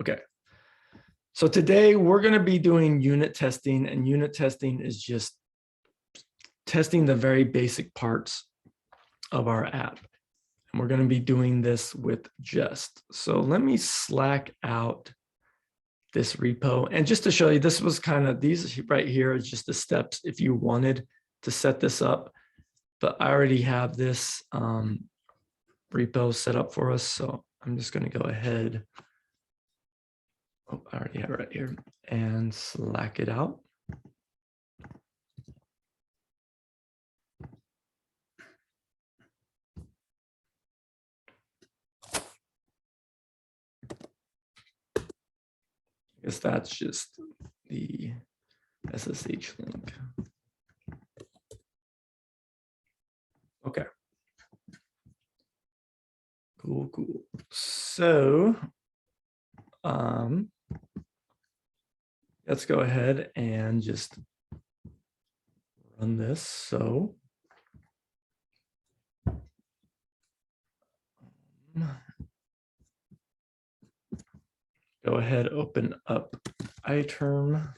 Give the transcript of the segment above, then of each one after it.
Okay. So today we're going to be doing unit testing, and unit testing is just testing the very basic parts of our app. And we're going to be doing this with Jest. So let me Slack out this repo. And just to show you, this was kind of, these right here is just the steps if you wanted to set this up. But I already have this repo set up for us. So I'm just going to go ahead. Oh, I already have it right here and Slack it out. I guess that's just the SSH link. Okay. Cool. So let's go ahead and just run this. So go ahead, open up iTerm.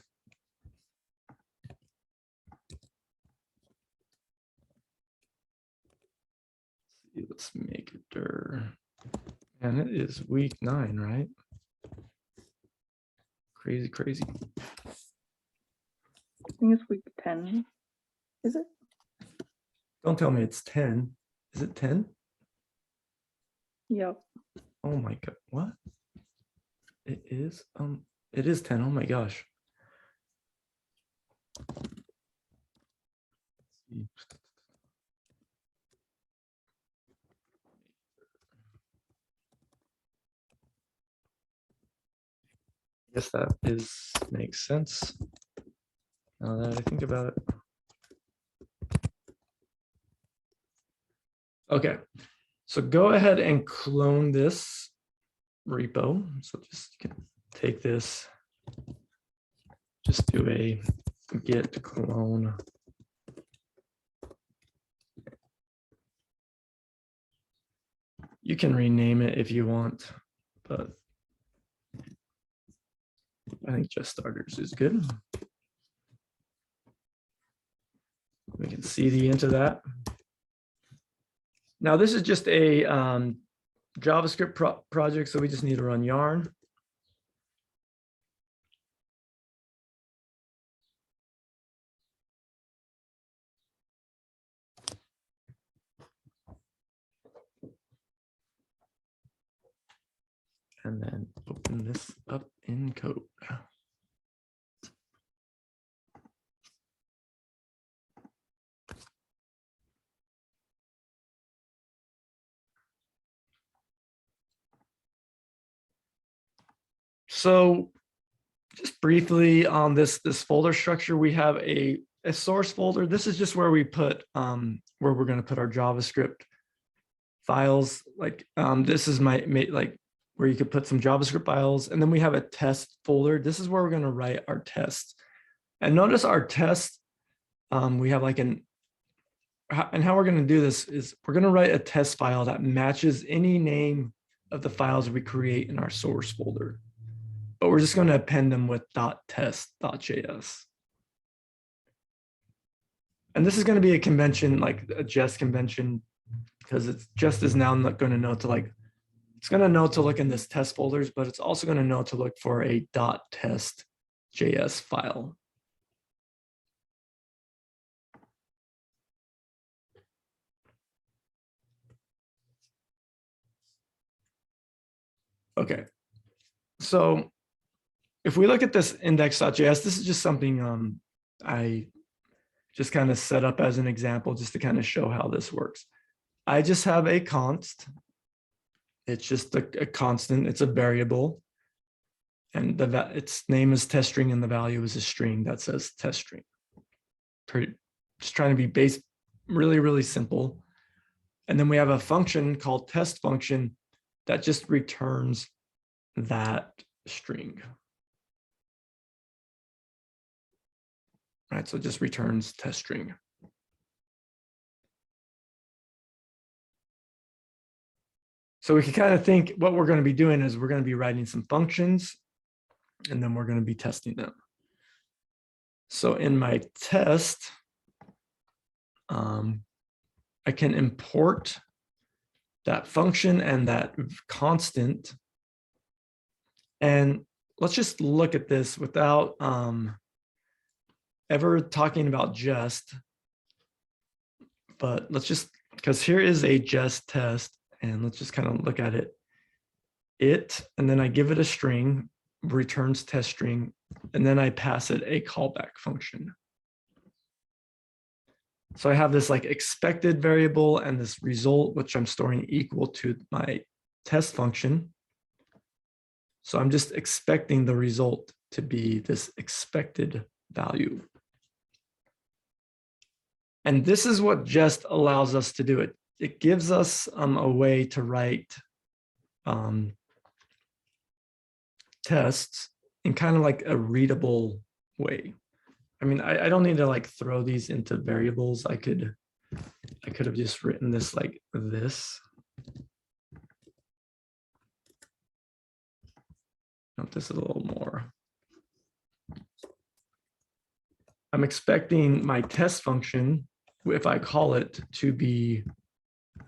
Let's make it dir. And it is week 9, right? Crazy. I think it's week 10. Is it? Don't tell me it's 10. Is it 10? Yep. Oh my God, what? It is 10. Oh my gosh. I guess that makes sense now that I think about it. Okay, so go ahead and clone this repo. So just take this, just do a git clone. You can rename it if you want, but I think just starters is good. We can cd into that. Now this is just a JavaScript project, so we just need to run yarn. And then open this up in code. So just briefly on this folder structure, we have a source folder. This is just where we put where we're going to put our JavaScript files. Like this is like where you could put some JavaScript files, and then we have a test folder. This is where we're going to write our tests. And notice our test, we have like and how we're going to do this is we're going to write a test file that matches any name of the files we create in our source folder. But we're just going to append them with .test.js. And this is going to be a convention, like a Jest convention, because it's Jest is now not going to know to like, it's going to know to look in this test folders, but it's also going to know to look for a .test.js file. Okay, so if we look at this index.js, this is just something I just kind of set up as an example just to kind of show how this works. I just have a const. It's just a constant. It's a variable. And its name is test string and the value is a string that says test string. Just trying to be really simple. And then we have a function called test function that just returns that string. Right, so it just returns test string. So we can kind of think what we're going to be doing is we're going to be writing some functions, and then we're going to be testing them. So in my test, I can import that function and that constant. And let's just look at this without ever talking about Jest. But let's just, because here is a Jest test, and let's just kind of look at it. And then I give it a string, returns test string, and then I pass it a callback function. So I have this like expected variable and this result, which I'm storing equal to my test function. So I'm just expecting the result to be this expected value. And this is what Jest allows us to do. It gives us a way to write tests in kind of like a readable way. I mean, I don't need to like throw these into variables. I could have just written this like this. Note this a little more. I'm expecting my test function, if I call it, to be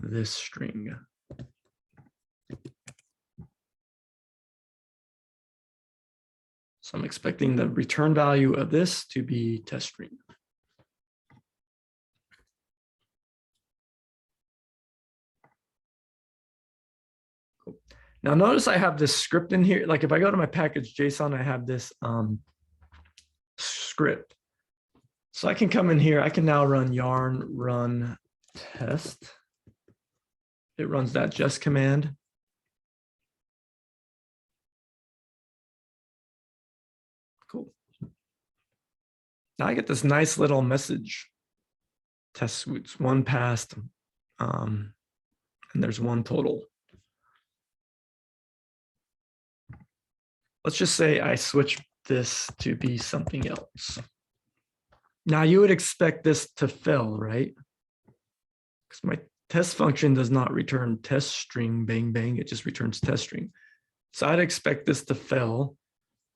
this string. So I'm expecting the return value of this to be test string. Cool. Now notice I have this script in here. Like if I go to my package JSON, I have this script. So I can come in here, I can now run yarn run test. It runs that Jest command. Cool. Now I get this nice little message. Test suites, one passed, and there's one total. Let's just say I switch this to be something else. Now you would expect this to fail, right? Because my test function does not return test string, bang, bang, it just returns test string. So I'd expect this to fail.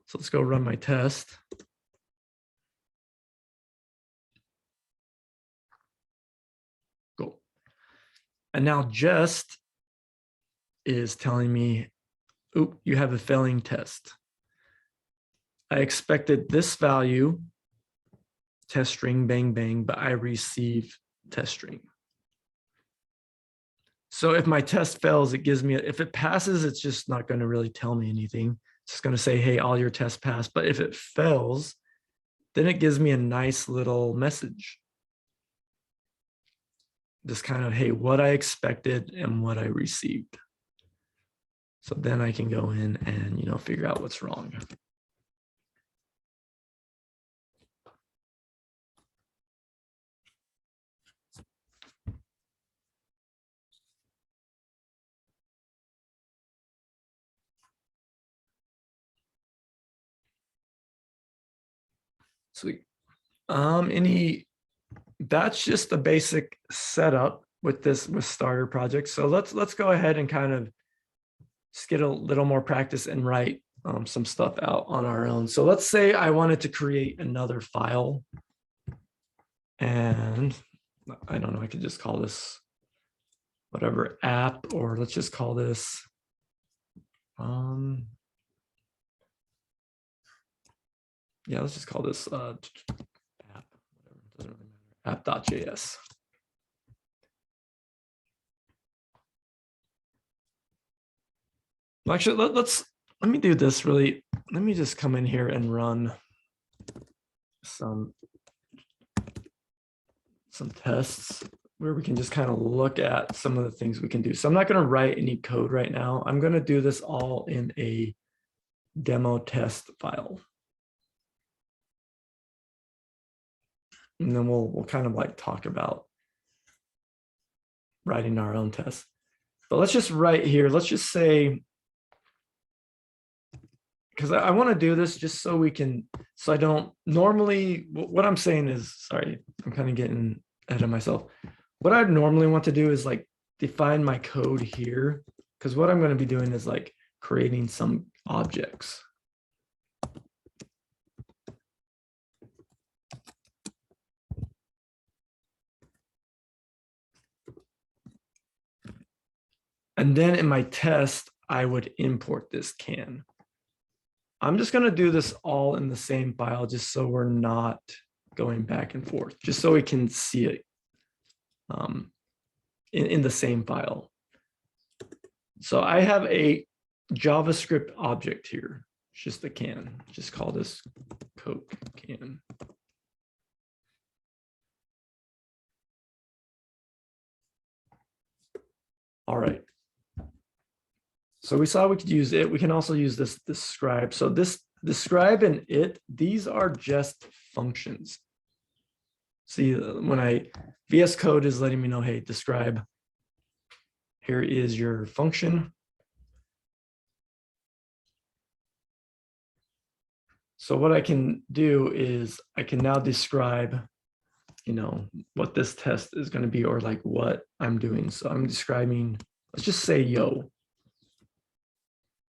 So let's go run my test. Cool. And now Jest is telling me, oop, you have a failing test. I expected this value, test string, bang, bang, but I received test string. So if my test fails, it gives me, if it passes, it's just not going to really tell me anything. It's just going to say, hey, all your tests passed. But if it fails, then it gives me a nice little message. Just kind of, hey, what I expected and what I received. So then I can go in and, figure out what's wrong. Sweet. That's just the basic setup with starter project. So let's go ahead and kind of just get a little more practice and write some stuff out on our own. So let's say I wanted to create another file, and I don't know, I could just call this whatever app, or let's just call this yeah, let's just call this app, whatever, doesn't really matter, app.js. Actually, let me do this really. Let me just come in here and run some tests where we can just kind of look at some of the things we can do. So I'm not going to write any code right now. I'm going to do this all in a demo test file. And then we'll kind of like talk about writing our own tests. But let's just write here. Let's just say, because I want to do this just so we can, so I don't normally, what I'm saying is, sorry, I'm kind of getting ahead of myself. What I'd normally want to do is like define my code here because what I'm going to be doing is like creating some objects. And then in my test, I would import this can. I'm just going to do this all in the same file, just so we're not going back and forth, just so we can see it in the same file. So I have a JavaScript object here. It's just a can. Just call this Coke can. All right. So we saw we could use it. We can also use this describe. So this describe and it, these are just functions. See, when VS Code is letting me know, hey, describe, here is your function. So what I can do is I can now describe, what this test is going to be, or like what I'm doing. So I'm describing, let's just say yo.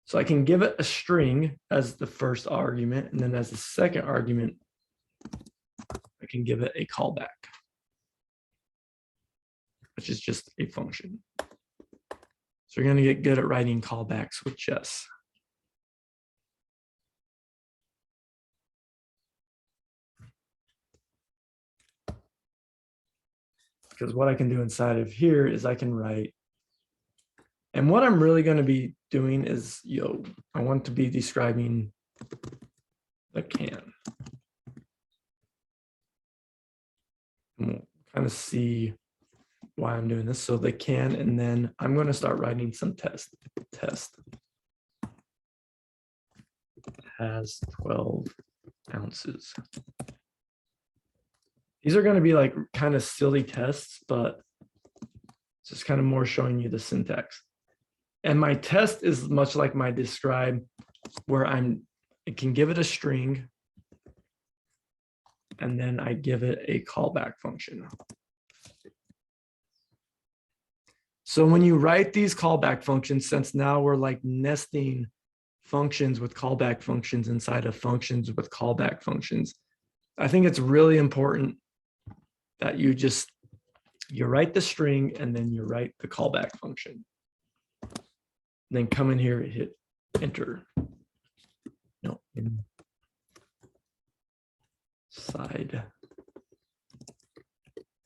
So I can give it a string as the first argument, and then as the second argument, I can give it a callback, which is just a function. So you're going to get good at writing callbacks with Jest. Because what I can do inside of here is I can write, and what I'm really going to be doing is, I want to be describing the can. And we'll kind of see why I'm doing this. So the can, and then I'm going to start writing some test has 12 ounces. These are going to be like kind of silly tests, but it's just kind of more showing you the syntax. And my test is much like my describe, where I can give it a string, and then I give it a callback function. So when you write these callback functions, since now we're like nesting functions with callback functions inside of functions with callback functions, I think it's really important that you write the string and then you write the callback function. Then come in here, hit enter. No, inside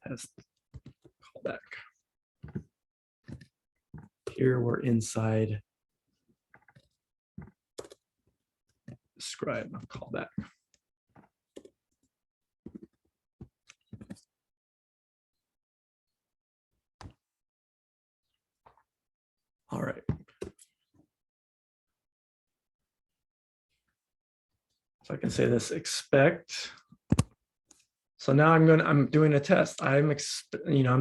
test callback. Here we're inside describe callback. All right. So I can say this expect. So now I'm doing a test. I'm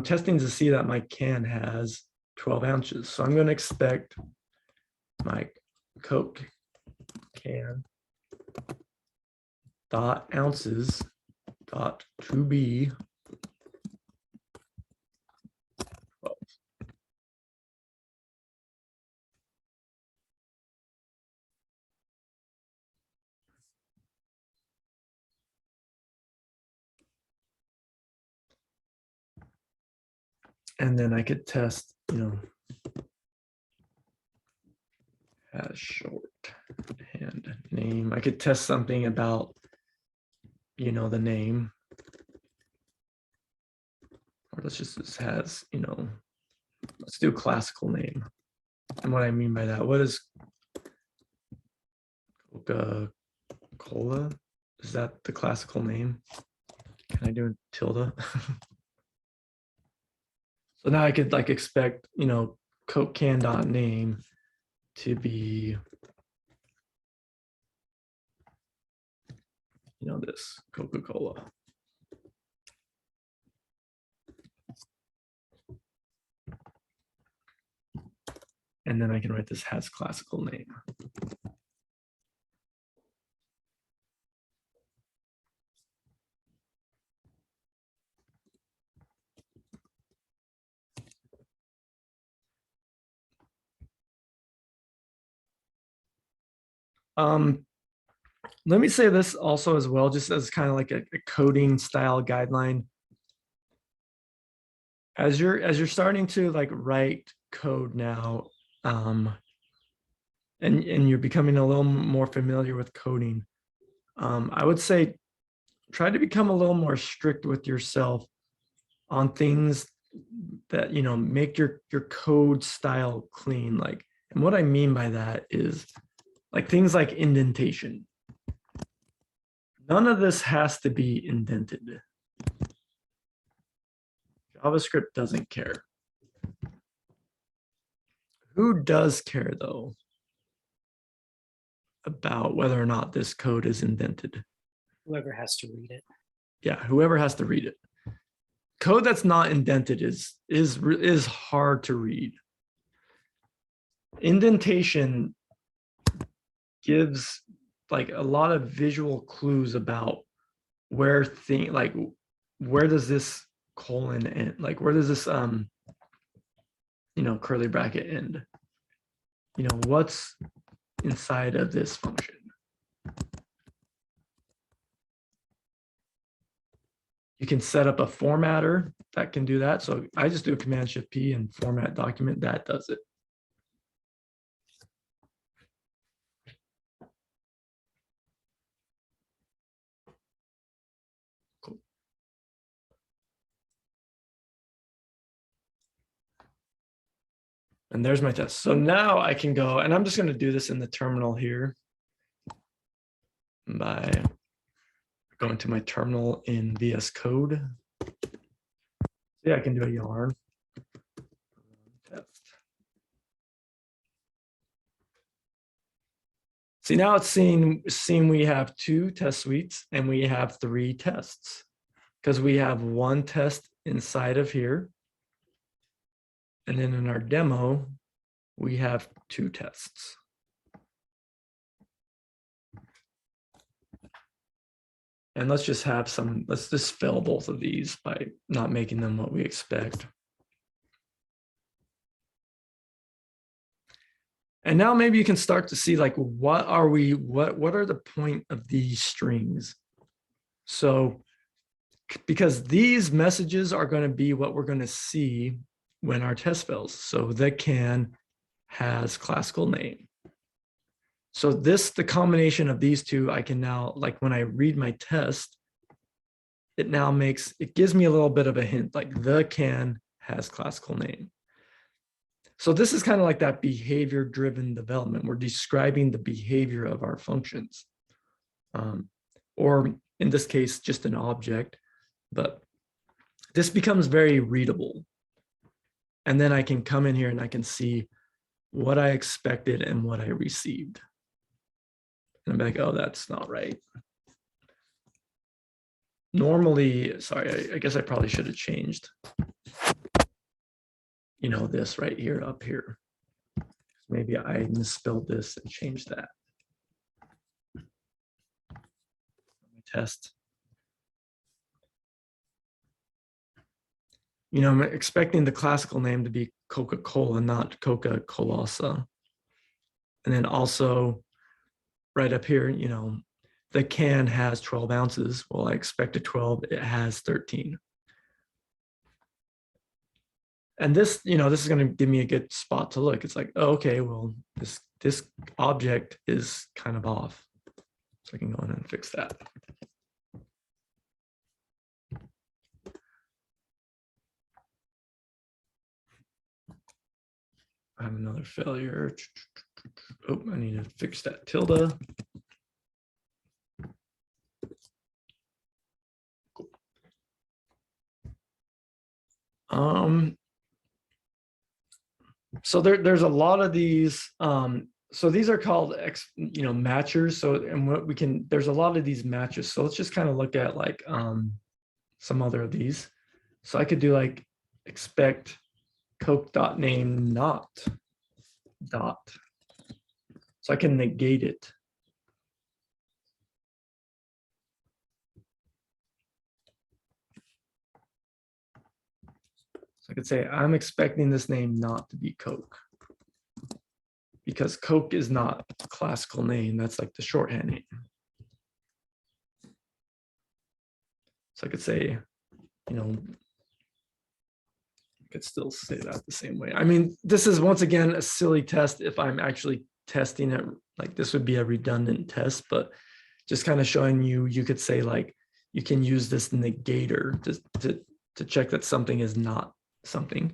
testing to see that my can has 12 ounces. So I'm going to expect my Coke can dot ounces dot to be 12. And then I could test, as shorthand name. I could test something about, the name. Or let's just has, let's do classical name. And what I mean by that, what is Coca-Cola? Is that the classical name? Can I do a tilde? So now I could like expect, Coke can dot name to be, this Coca-Cola. And then I can write this has classical name. Let me say this also as well, just as kind of like a coding style guideline. As you're starting to like write code now, and you're becoming a little more familiar with coding, I would say try to become a little more strict with yourself on things that, you know, make your code style clean. Like, and what I mean by that is like things like indentation. None of this has to be indented. JavaScript doesn't care. Who does care though about whether or not this code is indented? Whoever has to read it. Yeah, whoever has to read it. Code that's not indented is hard to read. Indentation gives like a lot of visual clues about where where does this colon end? Like where does this you know, curly bracket end? You know, what's inside of this function? You can set up a formatter that can do that. So I just do a Command-Shift-P and format document, that does it. Cool. And there's my test. So now I can go, and I'm just going to do this in the terminal here by going to my terminal in VS Code. Yeah, I can do a yarn test. See, now it's seeing we have 2 test suites and we have 3 tests because we have 1 test inside of here. And then in our demo, we have 2 tests. And let's just fill both of these by not making them what we expect. And now maybe you can start to see like, what are the point of these strings? So, because these messages are going to be what we're going to see when our test fails. So the can has classical name. So the combination of these two, I can now, like when I read my test, it gives me a little bit of a hint, like the can has classical name. So this is kind of like that behavior-driven development. We're describing the behavior of our functions. Or in this case, just an object, but this becomes very readable. And then I can come in here and I can see what I expected and what I received. And I'm like, oh, that's not right. Normally, sorry, I guess I probably should have changed, you know, this right here up here. Maybe I misspelled this and changed that. Test. You know, I'm expecting the classical name to be Coca-Cola, not Coca-Colosa. And then also right up here, you know, the can has 12 ounces. Well, I expected 12, it has 13. And this, you know, this is going to give me a good spot to look. It's like, oh, okay, well, this object is kind of off. So I can go in and fix that. I have another failure. Oh, I need to fix that tilde. Cool. So there's a lot of these. So these are called matchers. So and what we can, there's a lot of these matches. So let's just kind of look at like some other of these. So I could do like expect Coke.name not dot. So I can negate it. So I could say I'm expecting this name not to be Coke. because Coke is not a classical name. That's like the shorthand name. So I could say, you know, I could still say that the same way. I mean, this is once again a silly test if I'm actually testing it. Like this would be a redundant test, but just kind of showing you, you could say like, you can use this negator to check that something is not something.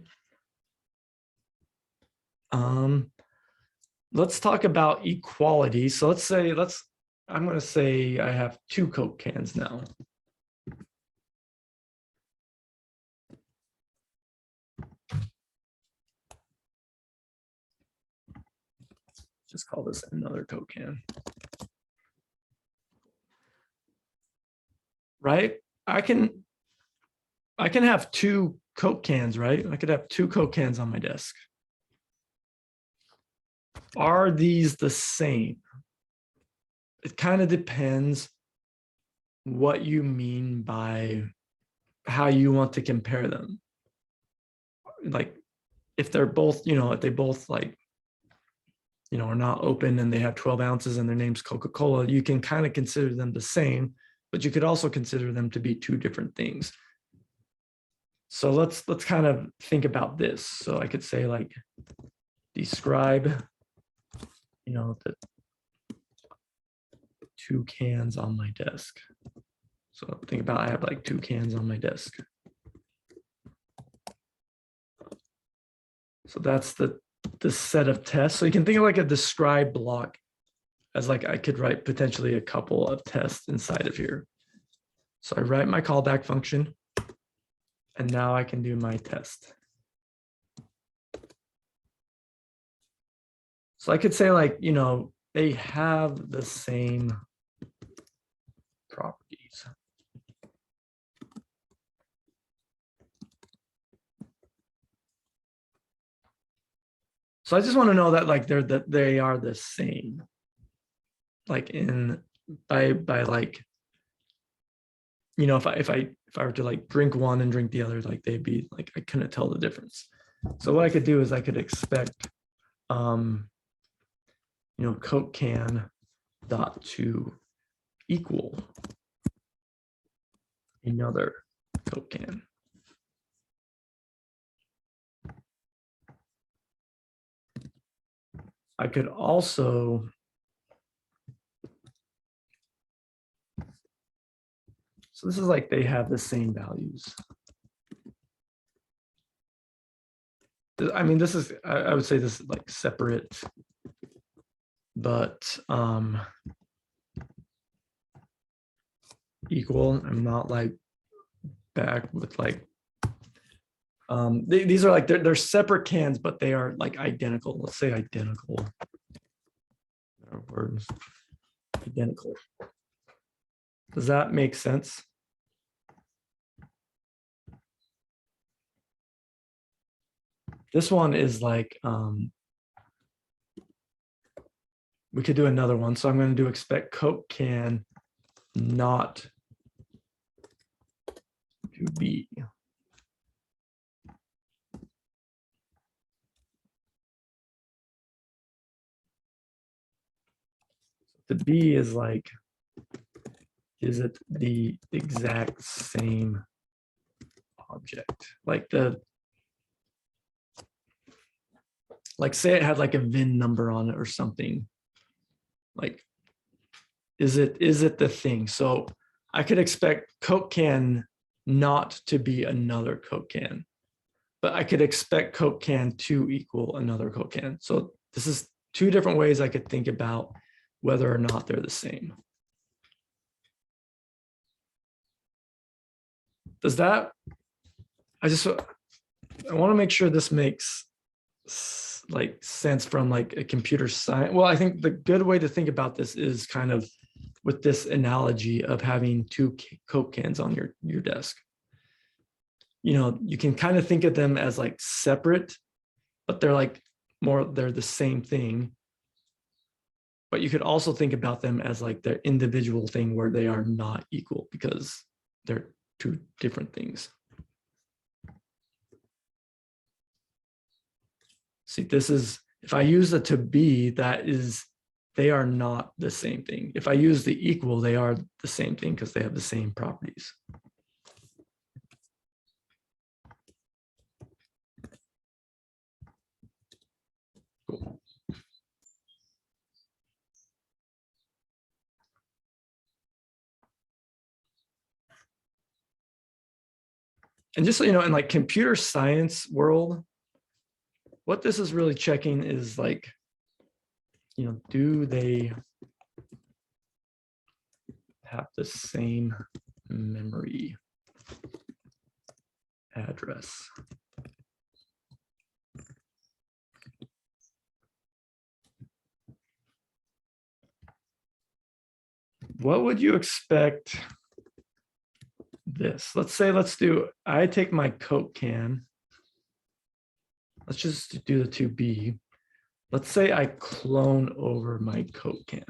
Let's talk about equality. So let's say, I'm going to say I have 2 Coke cans now. Just call this another Coke can. Right? I can have 2 Coke cans, right? I could have 2 Coke cans on my desk. Are these the same? It kind of depends what you mean by how you want to compare them. Like if they're both, you know, if they both like, you know, are not open and they have 12 ounces and their name's Coca-Cola, you can kind of consider them the same, but you could also consider them to be 2 different things. So let's kind of think about this. So I could say like, describe, you know, the 2 cans on my desk. So think about, I have like 2 cans on my desk. So that's the set of tests. So you can think of like a describe block as like, I could write potentially a couple of tests inside of here. So I write my callback function, and now I can do my test. So I could say like, you know, they have the same properties. So I just want to know that like they are the same. Like in by like, you know, if I were to like drink one and drink the other, like they'd be like, I couldn't tell the difference. So what I could do is I could expect you know, Coke can dot to equal another Coke can. I could also so this is like they have the same values. I mean, this is, I would say this is like separate, but equal. I'm not like back with like, these are like, they're separate cans, but they are like identical. Let's say identical. Words, identical. Does that make sense? This one is like, we could do another one. So I'm going to do expect Coke can not to be. The B is like, is it the exact same object? Like like say it had like a VIN number on it or something. Like, is it the thing? So I could expect Coke can not to be another Coke can, but I could expect Coke can to equal another Coke can. So this is 2 different ways I could think about whether or not they're the same. Does that, I want to make sure this makes like sense from like a computer science. Well, I think the good way to think about this is kind of with this analogy of having 2 Coke cans on your desk. You know, you can kind of think of them as like separate, but they're like they're the same thing. But you could also think about them as like their individual thing where they are not equal because they're 2 different things. See, this is, If I use the to be, they are not the same thing. If I use the equal, they are the same thing because they have the same properties. Cool. And just so you know, in like computer science world, what this is really checking is like, do they have the same memory address? What would you expect this? I take my Coke can. Let's just do the 2B. Let's say I clone over my Coke can.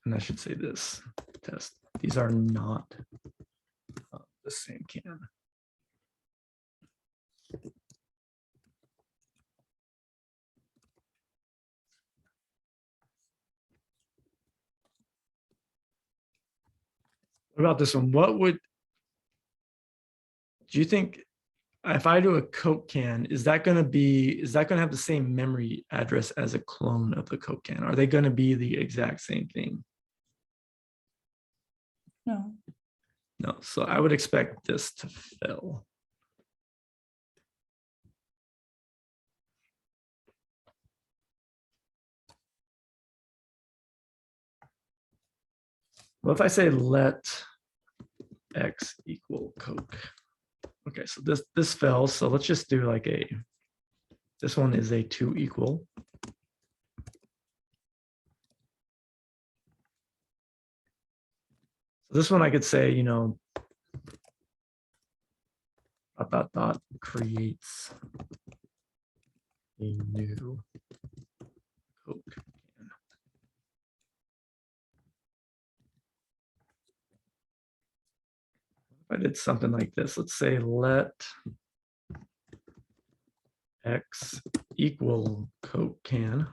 And I should say this test. These are not the same can. What about this one? Do you think if I do a Coke can, is that going to have the same memory address as a clone of the Coke can? Are they going to be the exact same thing? No. No, so I would expect this to fail. Well, if I say let X equal Coke. Okay, so this fails. So let's just do like this one is a 2 equal. So this one I could say, dot creates a new Coke can. If I did something like this, let's say let X equal Coke can.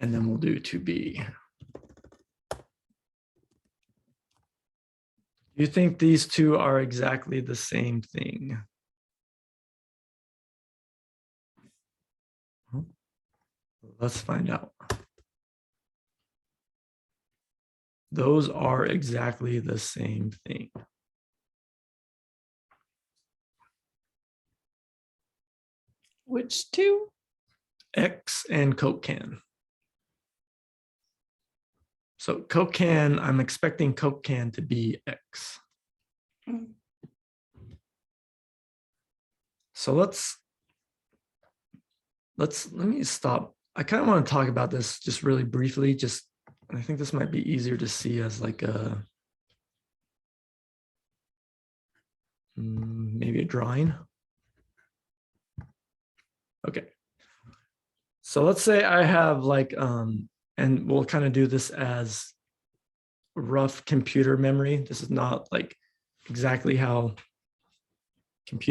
And then we'll do 2B. Do you think these two are exactly the same thing? Let's find out. Those are exactly the same thing. Which two? X and Coke can. So Coke can, I'm expecting Coke can to be X. So let me stop. I kind of want to talk about this just really briefly. I think this might be easier to see as like maybe a drawing. Okay. So let's say I have like, and we'll kind of do this as rough computer memory. This is not like exactly how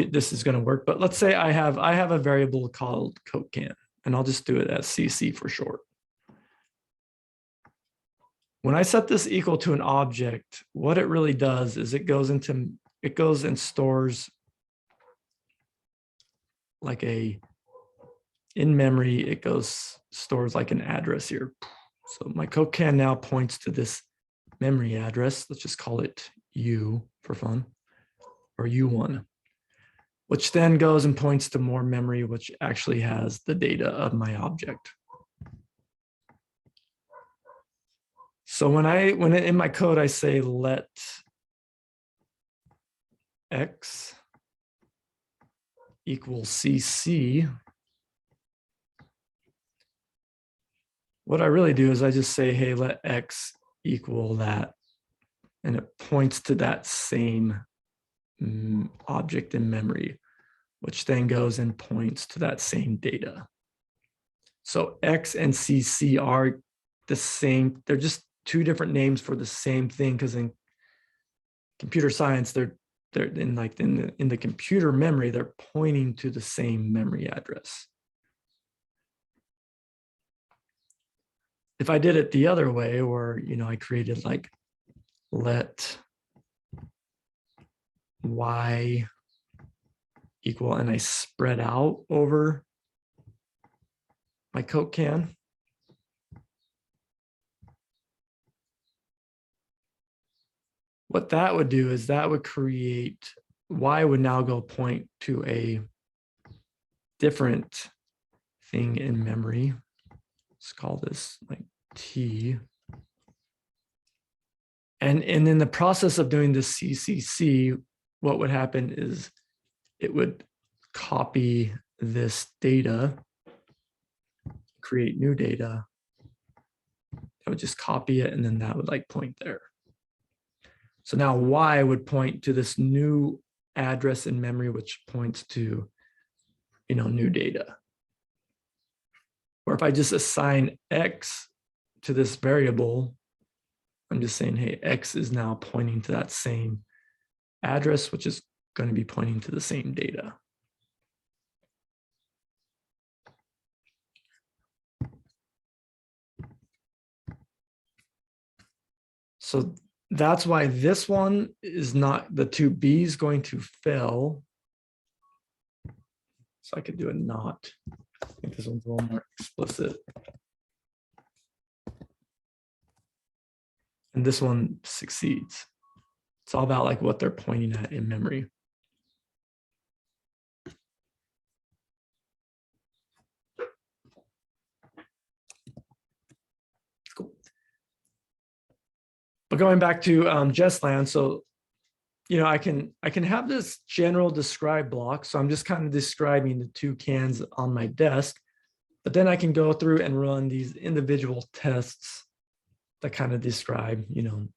this is going to work, but let's say I have a variable called Coke can, and I'll just do it as CC for short. When I set this equal to an object, what it really does is it goes and stores like in memory, it stores like an address here. So my Coke can now points to this memory address. Let's just call it U for fun, or U1, which then goes and points to more memory, which actually has the data of my object. So when in my code, I say let X equal CC, what I really do is I just say, hey, let X equal that and it points to that same object in memory, which then goes and points to that same data. So X and CC are the same. They're just two different names for the same thing, because in computer science, they're in the computer memory, they're pointing to the same memory address. If I did it the other way, or I created like let y equal, and I spread out over my Coke can, what that would do is that would create, y would now go point to a different thing in memory. Let's call this like T. And in the process of doing this CCC, what would happen is it would copy this data, create new data. I would just copy it, and then that would like point there. So now Y would point to this new address in memory, which points to, new data. Or if I just assign X to this variable, I'm just saying, hey, X is now pointing to that same address, which is going to be pointing to the same data. So that's why this one is not, the two B's going to fail. So I could do a not. I think this one's a little more explicit. And this one succeeds. It's all about like what they're pointing at in memory. Cool. But going back to Jest land, so I can have this general describe block. So I'm just kind of describing the two cans on my desk, but then I can go through and run these individual tests that kind of describe,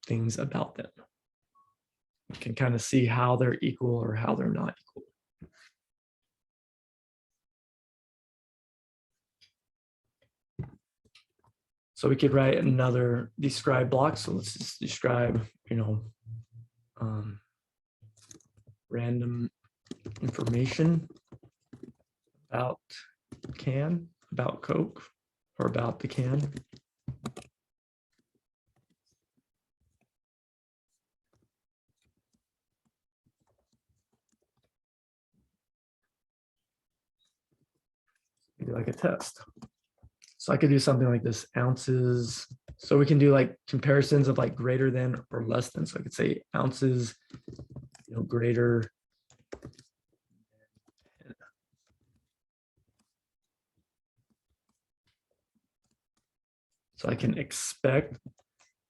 things about them. You can kind of see how they're equal or how they're not equal. So we could write another describe block. So let's just describe, random information about can, about Coke, or about the can. Do like a test. So I could do something like this, ounces. So we can do like comparisons of like greater than or less than. So I could say ounces, greater. So I can expect.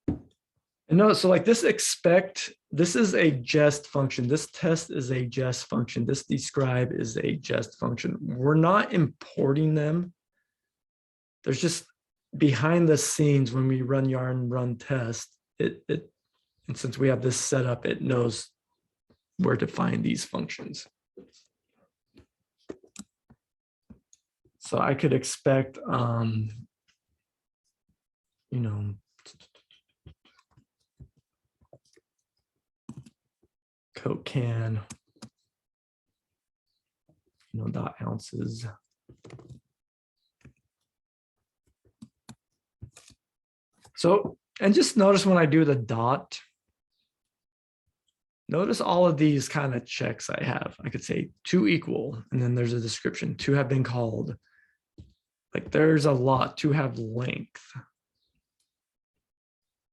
And notice, so like this expect, this is a Jest function. This test is a Jest function. This describe is a Jest function. We're not importing them. There's just behind the scenes when we run yarn run test, and since we have this set up, it knows where to find these functions. So I could expect, Coke can, dot ounces. So, and just notice when I do the dot, notice all of these kind of checks I have. I could say two equal, and then there's a description, two have been called. Like there's a lot, two have length.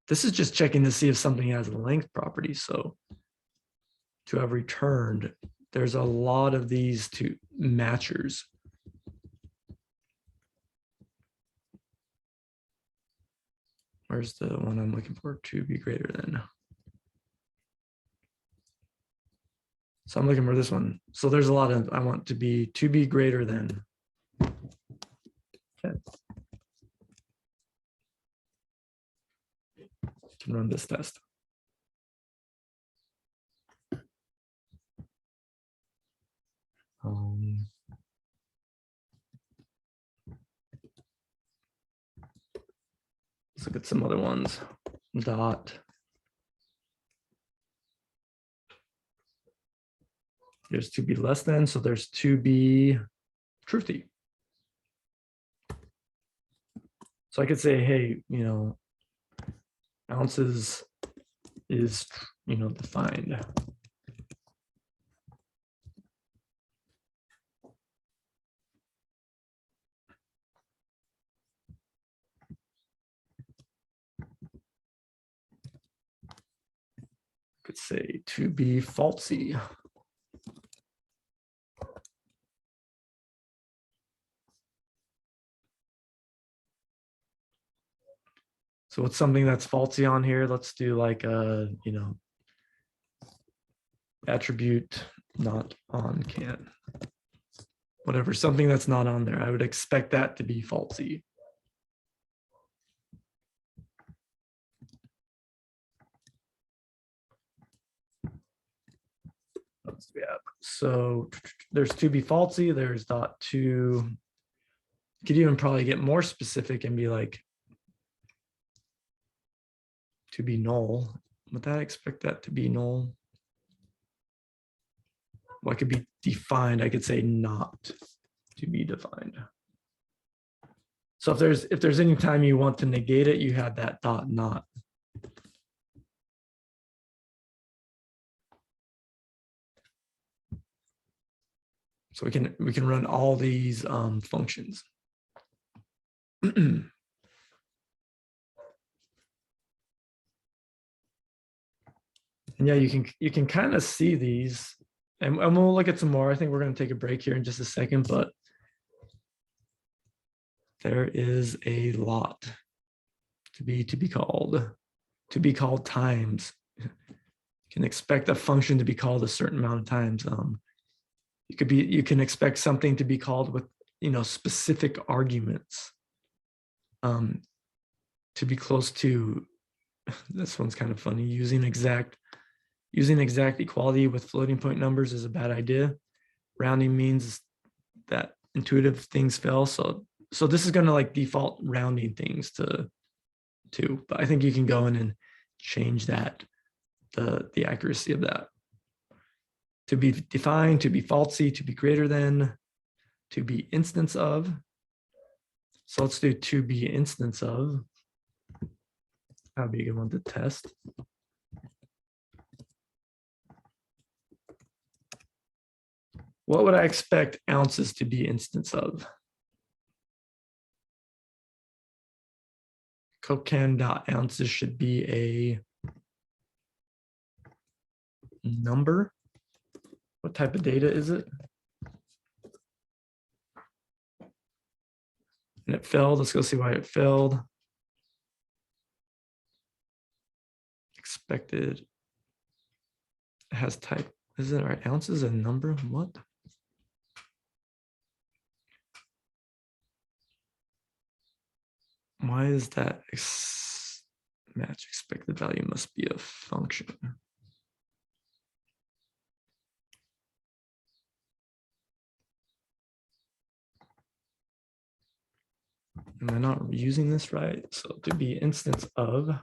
This is just checking to see if something has a length property. So to have returned, there's a lot of these two matchers. Where's the one I'm looking for? To be greater than. So I'm looking for this one. So there's a lot of, I want to be greater than. Okay. Can run this test. look at some other ones. Dot. There's to be less than, so there's to be truthy. So I could say, hey, ounces is, defined. Could say to be falsy. So what's something that's falsy on here? Let's do like a, attribute not on can. Whatever, something that's not on there. I would expect that to be falsy. Yeah, so there's to be falsy, there's dot to, you could even probably get more specific and be like to be null. Would that expect that to be null? Well, it could be defined. I could say not to be defined. So if there's any time you want to negate it, you have that dot not. So we can run all these functions. And yeah, you can kind of see these, and we'll look at some more. I think we're going to take a break here in just a second, but there is a lot to be called times. You can expect a function to be called a certain amount of times. You can expect something to be called with specific arguments. To be close to, this one's kind of funny, using exact equality with floating point numbers is a bad idea. Rounding means that intuitive things fail. So this is going to like default rounding things to 2, but I think you can go in and change that, the accuracy of that. To be defined, to be falsy, to be greater than, to be instance of. So let's do to be instance of. That'd be a good one to test. What would I expect ounces to be instance of? Cocan.ounces should be a number. What type of data is it? And it failed. Let's go see why it failed. Expected. It has type. Is it our ounces a number? What? Why is that match expected value must be a function? Am I not using this right? So to be instance of.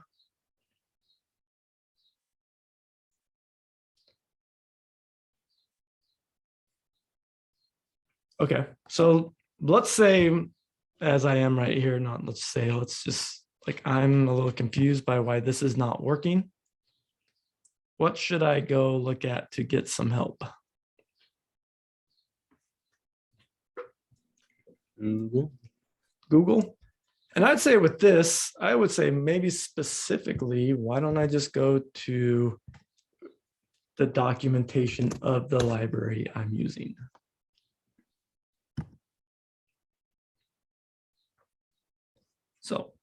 Okay, so let's say, as I am right here, let's just like, I'm a little confused by why this is not working. What should I go look at to get some help? Google. And I'd say with this, I would say maybe specifically, why don't I just go to the documentation of the library I'm using? So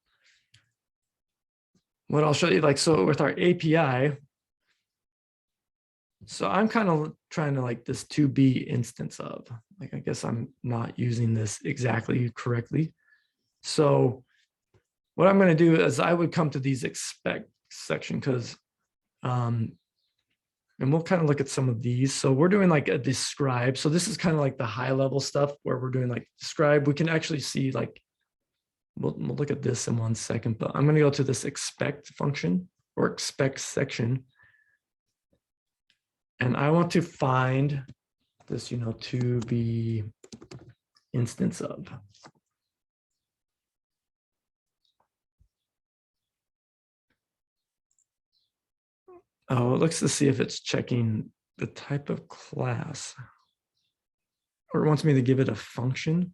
what I'll show you, like, so with our API, so I'm kind of trying to like this to be instance of, like, I guess I'm not using this exactly correctly. So what I'm going to do is I would come to these expect section because, and we'll kind of look at some of these. So we're doing like a describe. So this is kind of like the high level stuff where we're doing like describe. We can actually see like we'll look at this in 1 second, but I'm going to go to this expect function or expect section. And I want to find this, to be instance of. Oh, it looks to see if it's checking the type of class, or it wants me to give it a function.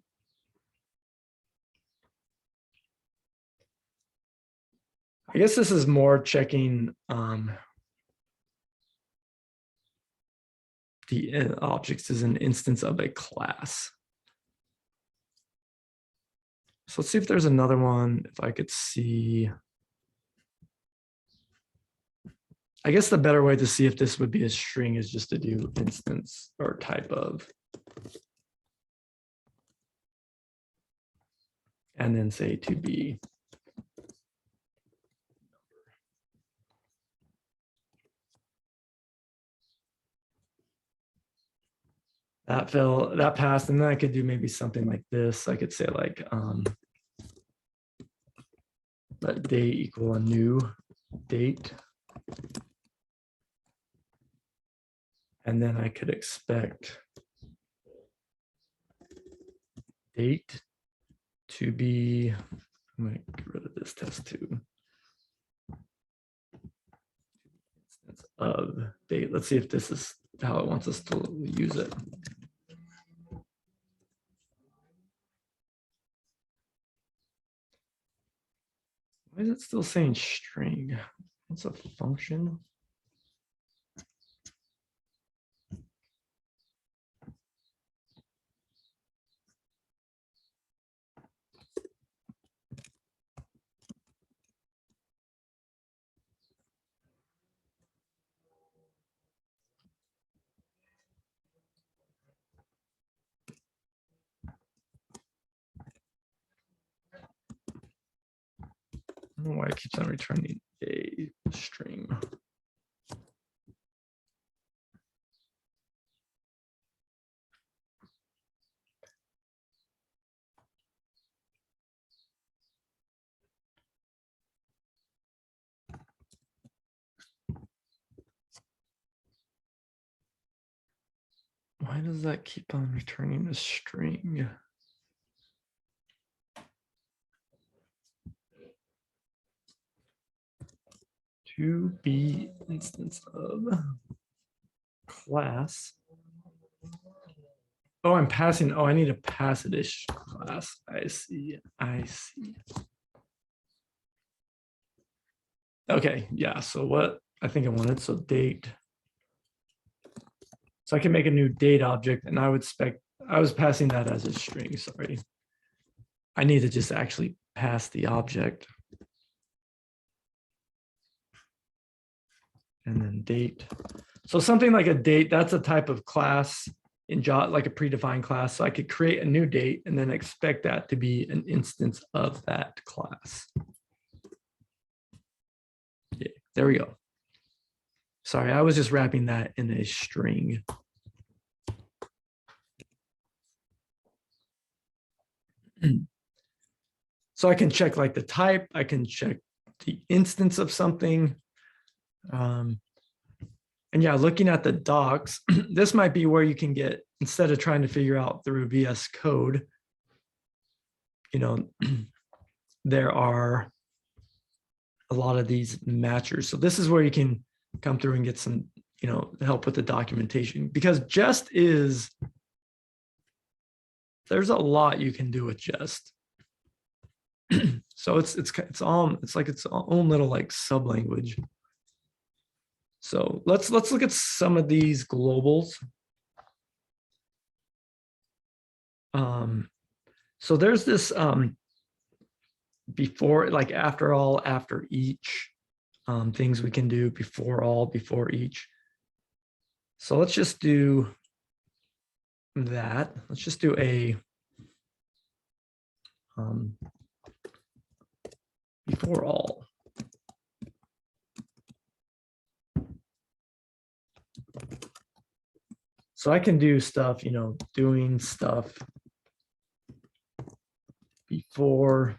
I guess this is more checking the objects as an instance of a class. So let's see if there's another one, if I could see. I guess the better way to see if this would be a string is just to do instance or type of. And then say to be. That passed, and then I could do maybe something like this. I could say like, let day equal a new date. And then I could expect date to be, I'm going to get rid of this test too. Instance of date. Let's see if this is how it wants us to use it. Why is it still saying string? What's a function? I don't know why it keeps on returning a string. Why does that keep on returning a string? To be instance of class. Oh, I'm passing. Oh, I need a passage class. I see. I see. Okay, yeah. So what I think I wanted, so date. So I can make a new date object, and I would expect, I was passing that as a string. Sorry. I need to just actually pass the object. And then date. So something like a date, that's a type of class in Java, like a predefined class. So I could create a new date and then expect that to be an instance of that class. Yeah, there we go. Sorry, I was just wrapping that in a string. So I can check like the type, I can check the instance of something. And yeah, looking at the docs, this might be where you can get, instead of trying to figure out through VS Code, there are a lot of these matchers. So this is where you can come through and get some, help with the documentation, because Jest is, there's a lot you can do with Jest. So it's like its own little like sub language. So let's look at some of these globals. So there's this before, like after all, after each, things we can do before all, before each. So let's just do that. Let's just do a before all. So I can do stuff, doing stuff before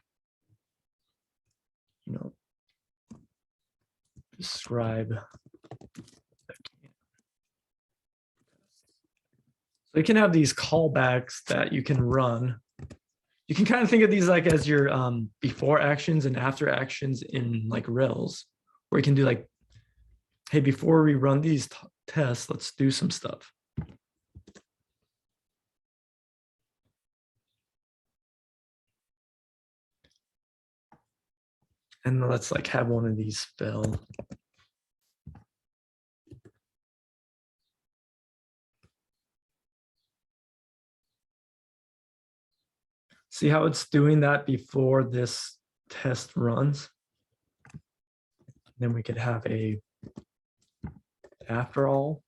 describe. So you can have these callbacks that you can run. You can kind of think of these like as your before actions and after actions in like Rails, where you can do like, hey, before we run these tests, let's do some stuff. And let's like have one of these fail. See how it's doing that before this test runs? Then we could have a after all.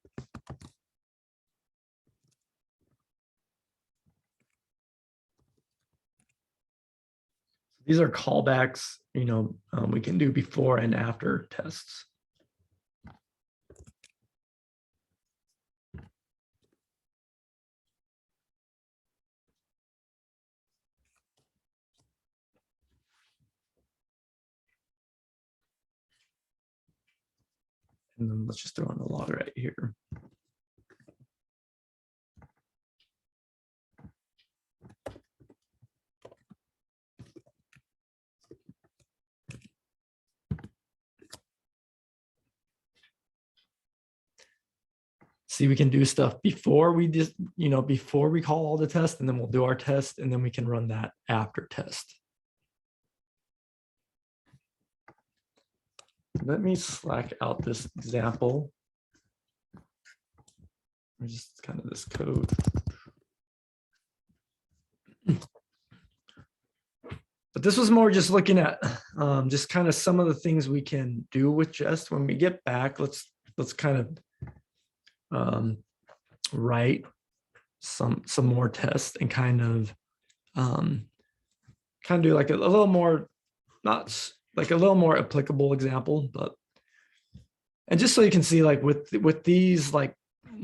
These are callbacks, we can do before and after tests. And then let's just throw in a log right here. See, we can do stuff before we just, before we call all the tests, and then we'll do our test, and then we can run that after test. Let me Slack out this example. Or just kind of this code. But this was more just looking at just kind of some of the things we can do with Jest. When we get back, let's kind of write some more tests and kind of do like a little more, not like a little more applicable example, but and just so you can see like with these, like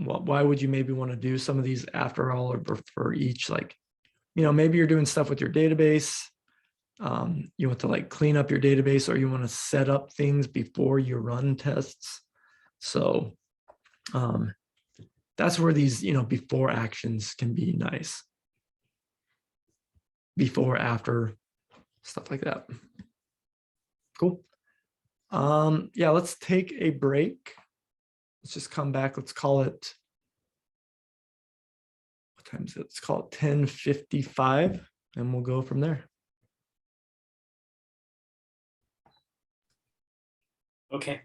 why would you maybe want to do some of these after all, or for each, like maybe you're doing stuff with your database. You want to like clean up your database, or you want to set up things before you run tests. So that's where these before actions can be nice. Before, after, stuff like that. Cool. Yeah, let's take a break. Let's just come back. Let's call it, what time is it? Let's call it 10:55, and we'll go from there. Okay.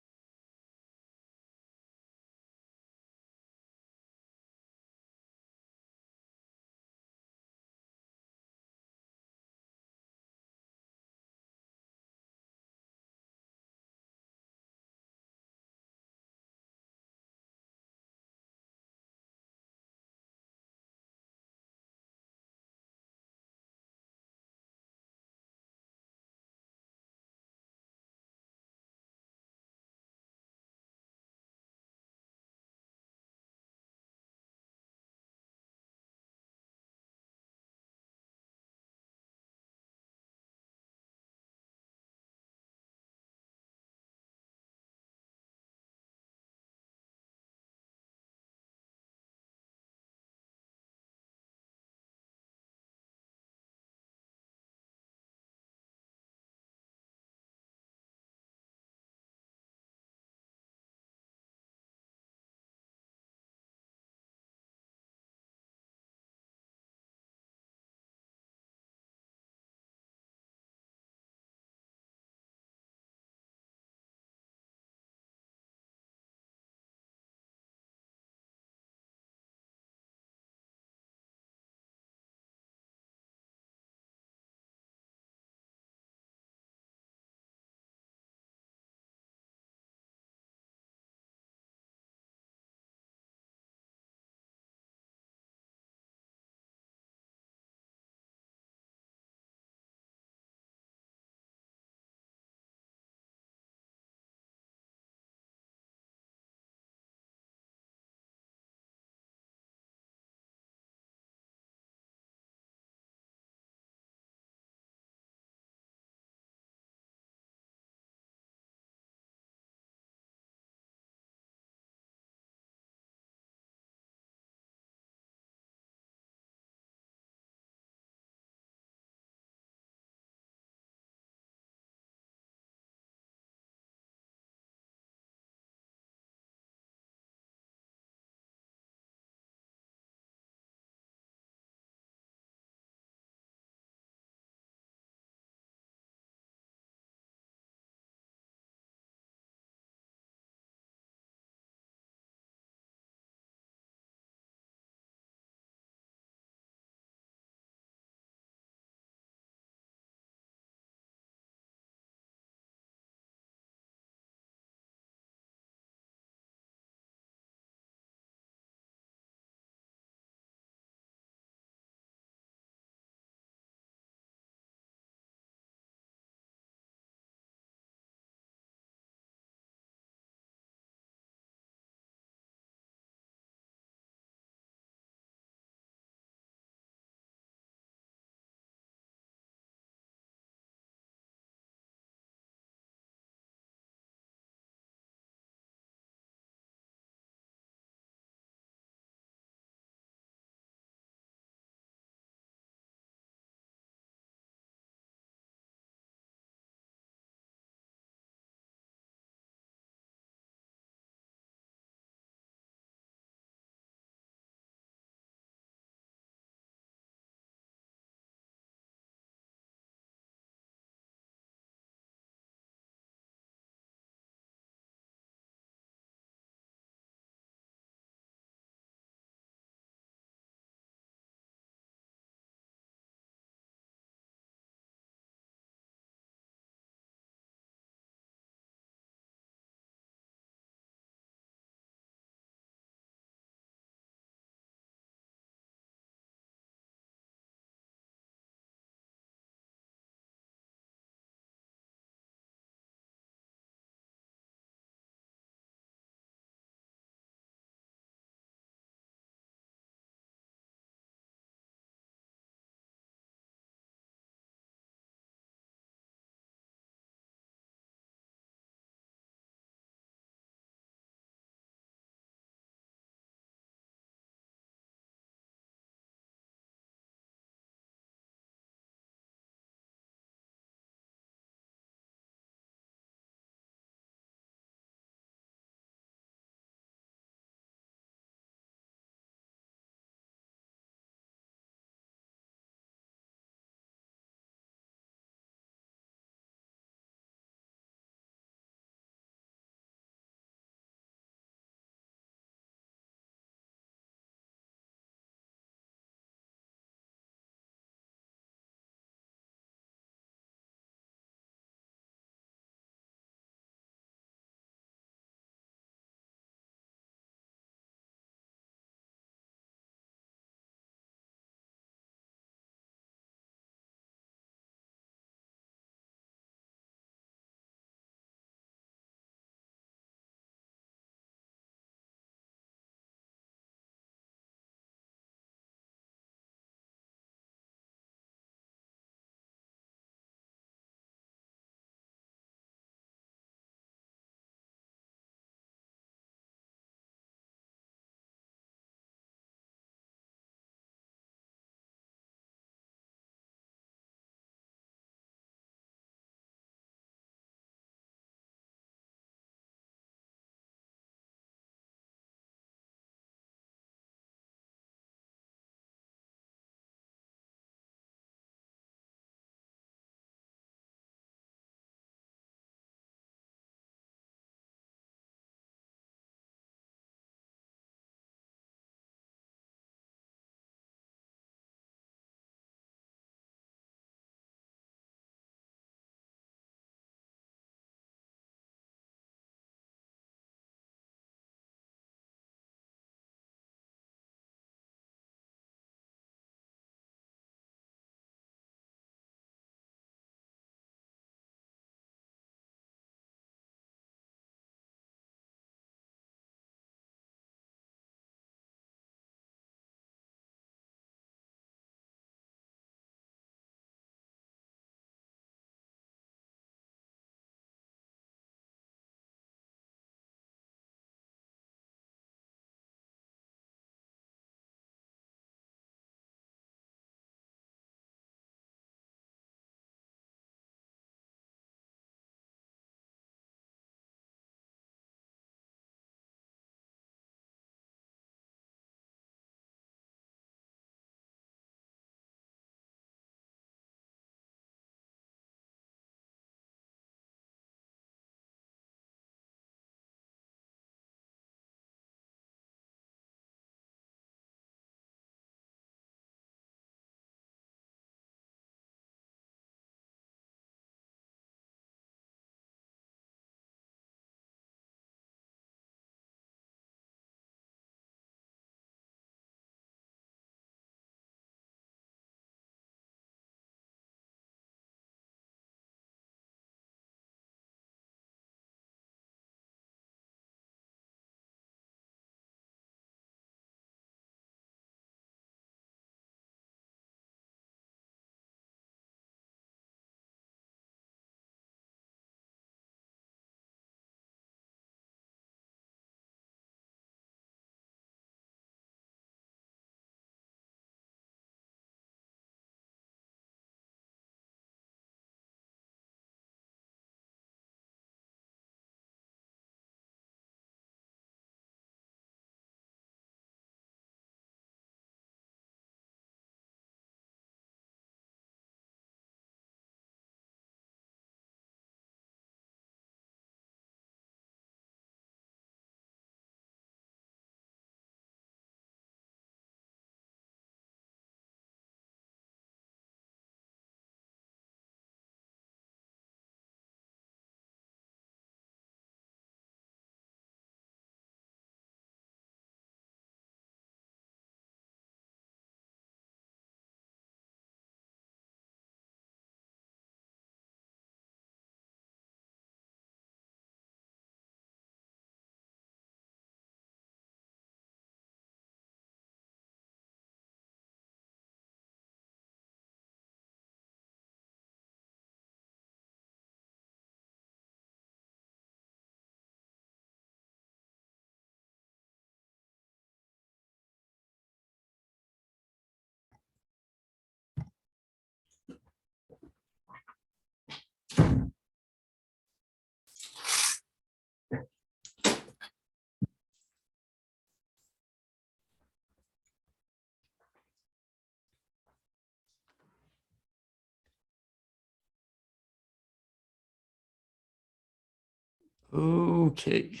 Okay,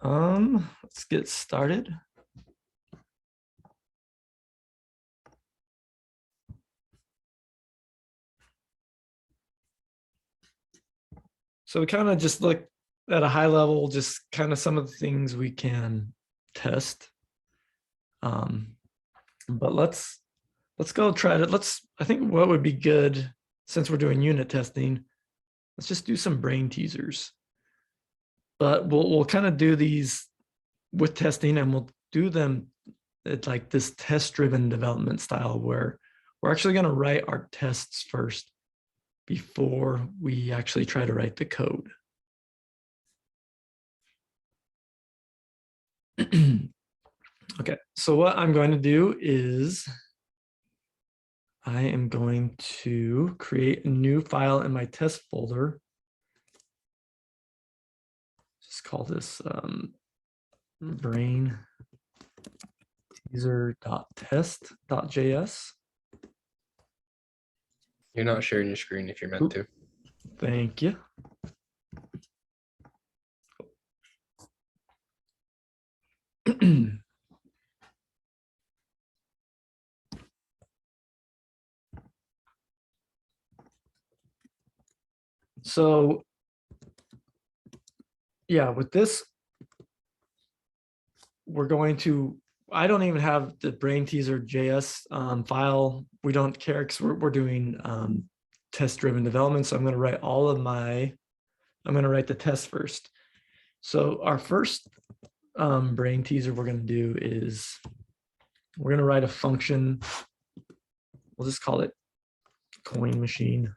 let's get started. So we kind of just look at a high level, just kind of some of the things we can test. But let's go try to, I think what would be good, since we're doing unit testing, let's just do some brain teasers. But we'll kind of do these with testing, and we'll do them at like this test-driven development style where we're actually going to write our tests first before we actually try to write the code. Okay, so what I'm going to do is I am going to create a new file in my test folder. Just call this brain teaser.test.js. You're not sharing your screen if you're meant to. Thank you. So yeah, with this, we're going to, I don't even have the brain teaser JS file. We don't care because we're doing test-driven development. So I'm going to write I'm going to write the test first. So our first brain teaser we're going to do is we're going to write a function. We'll just call it coin machine.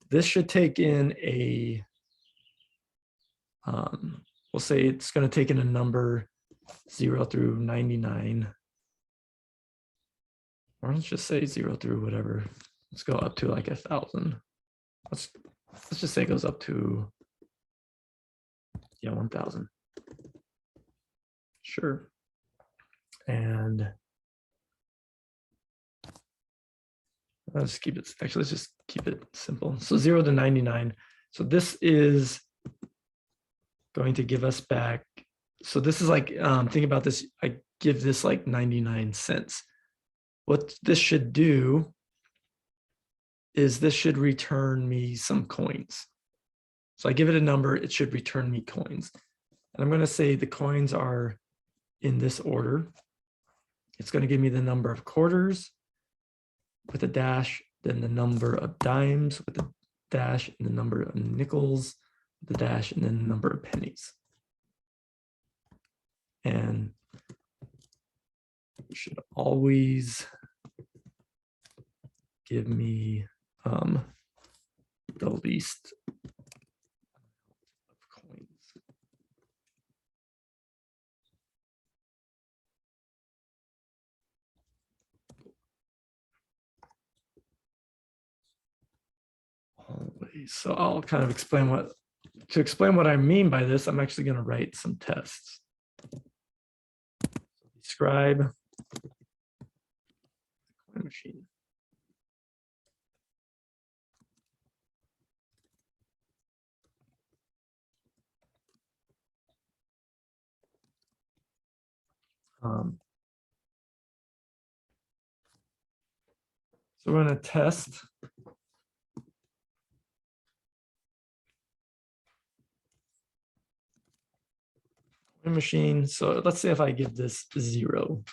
This should take in a, we'll say it's going to take in a number 0 through 99. Or let's just say 0 through whatever. Let's go up to like 1,000. Let's just say it goes up to 1,000. Sure. And let's keep it, actually, let's just keep it simple. So 0 to 99. So this is going to give us back. So this is like, think about this. I give this like 99 cents. What this should do is this should return me some coins. So I give it a number, it should return me coins. And I'm going to say the coins are in this order. It's going to give me the number of quarters with a dash, then the number of dimes with a dash, and the number of nickels with a dash, and then the number of pennies. And it should always give me the least of coins. Always. So I'll kind of explain what I mean by this. I'm actually going to write some tests. Describe coin machine. So we're going to test coin machine. So let's say if I give this 0.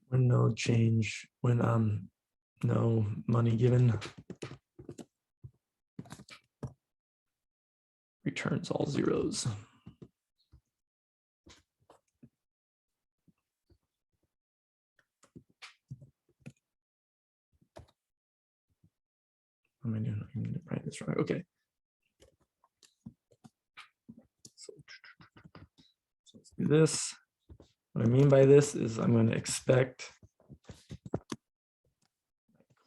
When no change, when no money given, returns all zeros. What am I doing? I'm writing this wrong. Okay. So let's do this. What I mean by this is I'm going to expect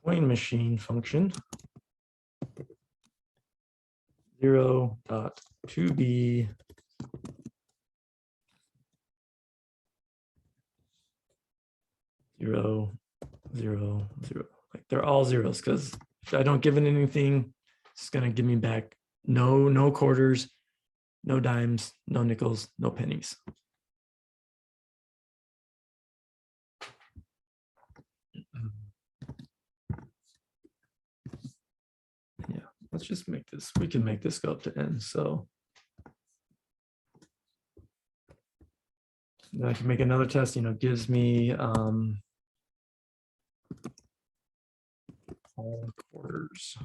coin machine function 0.2b zero, zero, zero, like they're all zeros because if I don't give it anything, it's going to give me back no quarters, no dimes, no nickels, no pennies. Yeah, let's just make this, we can make this go up to n. So then I can make another test, gives me all quarters.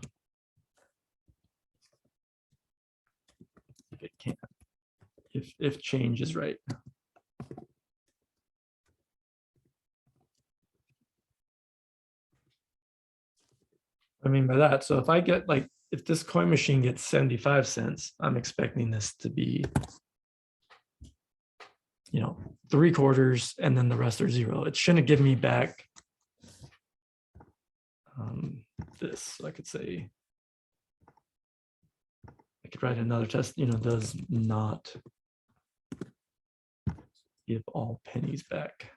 If it can't, if change is right. I mean by that, so if I get like, if this coin machine gets 75 cents, I'm expecting this to be, 3 quarters, and then the rest are 0. It shouldn't give me back this. So I could say, I could write another test, does not give all pennies back.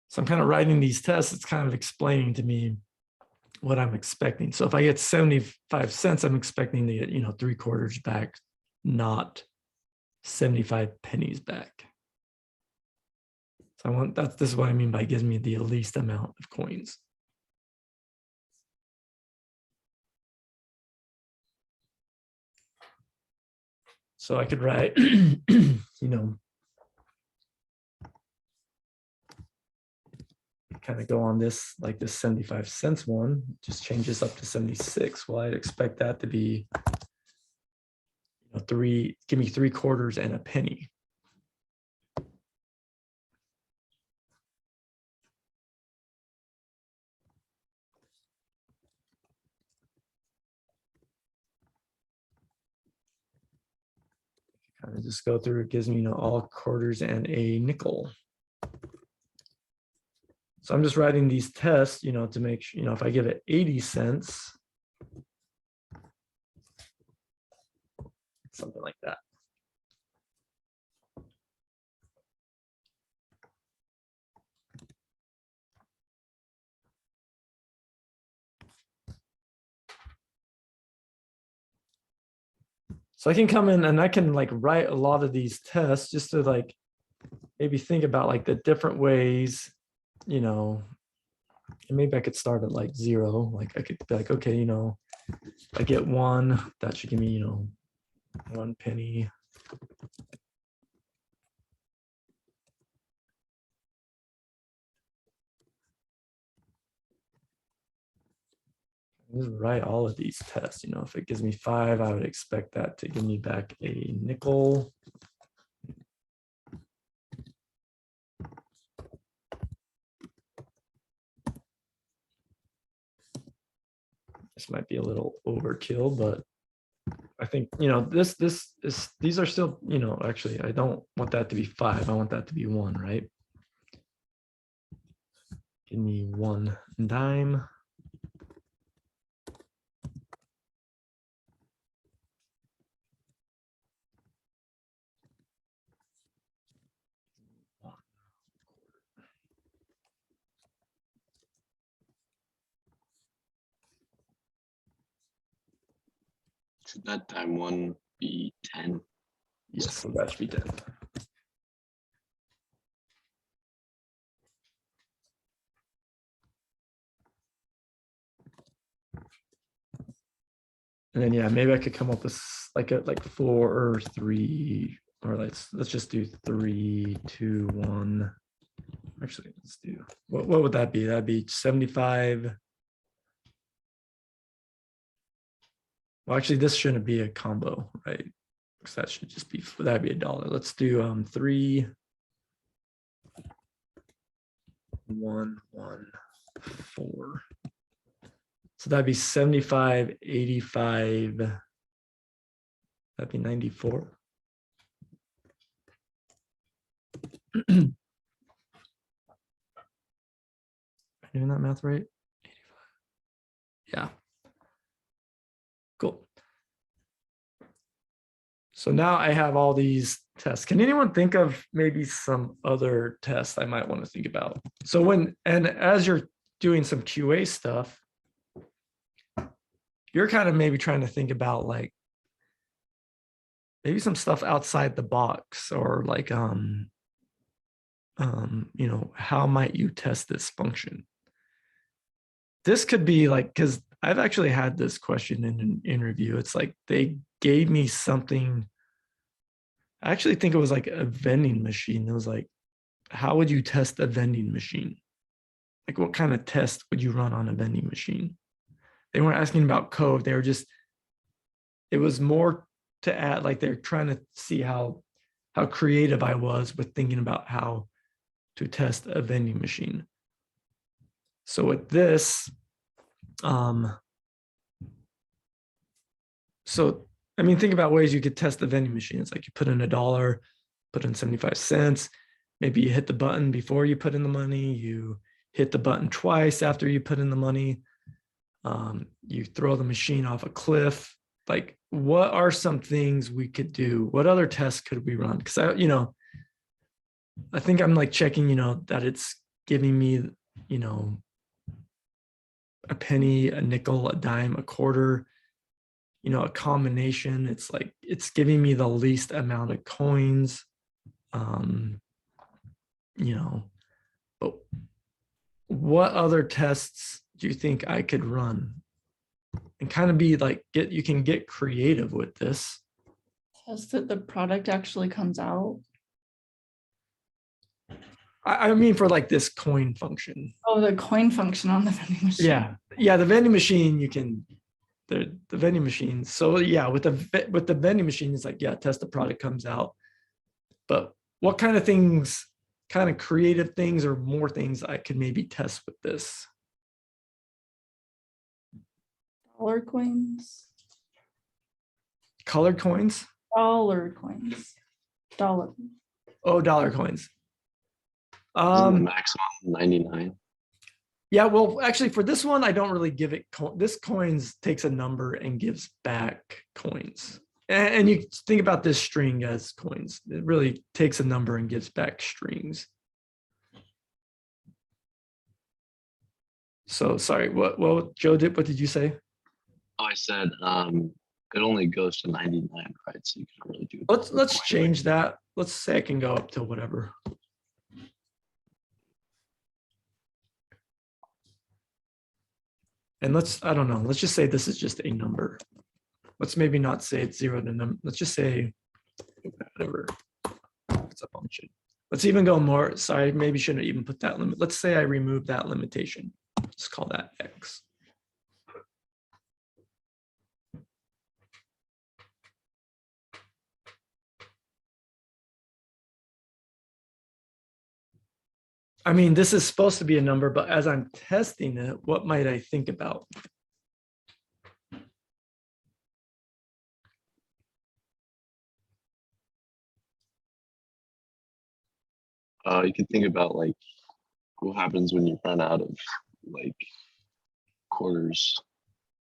So I'm kind of writing these tests. It's kind of explaining to me what I'm expecting. So if I get 75 cents, I'm expecting to get, 3 quarters back, not 75 pennies back. So this is what I mean by gives me the least amount of coins. So I could write, kind of go on this, like this 75 cents one, just changes up to 76. Well, I'd expect that to be, give me 3 quarters and a penny. Kind of just go through, it gives me, all quarters and a nickel. So I'm just writing these tests, to make sure, if I give it 80 cents, something like that. So I can come in and I can like write a lot of these tests just to like maybe think about like the different ways, and maybe I could start at like 0. Like I could be like, okay, I get 1, that should give me, 1 penny. Just write all of these tests. If it gives me 5, I would expect that to give me back a nickel. This might be a little overkill, but I think, these are still, actually, I don't want that to be 5. I want that to be 1, right? Give me 1 dime. Should that time 1 be 10? Yes, so that should be 10. And then, yeah, maybe I could come up with like 4 or 3, or let's just do 3, 2, 1. Actually, let's do, what would that be? That'd be 75. Well, actually, this shouldn't be a combo, right? Because that should just be, that'd be $1. Let's do 3, 1, 1, 4. So that'd be 75, 85. That'd be 94. Am I doing that math right? Yeah. Cool. So now I have all these tests. Can anyone think of maybe some other tests I might want to think about? So as you're doing some QA stuff, you're kind of maybe trying to think about like maybe some stuff outside the box, or like, how might you test this function? This could be like, because I've actually had this question in an interview. It's like they gave me something. I actually think it was like a vending machine. It was like, how would you test a vending machine? Like, what kind of test would you run on a vending machine? They weren't asking about code. They were just, it was more to add, like they're trying to see how creative I was with thinking about how to test a vending machine. So with this, think about ways you could test the vending machine. It's like you put in $1, put in 75 cents. Maybe you hit the button before you put in the money. You hit the button twice after you put in the money. You throw the machine off a cliff. Like, what are some things we could do? What other tests could we run? Because I think I'm like checking, that it's giving me, a penny, a nickel, a dime, a quarter, a combination. It's like, it's giving me the least amount of coins. But what other tests do you think I could run? And kind of be like, you can get creative with this. Test that the product actually comes out. I mean, for like this coin function. Oh, the coin function on the vending machine. Yeah, the vending machine, you can, the vending machine. So yeah, with the vending machine, it's like, yeah, test the product comes out. But what kind of things, kind of creative things or more things I could maybe test with this? Dollar coins. Colored coins? Dollar coins. Dollar. Oh, dollar coins. Isn't the maximum 99? Yeah, well, actually for this one, I don't really give it, this coins takes a number and gives back coins. And you think about this string as coins. It really takes a number and gives back strings. So sorry, what Joe did, what did you say? Oh, I said it only goes to 99, right? So you can really do. Let's change that. Let's say I can go up to whatever. And I don't know, let's just say this is just a number. Let's maybe not say it's 0 to number. Let's just say whatever. It's a function. Let's even go more. Sorry, maybe shouldn't even put that limit. Let's say I remove that limitation. Let's call that X. I mean, this is supposed to be a number, but as I'm testing it, what might I think about? You can think about like what happens when you run out of like quarters.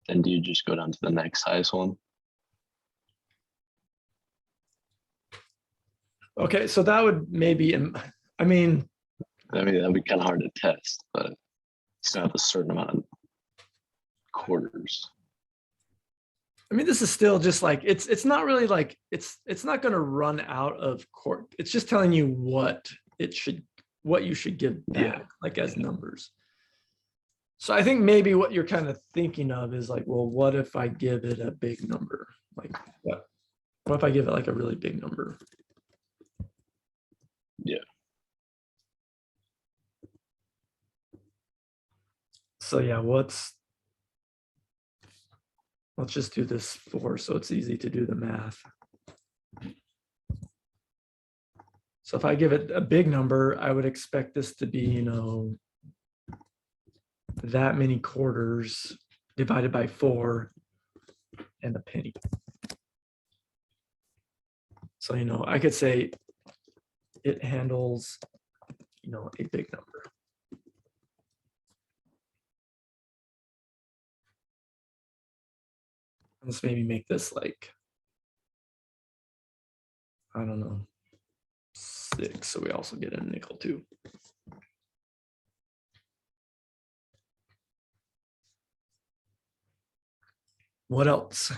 Then do you just go down to the next highest one? Okay, so that would maybe, I mean, that'd be kind of hard to test, but it's got a certain amount of quarters. I mean, this is still just like, it's not really like, it's not going to run out of court. It's just telling you what you should give back, like as numbers. So I think maybe what you're kind of thinking of is like, well, what if I give it a big number? Like what if I give it like a really big number? Yeah. So yeah, let's just do this 4 so it's easy to do the math. So if I give it a big number, I would expect this to be, that many quarters divided by 4 and a penny. So, I could say it handles, a big number. Let's maybe make this like, I don't know, 6. So we also get a nickel too. What else?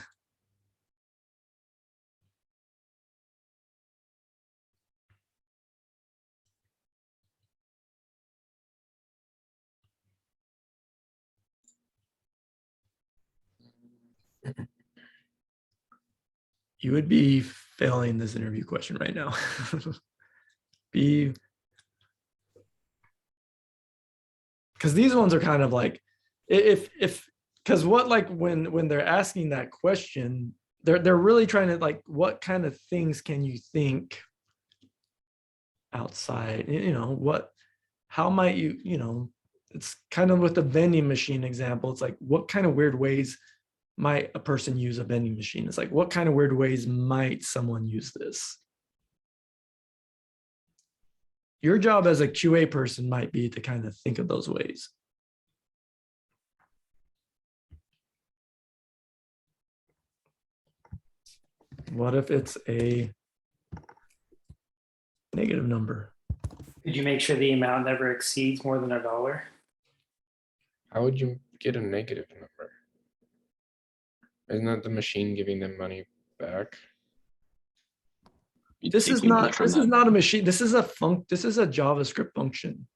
You would be failing this interview question right now. Be, because these ones are kind of like, because what, like when they're asking that question, they're really trying to like, what kind of things can you think outside? You know, what, how might you, you know, it's kind of with the vending machine example. It's like, what kind of weird ways might a person use a vending machine? It's like, what kind of weird ways might someone use this? Your job as a QA person might be to kind of think of those ways. What if it's a negative number? Did you make sure the amount never exceeds more than $1? How would you get a negative number? Isn't that the machine giving them money back? Be This is taking money not, from this is them. not a machine. This is a JavaScript function.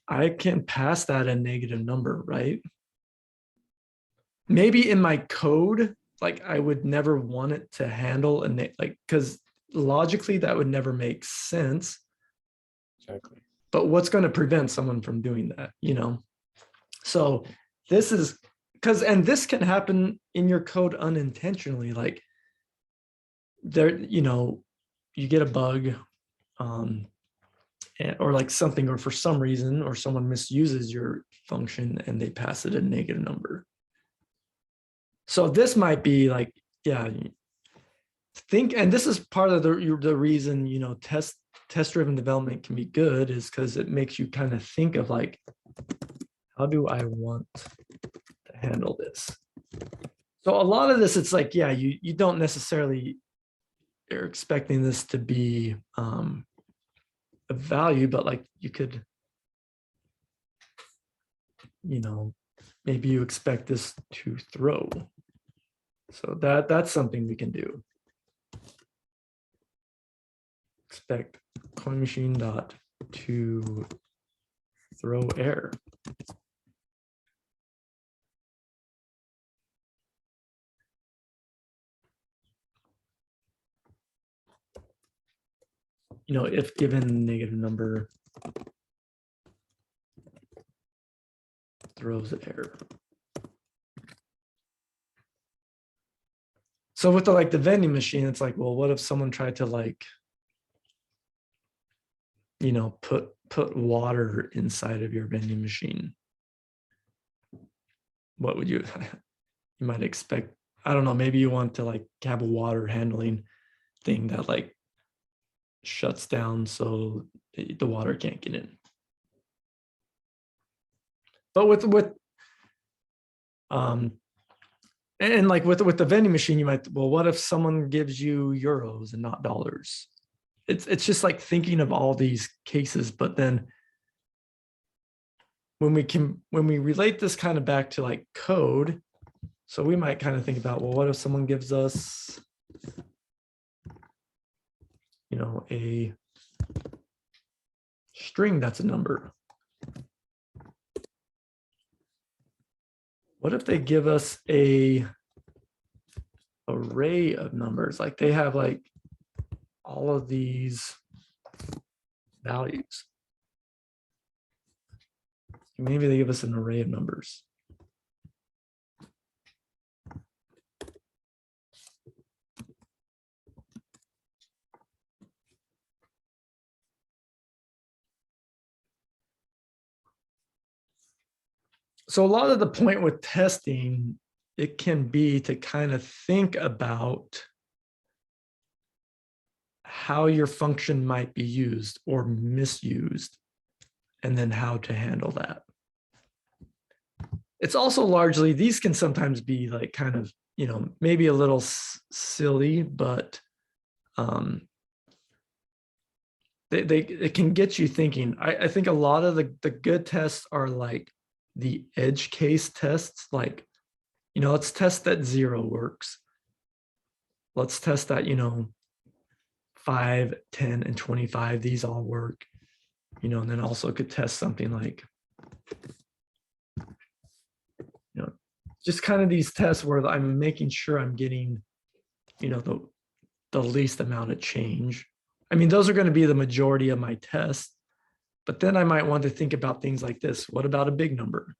I can pass that a negative number, right? Maybe in my code, like I would never want it to handle like, because logically that would never make sense. Exactly. But what's going to prevent someone from doing that, you know? So this is because, and this can happen in your code unintentionally, like there, you know, you get a bug, or like something, or for some reason, or someone misuses your function and they pass it a negative number. So this might be like, yeah, think, and this is part of the reason, you know, test-driven development can be good, is because it makes you kind of think of like, how do I want to handle this? So a lot of this, it's like, yeah, you don't necessarily are expecting this to be a value, but like you could, you know, maybe you expect this to throw. So that's something we can do. Expect coin machine dot to throw error. You know, if given negative number throws an error. So with the vending machine, it's like, well, what if someone tried to like, you know, put water inside of your vending machine? What would you you might expect? I don't know, maybe you want to like have a water handling thing that like shuts down so the water can't get in. But with and like with the vending machine, you might, well, what if someone gives you euros and not dollars? It's just like thinking of all these cases, but then when we relate this kind of back to like code, so we might kind of think about, well, what if someone gives us, you know, a string that's a number? What if they give us a array of numbers? Like they have like all of these values. Maybe they give us an array of numbers. So a lot of the point with testing, it can be to kind of think about how your function might be used or misused, and then how to handle that. it's also largely, these can sometimes be like kind of, maybe a little silly, but it can get you thinking. I think a lot of the good tests are like the edge case tests, like, let's test that 0 works. Let's test that, 5, 10, and 25, these all work, and then also could test something like, just kind of these tests where I'm making sure I'm getting, the least amount of change. I mean, those are going to be the majority of my tests, but then I might want to think about things like this. What about a big number?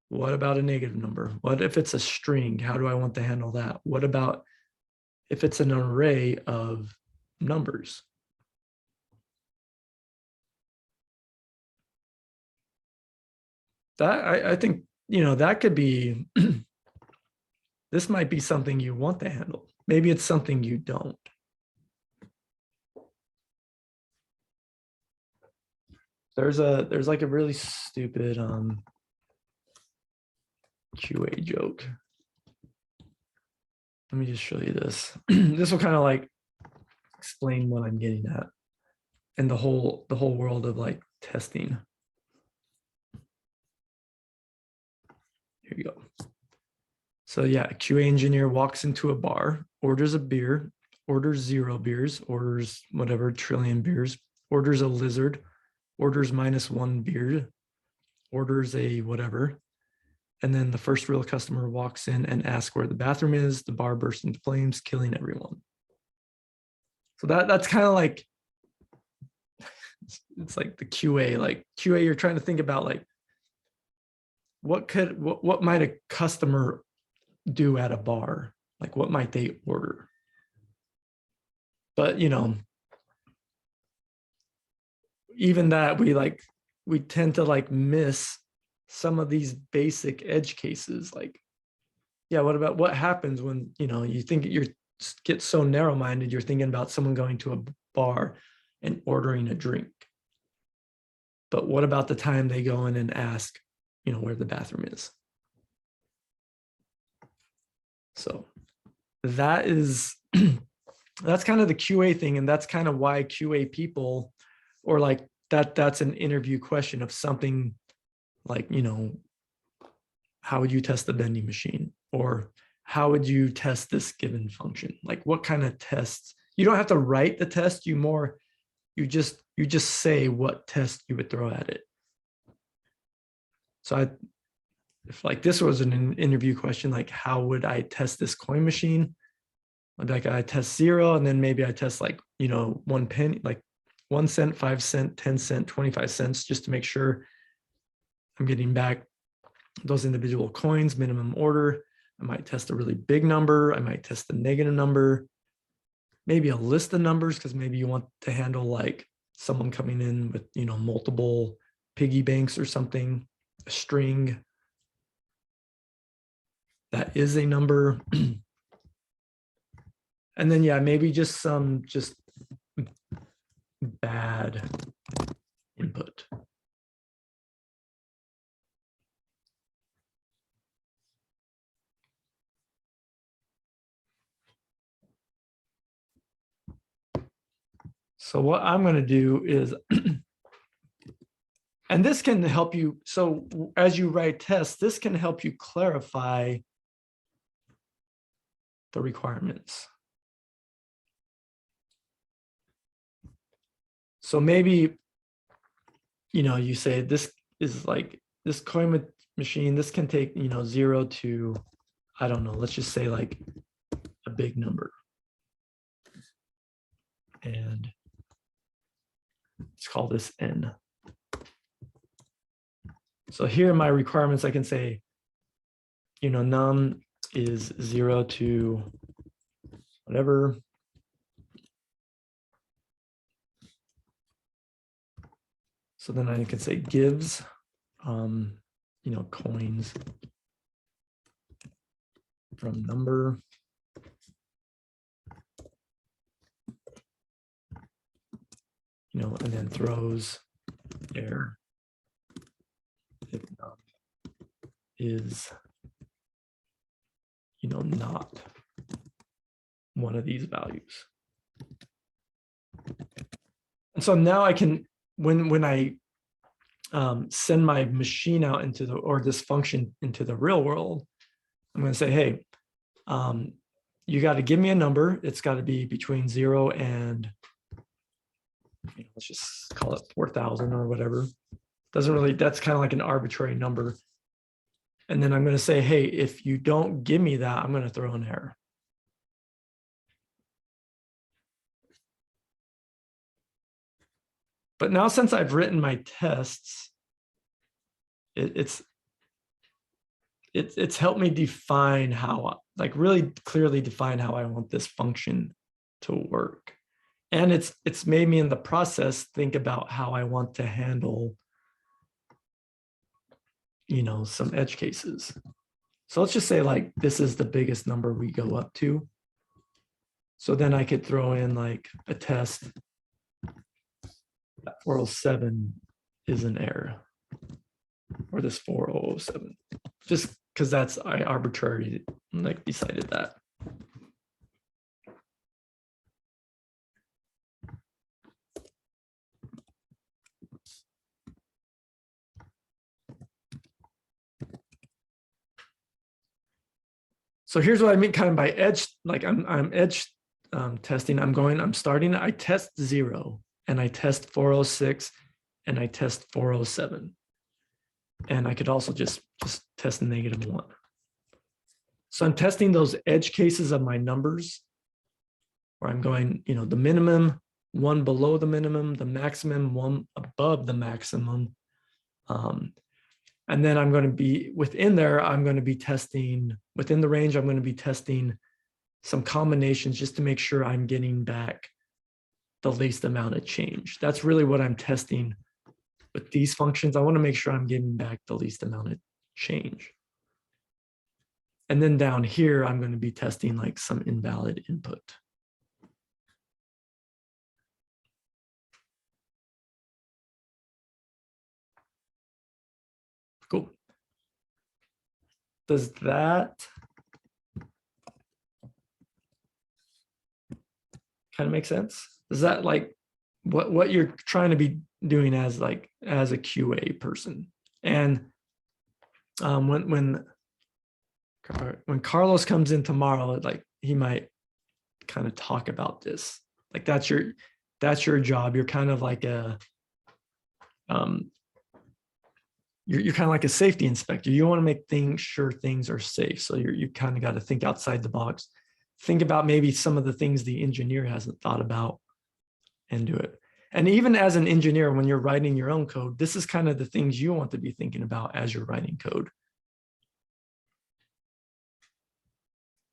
What about a negative number? What if it's a string? How do I want to handle that? What about if it's an array of numbers? That I think, that could be, this might be something you want to handle. Maybe it's something you don't. There's like a really stupid QA joke. Let me just show you this. This will kind of like explain what I'm getting at and the whole world of like testing. Here you go. So yeah, a QA engineer walks into a bar, orders a beer, orders 0 beers, orders whatever trillion beers, orders a lizard, orders -1 beer, orders a whatever. And then the first real customer walks in and asks where the bathroom is. The bar bursts into flames, killing everyone. So that's kind of like, it's like the QA, like QA, you're trying to think about like, what might a customer do at a bar? Like what might they order? But even that, we tend to like miss some of these basic edge cases. Like, yeah, what happens when, you think get so narrow-minded, you're thinking about someone going to a bar and ordering a drink. But what about the time they go in and ask, where the bathroom is? So that's kind of the QA thing. And that's kind of why QA people, or like that's an interview question of something like, how would you test the vending machine? Or how would you test this given function? Like what kind of tests? You don't have to write the test, you just say what test you would throw at it. So if like this was an interview question, like how would I test this coin machine? Like I test 0, and then maybe I test like, 1 penny, like 1 cent, 5 cent, 10 cent, 25 cents, just to make sure I'm getting back those individual coins, minimum order. I might test a really big number. I might test a negative number, maybe a list of numbers, because maybe you want to handle like someone coming in with, multiple piggy banks or something, a string that is a number. And then, yeah, maybe just some bad input. So what I'm going to do is, and this can help you. So as you write tests, this can help you clarify the requirements. So maybe, you say this is like this coin machine, this can take, 0 to, I don't know, let's just say like a big number. And let's call this N. So here are my requirements. I can say, num is 0 to whatever. So then I can say gives, coins from number. And then throws error if num is, not one of these values. And so now I can, when I send my machine out into or this function into the real world, I'm going to say, hey, you got to give me a number. It's got to be between 0 and, let's just call it 4,000 or whatever. Doesn't really, that's kind of like an arbitrary number. And then I'm going to say, hey, if you don't give me that, I'm going to throw an error. But now since I've written my tests, it's helped me define how, like really clearly define how I want this function to work. And it's made me in the process think about how I want to handle, some edge cases. So let's just say like this is the biggest number we go up to. So then I could throw in like a test that 407 is an error, or this 4007, just because I arbitrarily like decided that. So here's what I mean kind of by edge, like I'm edge testing. I'm starting, I test 0 and I test 406 and I test 407. And I could also just test -1. So I'm testing those edge cases of my numbers where I'm going, the minimum, 1 below the minimum, the maximum, 1 above the maximum. And then I'm going to be within there, I'm going to be testing within the range, I'm going to be testing some combinations just to make sure I'm getting back the least amount of change. That's really what I'm testing with these functions. I want to make sure I'm getting back the least amount of change. And then down here, I'm going to be testing like some invalid input. Cool. Does that kind of make sense? Is that like what you're trying to be doing as a QA person? And when Carlos comes in tomorrow, like he might kind of talk about this. Like that's your job. You're kind of like a you're kind of like a safety inspector. You want to make sure things are safe. So you kind of got to think outside the box. Think about maybe some of the things the engineer hasn't thought about and do it. And even as an engineer, when you're writing your own code, this is kind of the things you want to be thinking about as you're writing code.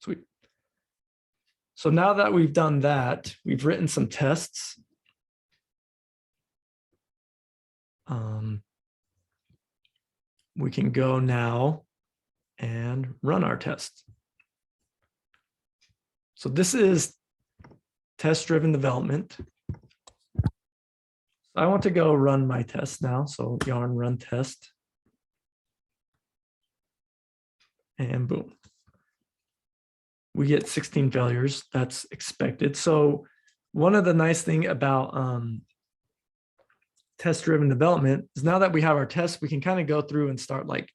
Sweet. So now that we've done that, we've written some tests. We can go now and run our test. So this is test-driven development. I want to go run my test now. So yarn run test. And boom. We get 16 failures. That's expected. So one of the nice thing about test-driven development is now that we have our tests, we can kind of go through and start like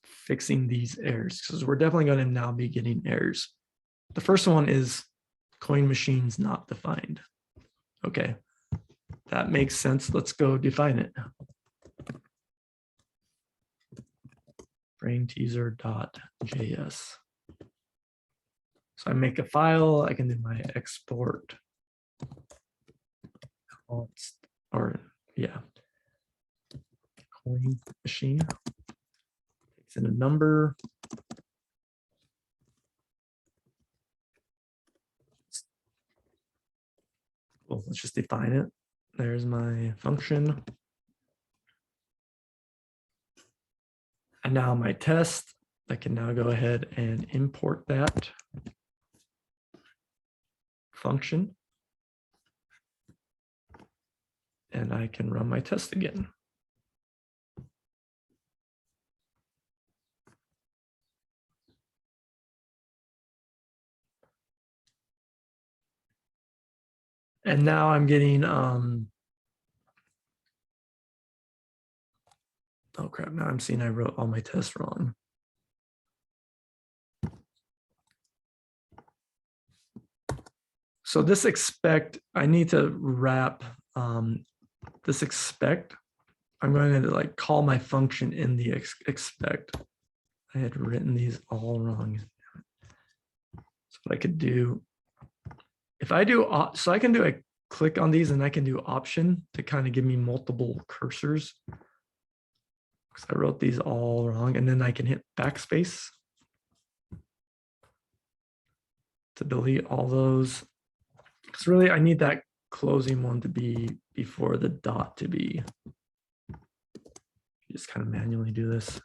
fixing these errors, because we're definitely going to now be getting errors. The first one is coin machines not defined. Okay, that makes sense. Let's go define it. brainteaser.js. So I make a file, I can do my export. Or yeah, coin machine. Takes in a number. Well, let's just define it. There's my function. And now my test, I can now go ahead and import that function. And I can run my test again. And now I'm getting, oh crap, now I'm seeing I wrote all my tests wrong. So this expect, I need to wrap this expect. I'm going to like call my function in the expect. I had written these all wrong. So what I could do, if I do, so I can do a click on these and I can do option to kind of give me multiple cursors. Because I wrote these all wrong, and then I can hit backspace to delete all those. Because really I need that closing one to be before the dot to be. You just kind of manually do this.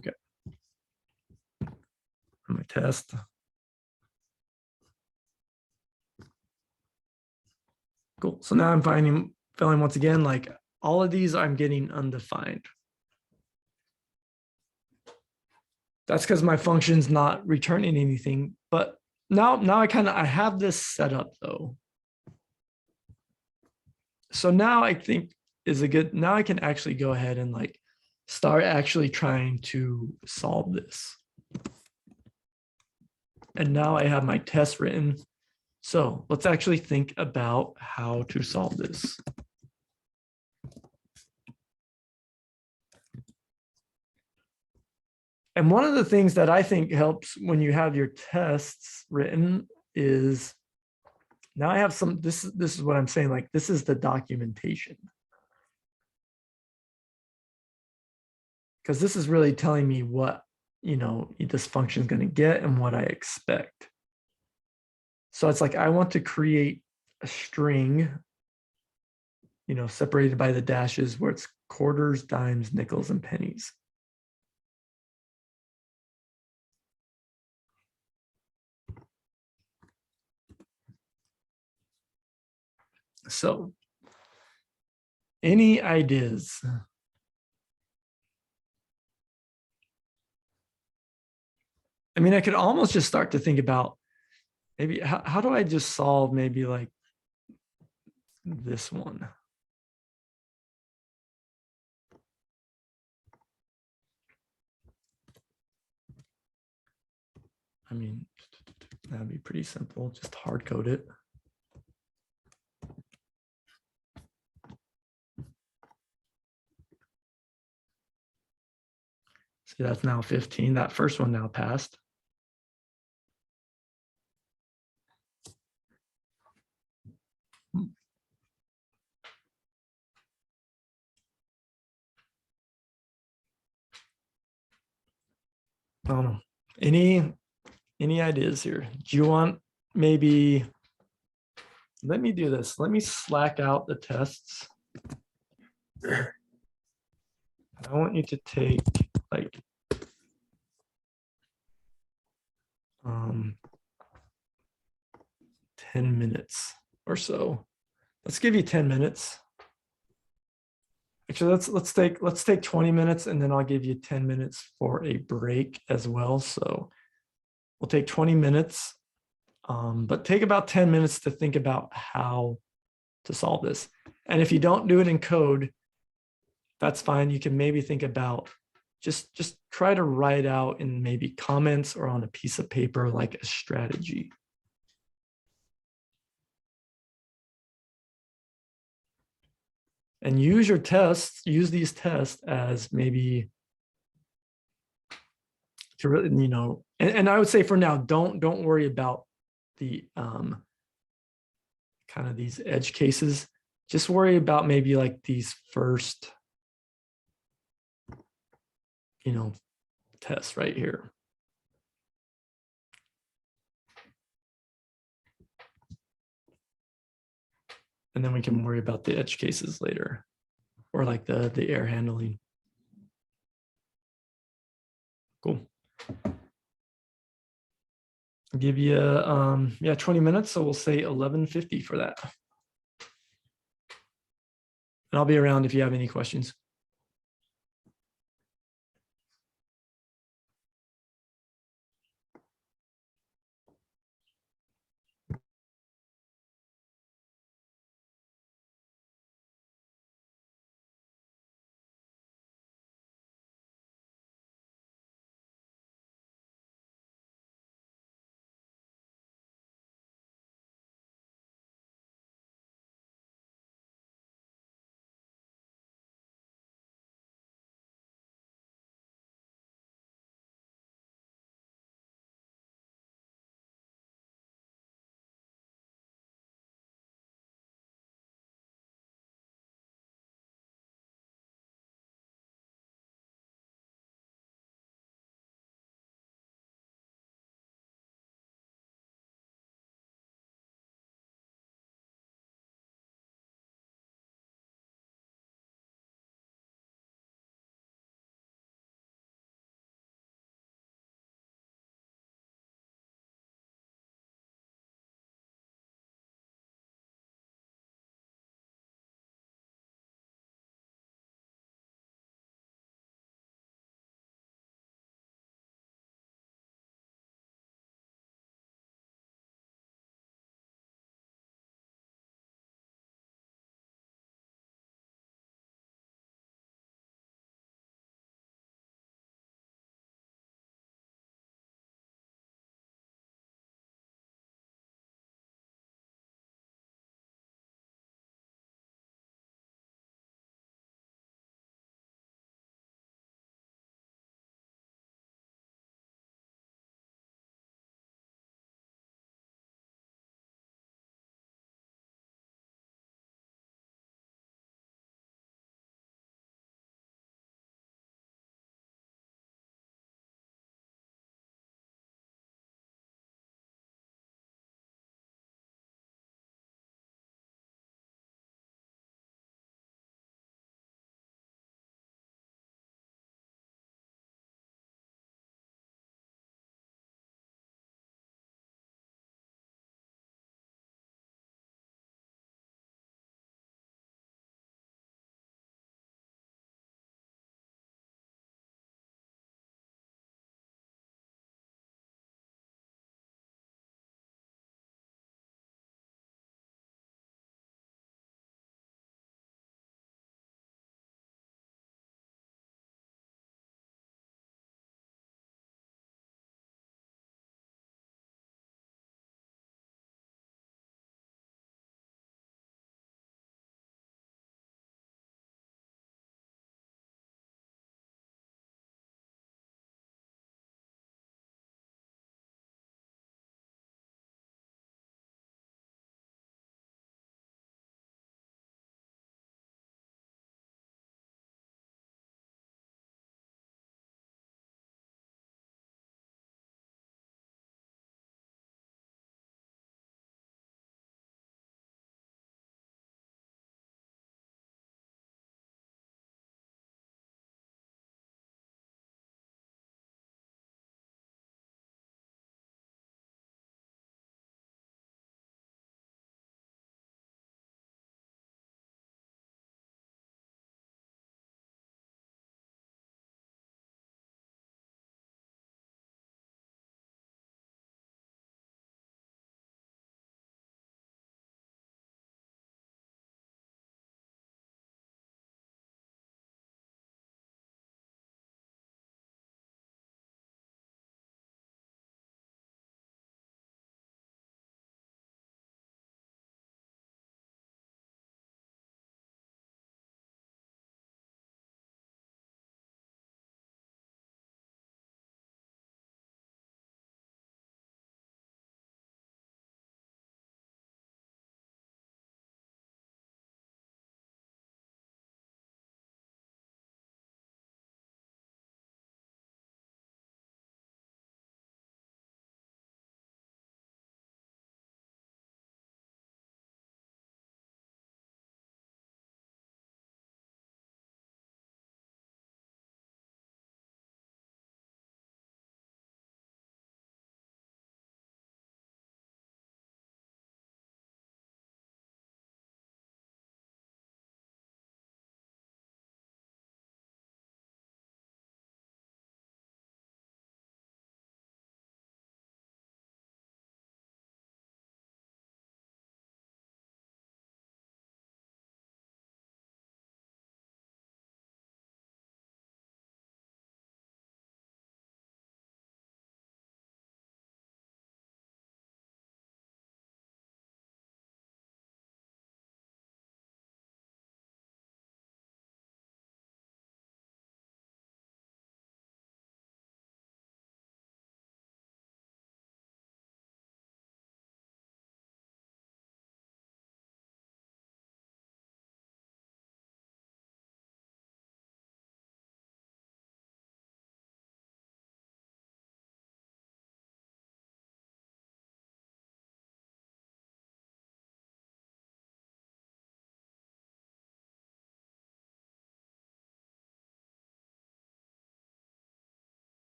Okay. My test. Cool. So now I'm feeling once again like all of these I'm getting undefined. That's because my function's not returning anything. But now I have this set up though. So now I think is a good, now I can actually go ahead and like start actually trying to solve this. And now I have my test written. So let's actually think about how to solve this. And one of the things that I think helps when you have your tests written is now I have some, this is what I'm saying, like this is the documentation. Because this is really telling me what, you know, this function is going to get and what I expect. So it's like, I want to create a string, you know, separated by the dashes where it's quarters, dimes, nickels, and pennies. So, any ideas? I mean, I could almost just start to think about maybe how do I just solve maybe like this one? I mean, that'd be pretty simple. Just hard code it. See, that's now 15. That first one now passed. I don't know. Any ideas here? Do you want maybe, let me do this. Let me slack out the tests. I want you to take like 10 minutes or so. Let's give you 10 minutes. Actually, let's take 20 minutes and then I'll give you 10 minutes for a break as well. So we'll take 20 minutes, but take about 10 minutes to think about how to solve this. And if you don't do it in code, that's fine. You can maybe think about just try to write out in maybe comments or on a piece of paper like a strategy. And use your tests, use these tests as maybe to really, you know, and I would say for now, don't worry about the kind of these edge cases. Just worry about maybe like these first, you know, tests right here. And then we can worry about the edge cases later, or like the error handling. Cool. I'll give you, yeah, 20 minutes. So we'll say 11:50 for that. And I'll be around if you have any questions.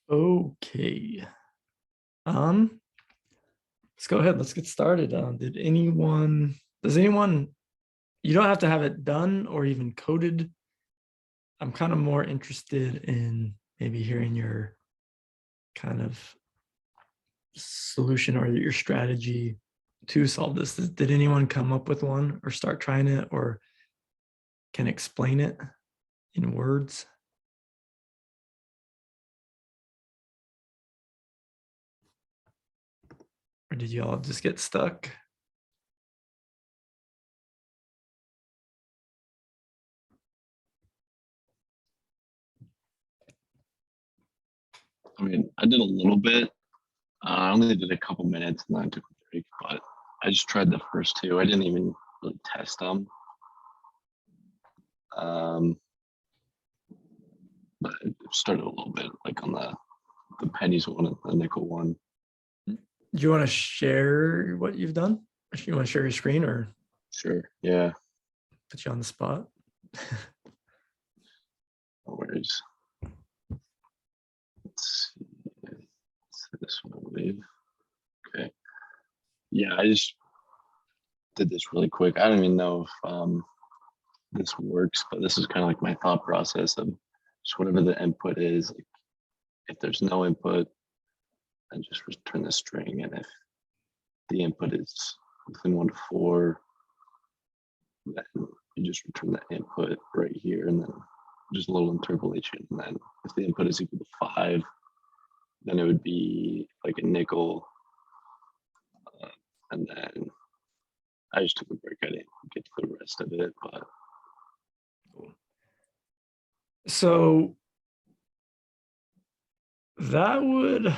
Okay. Let's go ahead. Let's get started. Does anyone, you don't have to have it done or even coded. I'm kind of more interested in maybe hearing your kind of solution or your strategy to solve this. Did anyone come up with one or start trying it or can explain it in words? Or did you all just get stuck? I mean, I did a little bit. I only did a couple minutes and then I took a break, but I just tried the first two. I didn't even really test them. But I started a little bit like on the pennies one and the nickel one. Do you want to share what you've done? If you want to share your screen or Sure. Yeah. put you on the spot? No worries. Let's see. It's this one, I believe. Okay. Yeah, I just did this really quick. I don't even know if this works, but this is kind of like my thought process of just whatever the input is. Like if there's no input, then just return the string. And if the input is within 1 to 4, then you just return the input right here, and then just a little interpolation. And then if the input is equal to 5, then it would be like a nickel. And then I just took a break. I didn't get to the rest of it, but So that would,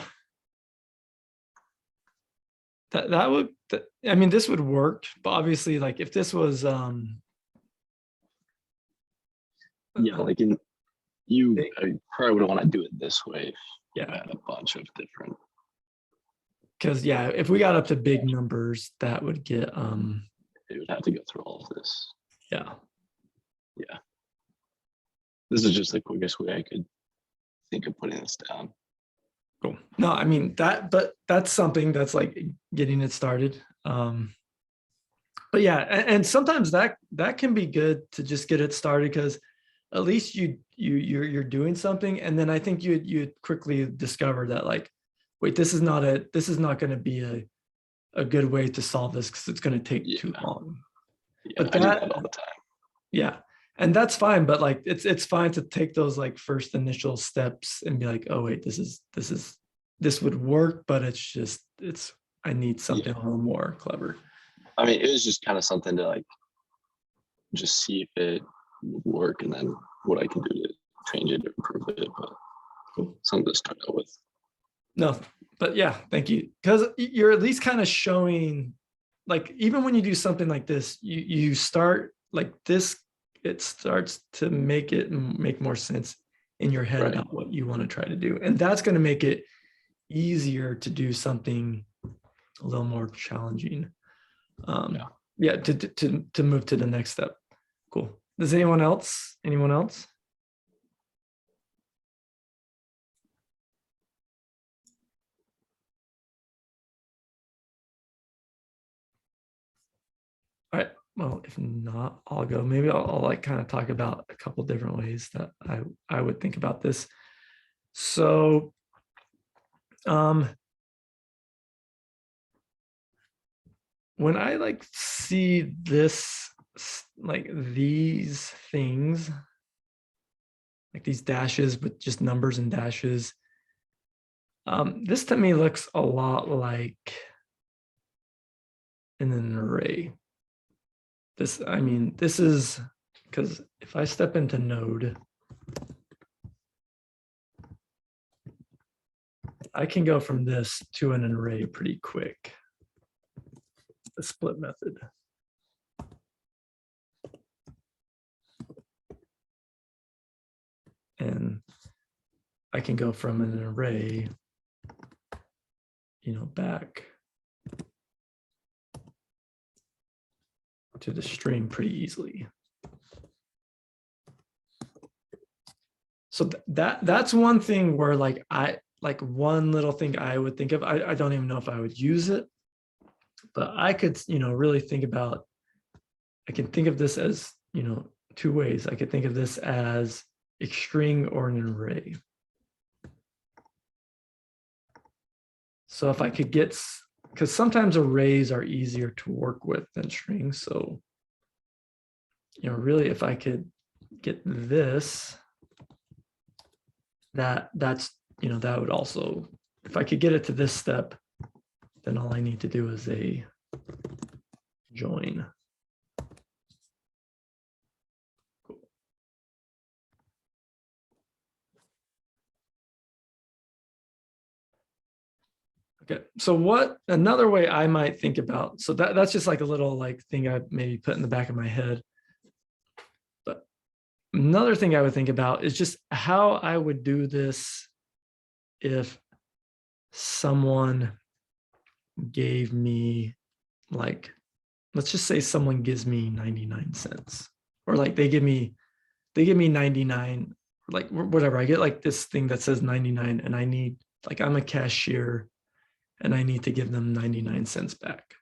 I mean, this would work, but obviously like if this was, yeah, like I probably would want to do it this way if you yeah, had a bunch of different. because yeah, if we got up to big numbers, that would get, It would have to go through all of this. yeah. Yeah. This is just the quickest way I could think of putting this down. Cool. No, I mean but that's something that's like getting it started. But yeah, and sometimes that can be good to just get it started because at least you're doing something, and then I think you quickly discover that like, wait, this is not going to be a good way to solve this because it's going to take too long. Yeah, But I do that all the time. Yeah, and that's fine, but like it's fine to take those like first initial steps and be like, oh wait, this would work, but I need something a little more clever. I mean, it was just kind of something to like just see if it would work and then what I can do to change it or improve it. But Cool. Something to start out with. No, but yeah, thank you. Because you're at least kind of showing, like, even when you do something like this, you start like this, it starts to make more sense in your head Right. about what you want to try to do. And that's going to make it easier to do something a little more challenging. Yeah, to move to the next step. Cool. Does anyone else? All right. Well, if not, I'll go. Maybe I'll like kind of talk about a couple different ways that I would think about this. So, when I like see this, like these things, like these dashes with just numbers and dashes, this to me looks a lot like an array. This is because if I step into Node, I can go from this to an array pretty quick. The split method. And I can go from an array, back to the string pretty easily. So that's one thing where like like one little thing I would think of, I don't even know if I would use it, but I could, really think about, I can think of this as, two ways. I could think of this as a string or an array. So if I could get, because sometimes arrays are easier to work with than strings. So, really, if I could get this, that's, that would also, if I could get it to this step, then all I need to do is a join. Cool. Okay, so what another way I might think about, so that's just like a little like thing I maybe put in the back of my head. But another thing I would think about is just how I would do this if someone gave me, like, let's just say someone gives me 99 cents, or like they give me 99, like whatever. I get like this thing that says 99 and I need, like, I'm a cashier and I need to give them 99 cents back.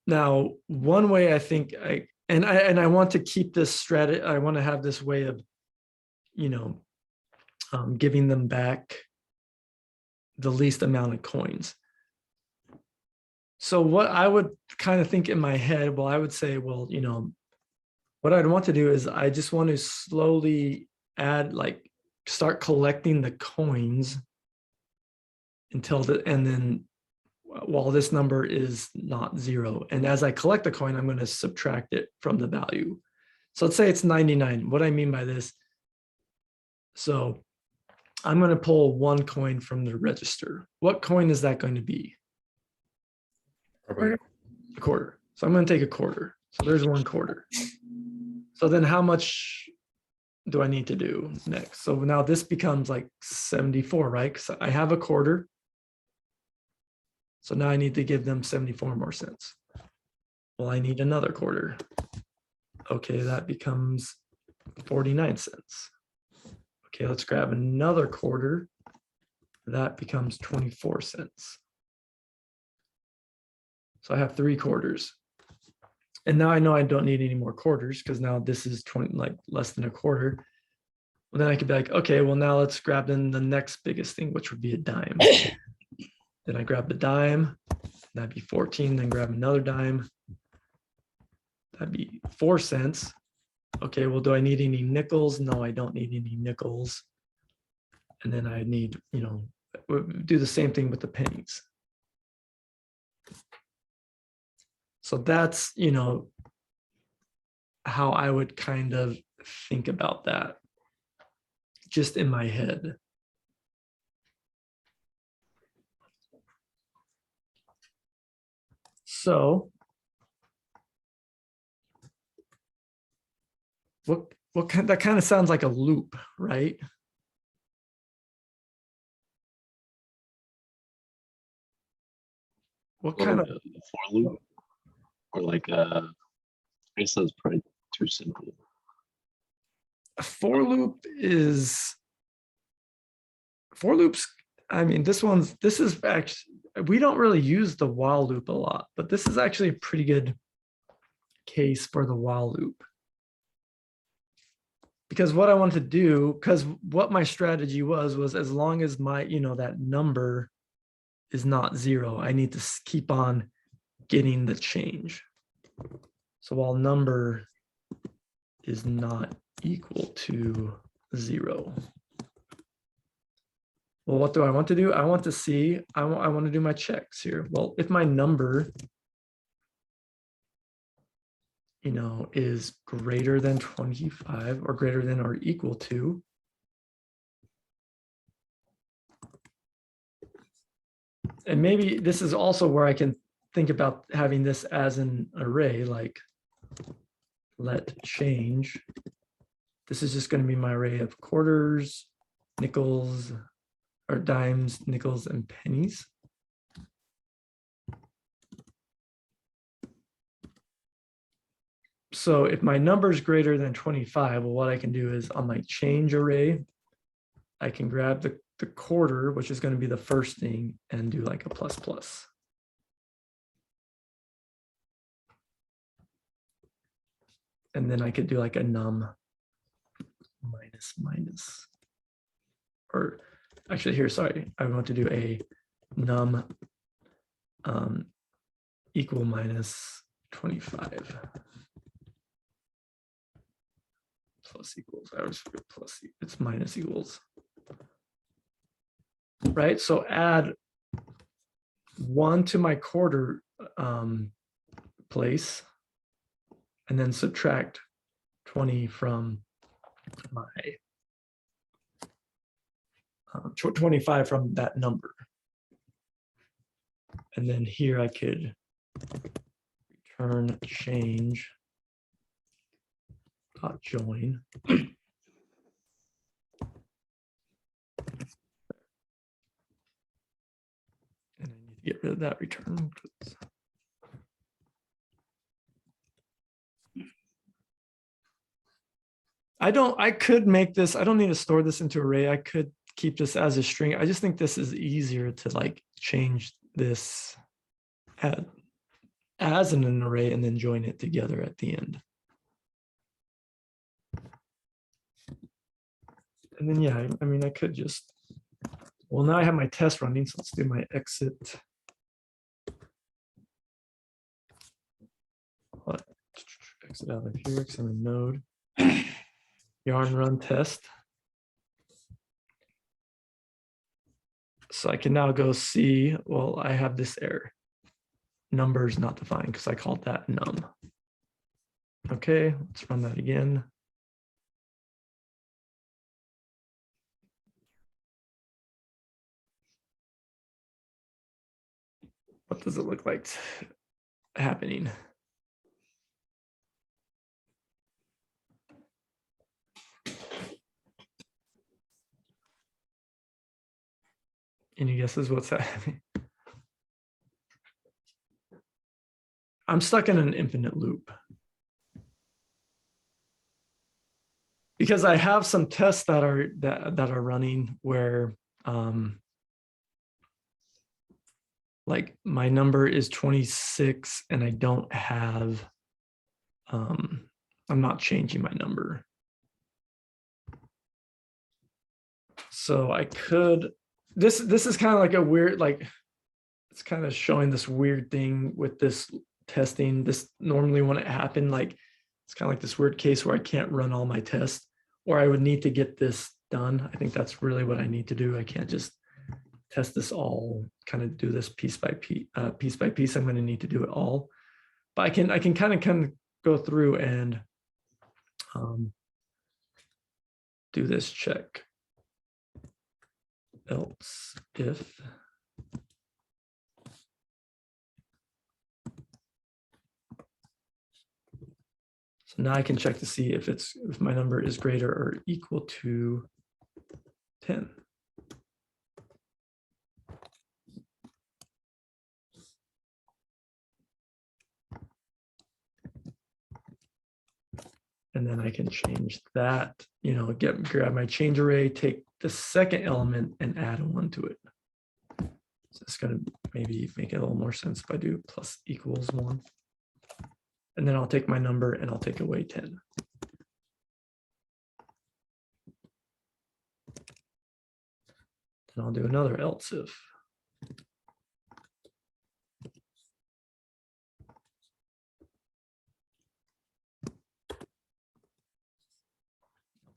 Now, one way I think I want to keep this strategy, I want to have this way of, giving them back the least amount of coins. So what I would kind of think in my head, well, I would say, well, what I'd want to do is I just want to slowly add, like, start collecting the coins until and then while this number is not 0. And as I collect the coin, I'm going to subtract it from the value. So let's say it's 99. What I mean by this, so I'm going to pull 1 coin from the register. What coin is that going to be? Probably A quarter. So I'm going to take a quarter. So there's 1 quarter. So then how much do I need to do next? So now this becomes like 74, right? Because I have a quarter. So now I need to give them 74 more cents. Well, I need another quarter. Okay, that becomes 49 cents. Okay, let's grab another quarter. That becomes 24 cents. So I have 3 quarters. And now I know I don't need any more quarters because now this is 20, like less than a quarter. Well, then I could be like, okay, well, now let's grab in the next biggest thing, which would be a dime. Then I grab the dime, that'd be 14, then grab another dime. That'd be 4 cents. Okay, well, do I need any nickels? No, I don't need any nickels. And then I need, do the same thing with the pennies. So that's, how I would kind of think about that, just in my head. So what kind, that kind of sounds like a loop, right? What kind of a for loop, or like I guess that's probably too simple. a for loop is, for loops, I mean, this is actually, we don't really use the while loop a lot, but this is actually a pretty good case for the while loop. Because what I want to do, because what my strategy was as long as my, that number is not 0, I need to keep on getting the change. So while number is not equal to 0. Well, what do I want to do? I want to see, I want to do my checks here. Well, if my number, is greater than 25 or greater than or equal to, and maybe this is also where I can think about having this as an array, like let change. This is just going to be my array of quarters, nickels, or dimes, nickels, and pennies. So if my number is greater than 25, well, what I can do is on my change array, I can grab the quarter, which is going to be the first thing, and do like a plus plus. And then I could do like a num minus minus. Or actually here, sorry, I want to do a num equal minus 25. Plus equals, I always forget plus, it's minus equals. Right, so add 1 to my quarter place, and then subtract 20 from my 25 from that number. And then here I could return change dot join. And I need to get rid of that return. I could make this, I don't need to store this into array. I could keep this as a string. I just think this is easier to like change this as an array and then join it together at the end. And then, yeah, I mean, I could just, well, now I have my test running, so let's do my exit. Exit out of here, because I'm in node. Yarn run test. So I can now go see, well, I have this error. Numbers not defined because I called that num. Okay, let's run that again. What does it look like happening? Any guesses what's happening? I'm stuck in an infinite loop. Because I have some tests that are running where like my number is 26 and I don't have I'm not changing my number. So I could, this is kind of like a weird, like it's kind of showing this weird thing with this testing. This normally when it happened, like it's kind of like this weird case where I can't run all my tests, or I would need to get this done. I think that's really what I need to do. I can't just test this all, kind of do this piece by piece. I'm going to need to do it all, but I can kind of go through and do this check. Else if so now I can check to see if my number is greater or equal to 10. And then I can change that, grab my change array, take the second element and add 1 to it. So it's going to maybe make it a little more sense if I do plus equals 1. And then I'll take my number and I'll take away 10. Then I'll do another else if.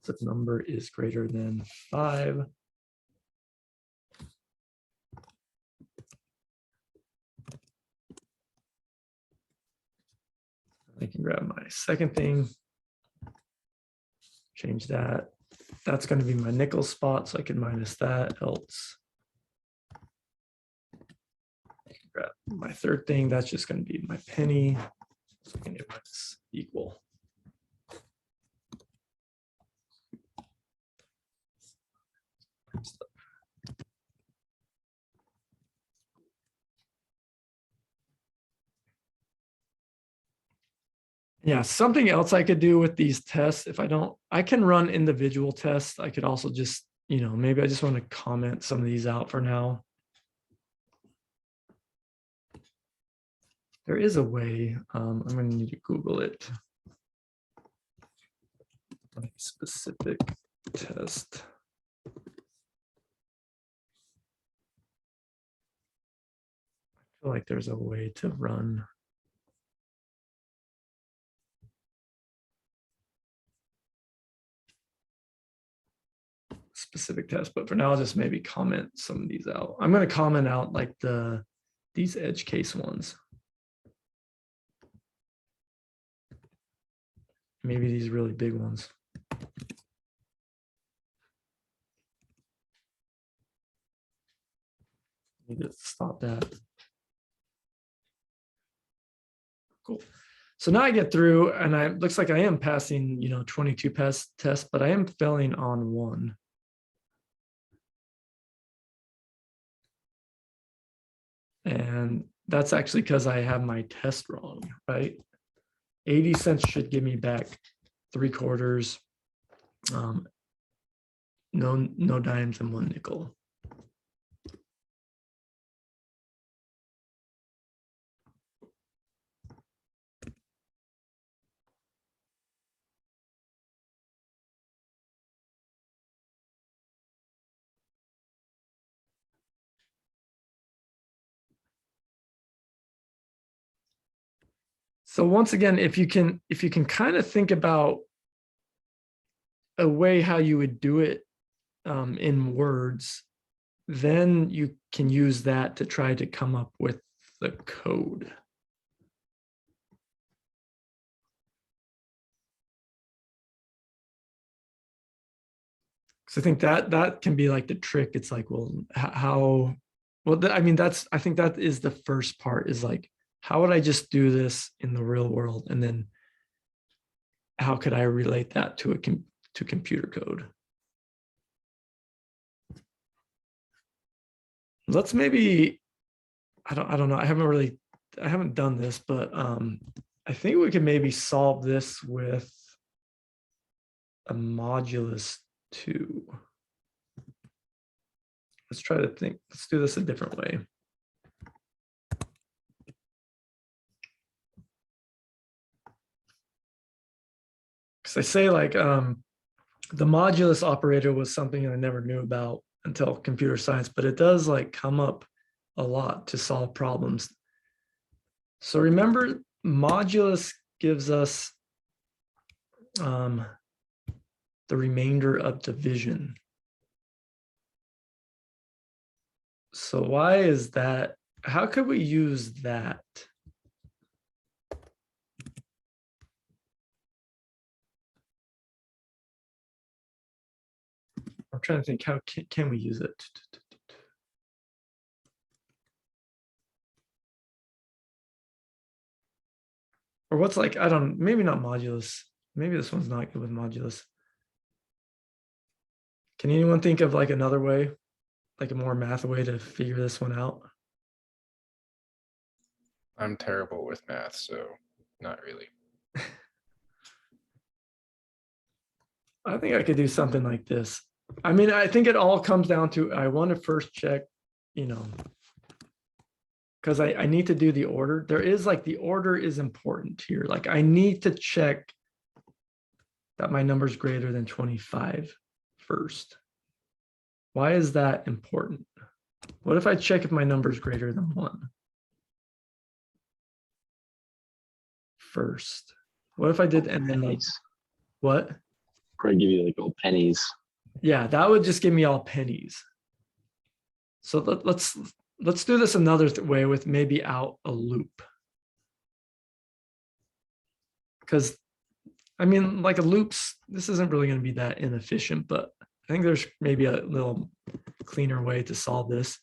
If number is greater than 5. I can grab my second thing, change that. That's going to be my nickel spot, so I can minus that, else. I can grab my third thing, that's just going to be my penny. So I can do minus equal. Yeah, something else I could do with these tests, if I don't, I can run individual tests. I could also just, maybe I just want to comment some of these out for now. There is a way, I'm going to need to Google it. Like specific test. I feel like there's a way to run. Specific test, but for now, I'll just maybe comment some of these out. I'm going to comment out like these edge case ones. Maybe these really big ones. Need to stop that. Cool. So now I get through and looks like I am passing, 22 tests, but I am failing on one. And that's actually because I have my test wrong, right? 80 cents should give me back 3/4. No dimes and 1 nickel. So once again, if you can kind of think about a way how you would do it in words, then you can use that to try to come up with the code. So I think that can be like the trick. It's like, well, I think that is the first part, is like, how would I just do this in the real world? And then how could I relate that to computer code? Let's maybe, I don't know. I haven't done this, but I think we could maybe solve this with a modulus 2. Let's try to think. Let's do this a different way. Because I say like the modulus operator was something I never knew about until computer science, but it does like come up a lot to solve problems. So remember, modulus gives us the remainder of division. So why is that? How could we use that? I'm trying to think, how can we use it? Or what's like, maybe not modulus. Maybe this one's not good with modulus. Can anyone think of like another way, like a more math way to figure this one out? I'm terrible with math, so not really. I think I could do something like this. I mean, I think it all comes down to, I want to first check, because I need to do the order. There is like, the order is important here. Like I need to check that my number is greater than 25 first. Why is that important? What if I check if my number is greater than 1 first? What if I did, and then like, what? Probably give you like all pennies. Yeah, that would just give me all pennies. So let's do this another way with maybe out a loop. Because I mean, like a loops, this isn't really going to be that inefficient, but I think there's maybe a little cleaner way to solve this.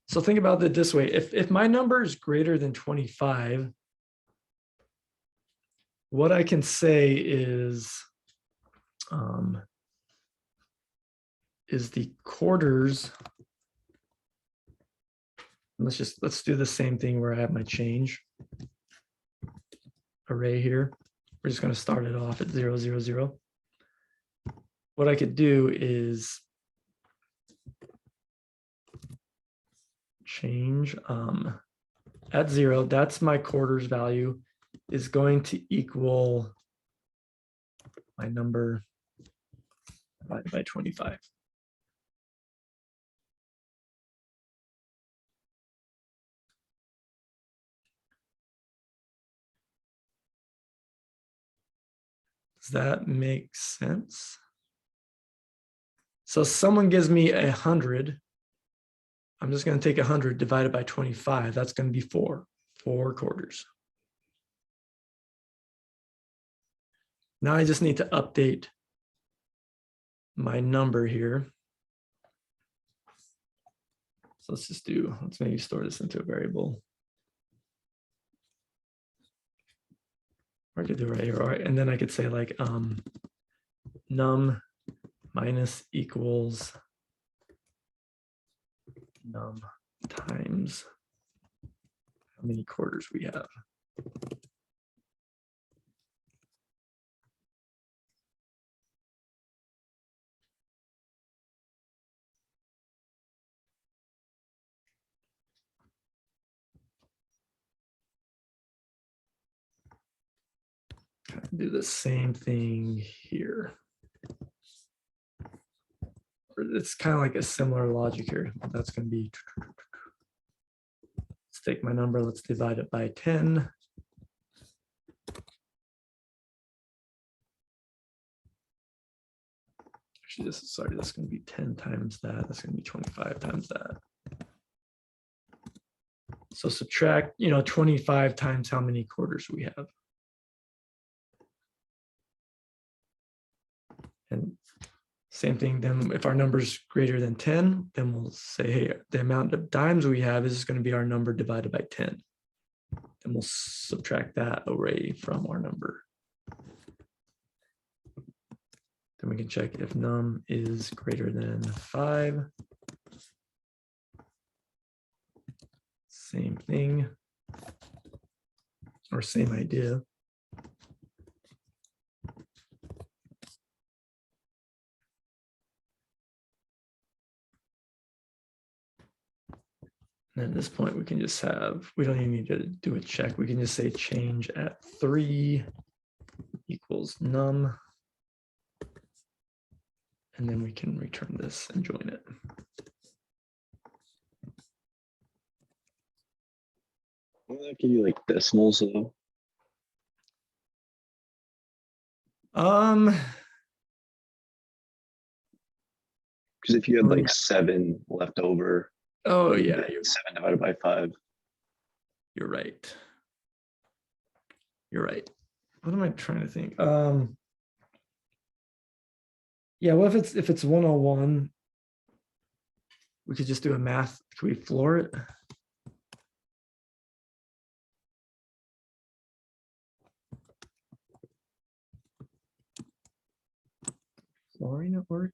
So think about it this way. If my number is greater than 25, what I can say is the quarters. Let's do the same thing where I have my change array here. we're just going to start it off at 0, 0, 0. What I could do is change at 0. That's my quarters value is going to equal my number divided by 25. Does that make sense? So someone gives me 100. I'm just going to take 100 divided by 25. That's going to be 4 quarters. Now I just need to update my number here. So let's maybe store this into a variable. Or I could do it right here, all right. And then I could say like num minus equals num times how many quarters we have. Do the same thing here. It's kind of like a similar logic here. That's going to be, let's take my number, let's divide it by 10. Actually, this is going to be 10 times that. That's going to be 25 times that. So subtract, 25 times how many quarters we have. And same thing, then if our number is greater than 10, then we'll say, hey, the amount of dimes we have is going to be our number divided by 10. And we'll subtract that array from our number. Then we can check if num is greater than 5. Same thing, or same idea. And at this point, we can just we don't even need to do a check. We can just say change at 3 equals num. And then we can return this and join it. Will that give you like decimals though? Because if you had like 7 left over, Oh yeah, 7 divided by 5. you're right. You're right. What am I trying to think? Yeah, well, if it's 101, we could just do a math. Can we floor it? Flooring at work?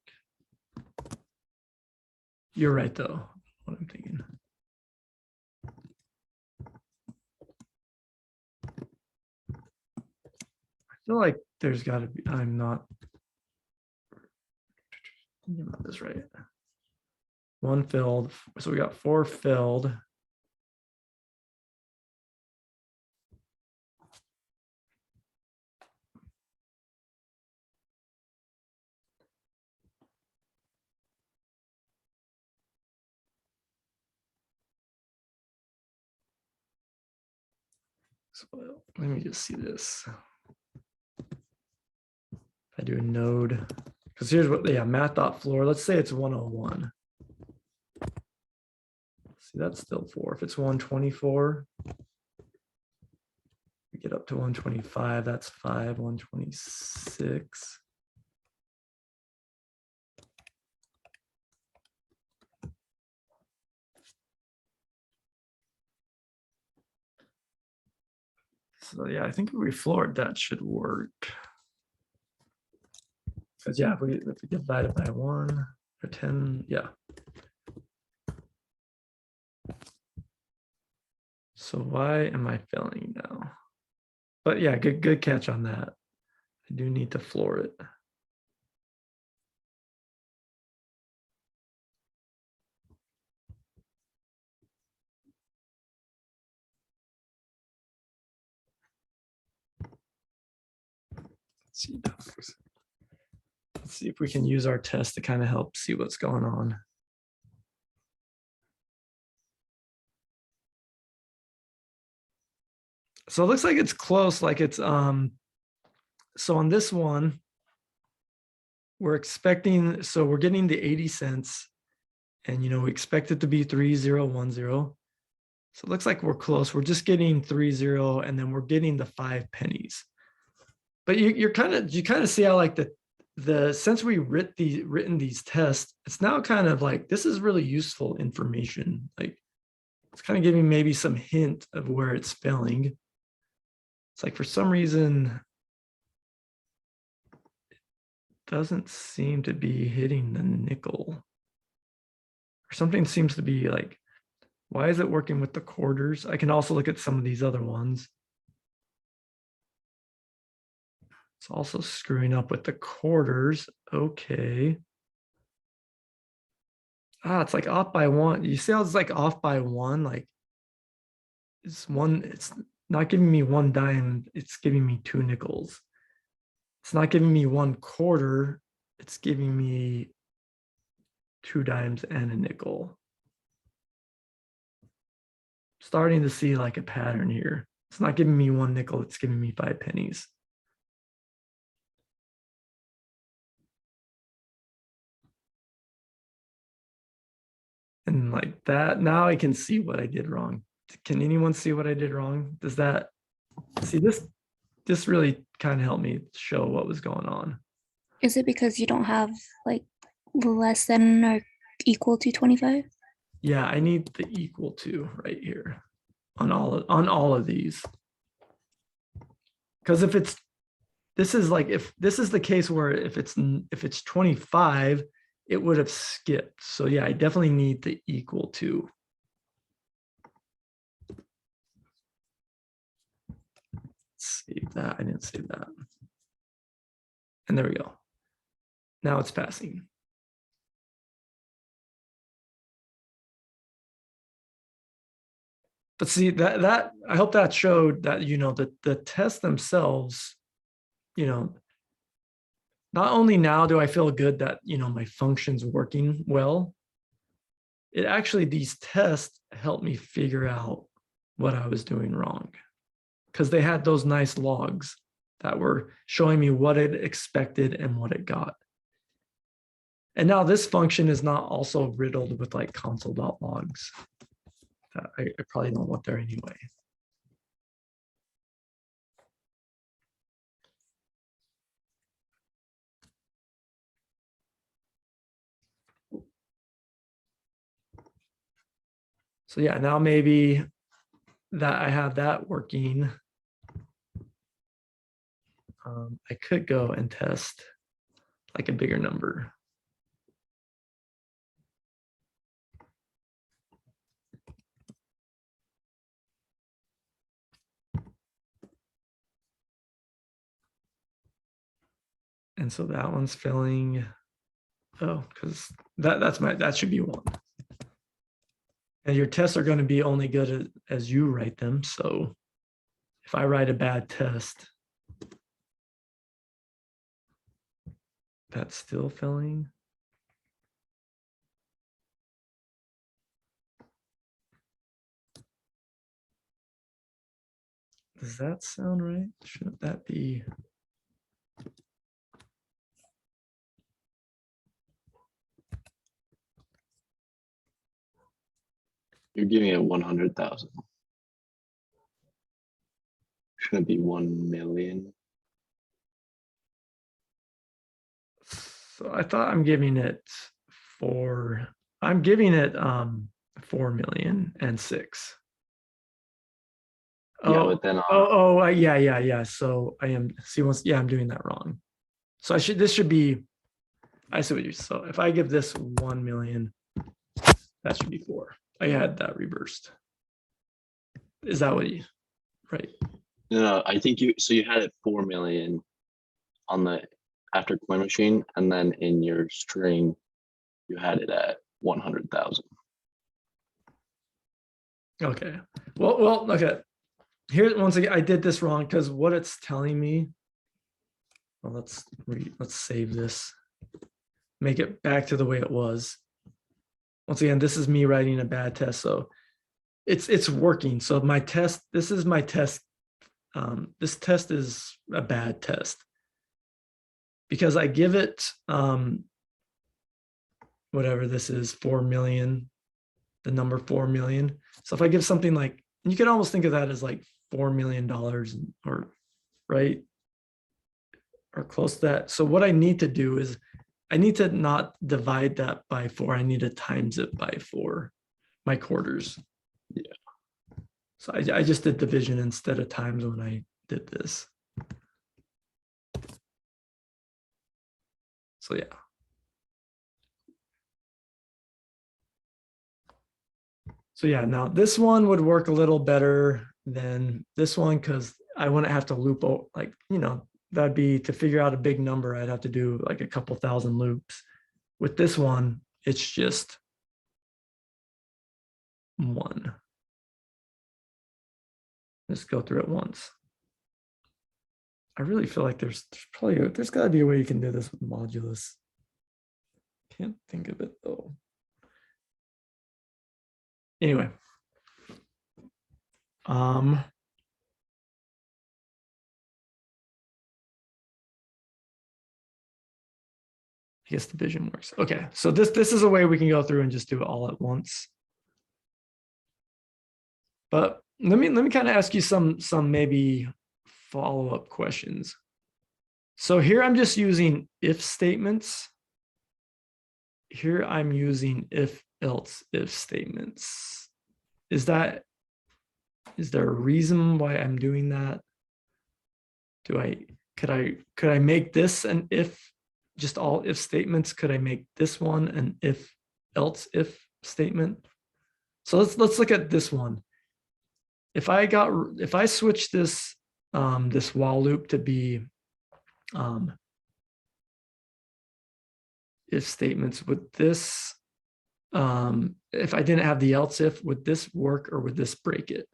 You're right, though. What I'm thinking. I feel like there's got to be. I'm not thinking about this right. 1 filled. So we got 4 filled. So let me just see this. If I do a node, because here's what, yeah, math.floor. Let's say it's 101. See, that's still 4. If it's 124, we get up to 125. That's 5, 126. So yeah, I think if we floored, that should work. Because yeah, if we divide it by 1 or 10, yeah. So why am I failing now? But yeah, good catch on that. I do need to floor it. Let's see, docs. Let's see if we can use our test to kind of help see what's going on. So it looks like it's close, like it's so on this one, we're expecting, so we're getting the 80 cents and we expect it to be 3010. So it looks like we're close. We're just getting 30 and then we're getting the 5 pennies. But you kind of see how like the since we written these tests, it's now kind of like this is really useful information. Like it's kind of giving maybe some hint of where it's failing. It's like for some reason it doesn't seem to be hitting the nickel. Or something seems to be like, why is it working with the quarters? I can also look at some of these other ones. It's also screwing up with the quarters. Okay. It's like off by 1. You see how it's like off by 1? Like it's not giving me 1 dime. It's giving me 2 nickels. It's not giving me 1 quarter. It's giving me 2 dimes and a nickel. Starting to see like a pattern here. It's not giving me 1 nickel. It's giving me 5 pennies. And like that, now I can see what I did wrong. Can anyone see what I did wrong? Does that, see this really kind of helped me show what was going on. Is it because you don't have like less than or equal to 25? Yeah, I need the equal to right here on all of these. Because if this is the case where if it's 25, it would have skipped. So yeah, I definitely need the equal to. Save that. I didn't save that. And there we go. Now it's passing. But see that I hope that showed that the tests themselves, not only now do I feel good that my function's working well, it actually, these tests helped me figure out what I was doing wrong, because they had those nice logs that were showing me what it expected and what it got. And now this function is not also riddled with like console.logs. I probably don't want there anyway. So yeah, now maybe that I have that working, I could go and test like a bigger number. And so that one's filling. Oh, because that should be 1. And your tests are going to be only good as you write them. So if I write a bad test, that's still filling. Does that sound right? Shouldn't that be? You're giving it 100,000. Shouldn't it be 1 million? So I thought I'm giving it 4. I'm giving it 4,000,006. Yeah, but then Yeah. So I am, see, once, yeah, I'm doing that wrong. So this should be, I see what you, so if I give this 1 million, that should be 4. I had that reversed. Is that what you, right? no, I think you had it 4 million on the after coin machine, and then in your string, you had it at 100,000. Okay. Well, okay. Here, once again, I did this wrong because what it's telling me. Well, let's save this. Make it back to the way it was. Once again, this is me writing a bad test, so it's working. So my test, this is my test. This test is a bad test because I give it whatever this is, 4 million, the number 4 million. So if I give something like, you could almost think of that as like $4 million or right, or close to that. So what I need to do is I need to not divide that by 4. I need to times it by 4, my quarters. Yeah. So I just did division instead of times when I did this. So yeah. So yeah, now this one would work a little better than this one because I wouldn't have to loop, like, you know, that'd be to figure out a big number. I'd have to do like a couple thousand loops. With this one, it's just 1. Just go through it once. I really feel like there's got to be a way you can do this with modulus. Can't think of it though. Anyway. I guess division works. Okay, so this is a way we can go through and just do it all at once. But let me kind of ask you some maybe follow-up questions. So here I'm just using if statements. Here I'm using if else if statements. Is there a reason why I'm doing that? Could I make this an if, just all if statements? Could I make this one an if else if statement? So let's look at this one. If I switch this this while loop to be if statements, would this if I didn't have the else if, would this work or would this break it?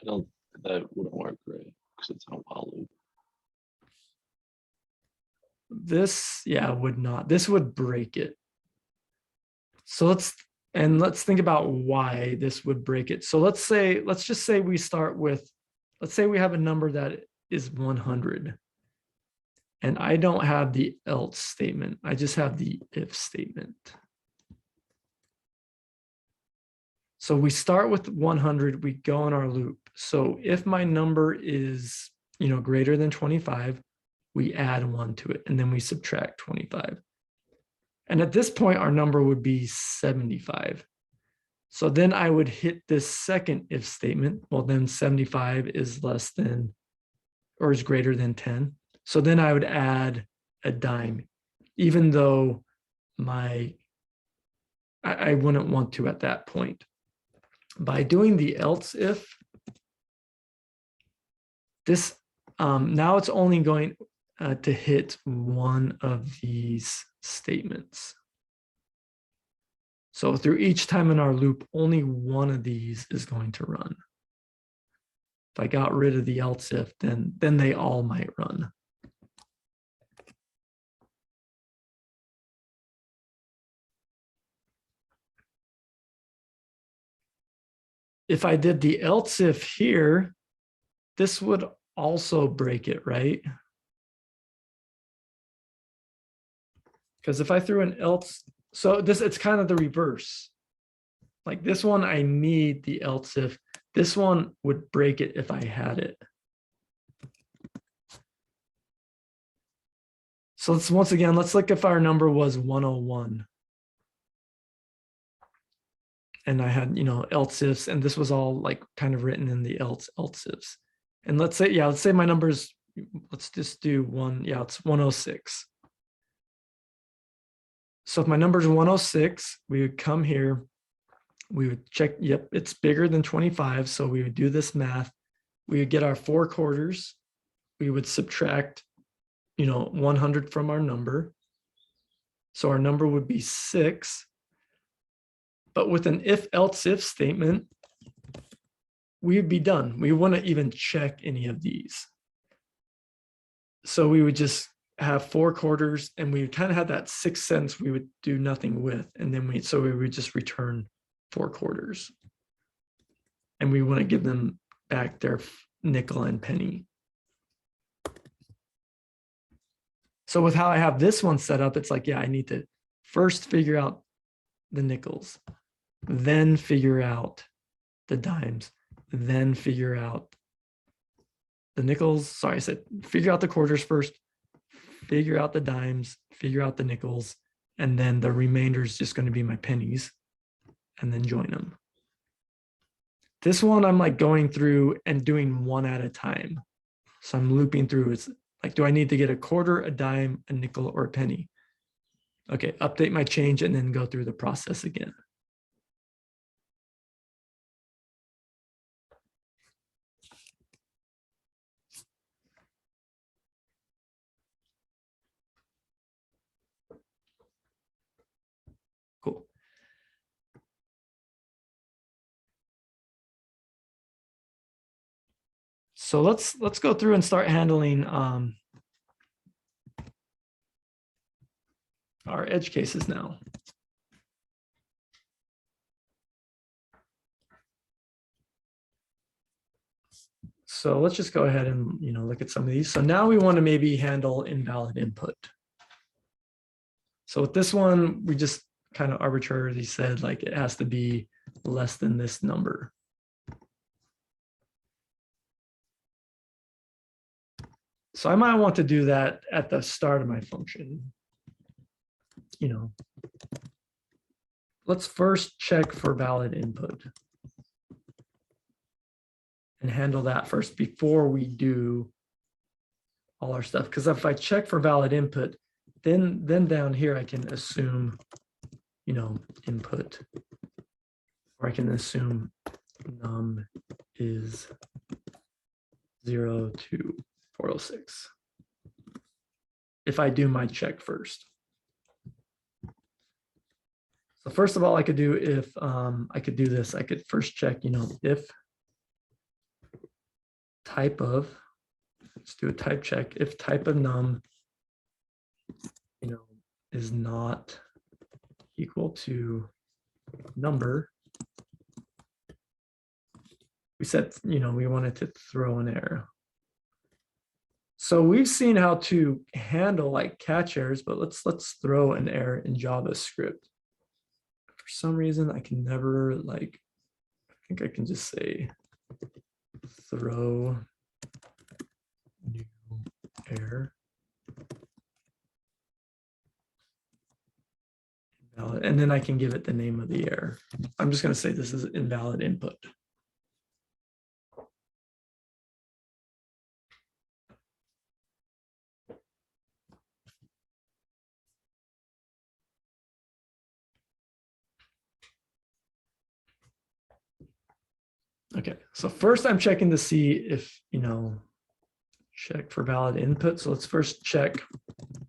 That wouldn't work, right? Because it's on a while loop. This, yeah, would not. This would break it. So let's think about why this would break it. So let's just say we start with, let's say we have a number that is 100. And I don't have the else statement. I just have the if statement. So we start with 100, we go in our loop. So if my number is, you know, greater than 25, we add 1 to it, and then we subtract 25. And at this point, our number would be 75. So then I would hit this second if statement. Well, then 75 is less than or is greater than 10. So then I would add a dime, even though I wouldn't want to at that point. By doing the else if, this now it's only going to hit one of these statements. So through each time in our loop, only one of these is going to run. If I got rid of the else if, then they all might run. If I did the else if here, this would also break it, right? Because if I threw an else, so it's kind of the reverse. Like this one, I need the else if. This one would break it if I had it. So once again, let's look if our number was 101. And I had, you know, else ifs, and this was all like kind of written in the else ifs. And let's say my number's, let's just do one, yeah, it's 106. So if my number is 106, we would come here, we would check, yep, it's bigger than 25. So we would do this math. We would get our 4 quarters. we would subtract, 100 from our number. So our number would be 6. But with an if statement, we'd be done. We wouldn't even check any of these. So we would just have 4 quarters, and we kind of had that 6 cents we would do nothing with. And then we would just return 4 quarters. And we wouldn't give them back their nickel and penny. So with how I have this one set up, it's like, yeah, I need to first figure out the nickels, then figure out the dimes, then figure out the nickels. Sorry, I said figure out the quarters first, figure out the dimes, figure out the nickels, and then the remainder is just going to be my pennies, and then join them. This one, I'm like going through and doing one at a time. So I'm looping through. It's like, do I need to get a quarter, a dime, a nickel, or a penny? Okay, update my change and then go through the process again. Cool. So let's go through and start handling our edge cases now. So let's just go ahead and look at some of these. So now we want to maybe handle invalid input. So with this one, we just kind of arbitrarily said like it has to be less than this number. So I might want to do that at the start of my function. Let's first check for valid input and handle that first before we do all our stuff. Because if I check for valid input, then down here I can assume, input, or I can assume num is 0 to 406. If I do my check first. So first of all, I could do if I could do this, I could first check, if type of, let's do a type check. If type of num, is not equal to number, we said, we wanted to throw an error. So we've seen how to handle like catch errors, but let's throw an error in JavaScript. For some reason, I can never I think I can just say throw new error. Invalid, and then I can give it the name of the error. I'm just going to say this is invalid input. Okay, so first I'm checking to see if, check for valid input. So let's first check if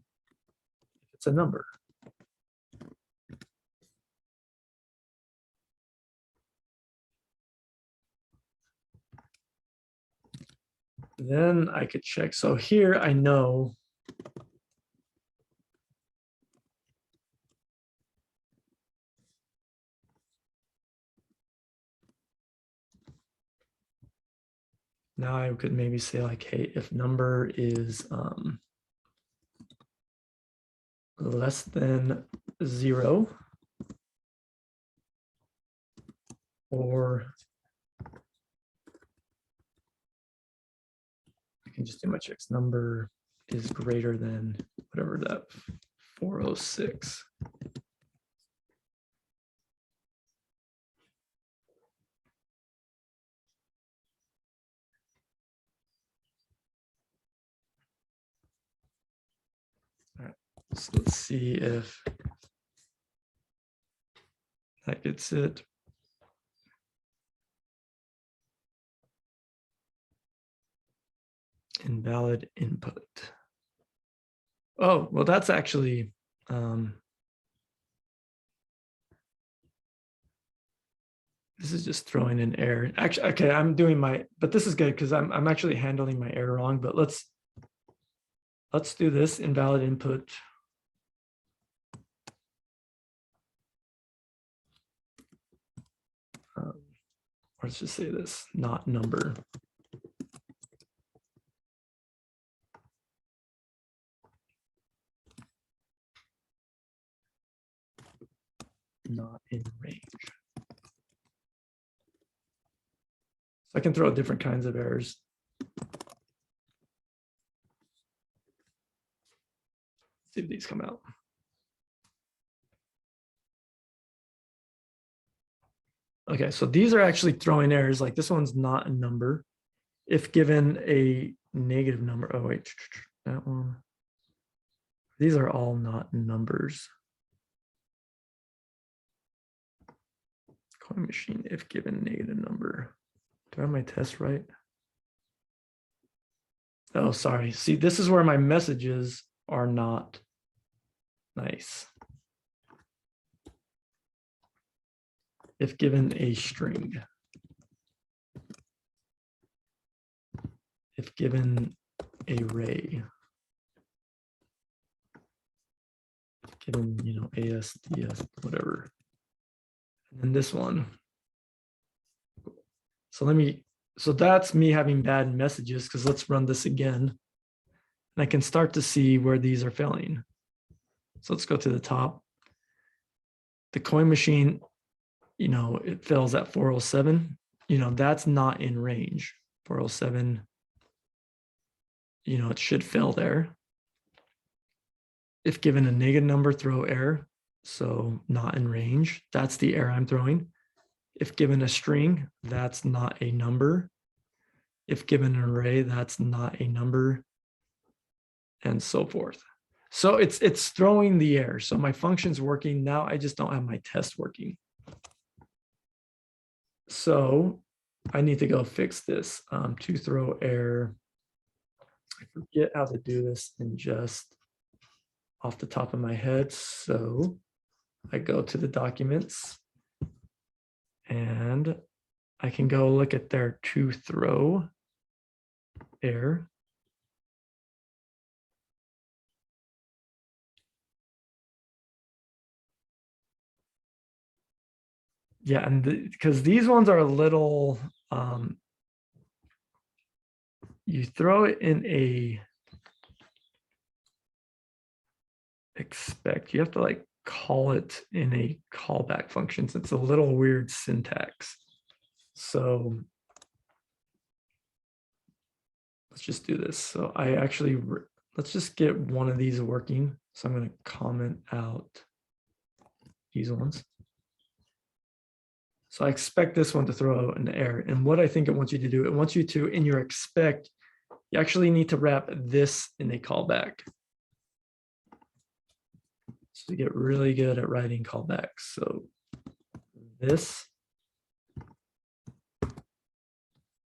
it's a number. Then I could check. So here I know now I could maybe say like, hey, if number is less than 0 or I can just do my checks. Number is greater than whatever that 406. All right, so let's see if that gets it. Invalid input. Oh, well, that's actually, this is just throwing an error. Actually, okay, I'm doing my, but this is good because I'm actually handling my error wrong, but let's do this invalid input. Let's just say this, not number. Not in range. So I can throw different kinds of errors. See if these come out. Okay, so these are actually throwing errors. Like this one's not a number. If given a negative number, oh wait, that one. These are all not numbers. Coin machine, if given negative number. Do I have my test right? Oh, sorry. See, this is where my messages are not nice. If given a string. If given a array. If given, AS, DS, whatever. And then this one. So that's me having bad messages because let's run this again. And I can start to see where these are failing. So let's go to the top. The coin machine, it fails at 407. That's not in range. 407, it should fail there. If given a negative number, throw error. So not in range. That's the error I'm throwing. If given a string, that's not a number. If given an array, that's not a number, and so forth. So it's throwing the error. So my function's working. Now I just don't have my test working. So I need to go fix this to throw error. I forget how to do this in Jest off the top of my head. So I go to the documents and I can go look at their to throw error. Yeah, and because these ones are a little, you throw it in a expect, you have to like call it in a callback function. So it's a little weird syntax. So let's just do this. So I actually, let's just get one of these working. So I'm going to comment out these ones. So I expect this one to throw out an error. And what I think it wants you to do, it wants you to, in your expect, you actually need to wrap this in a callback. So you get really good at writing callbacks. So this,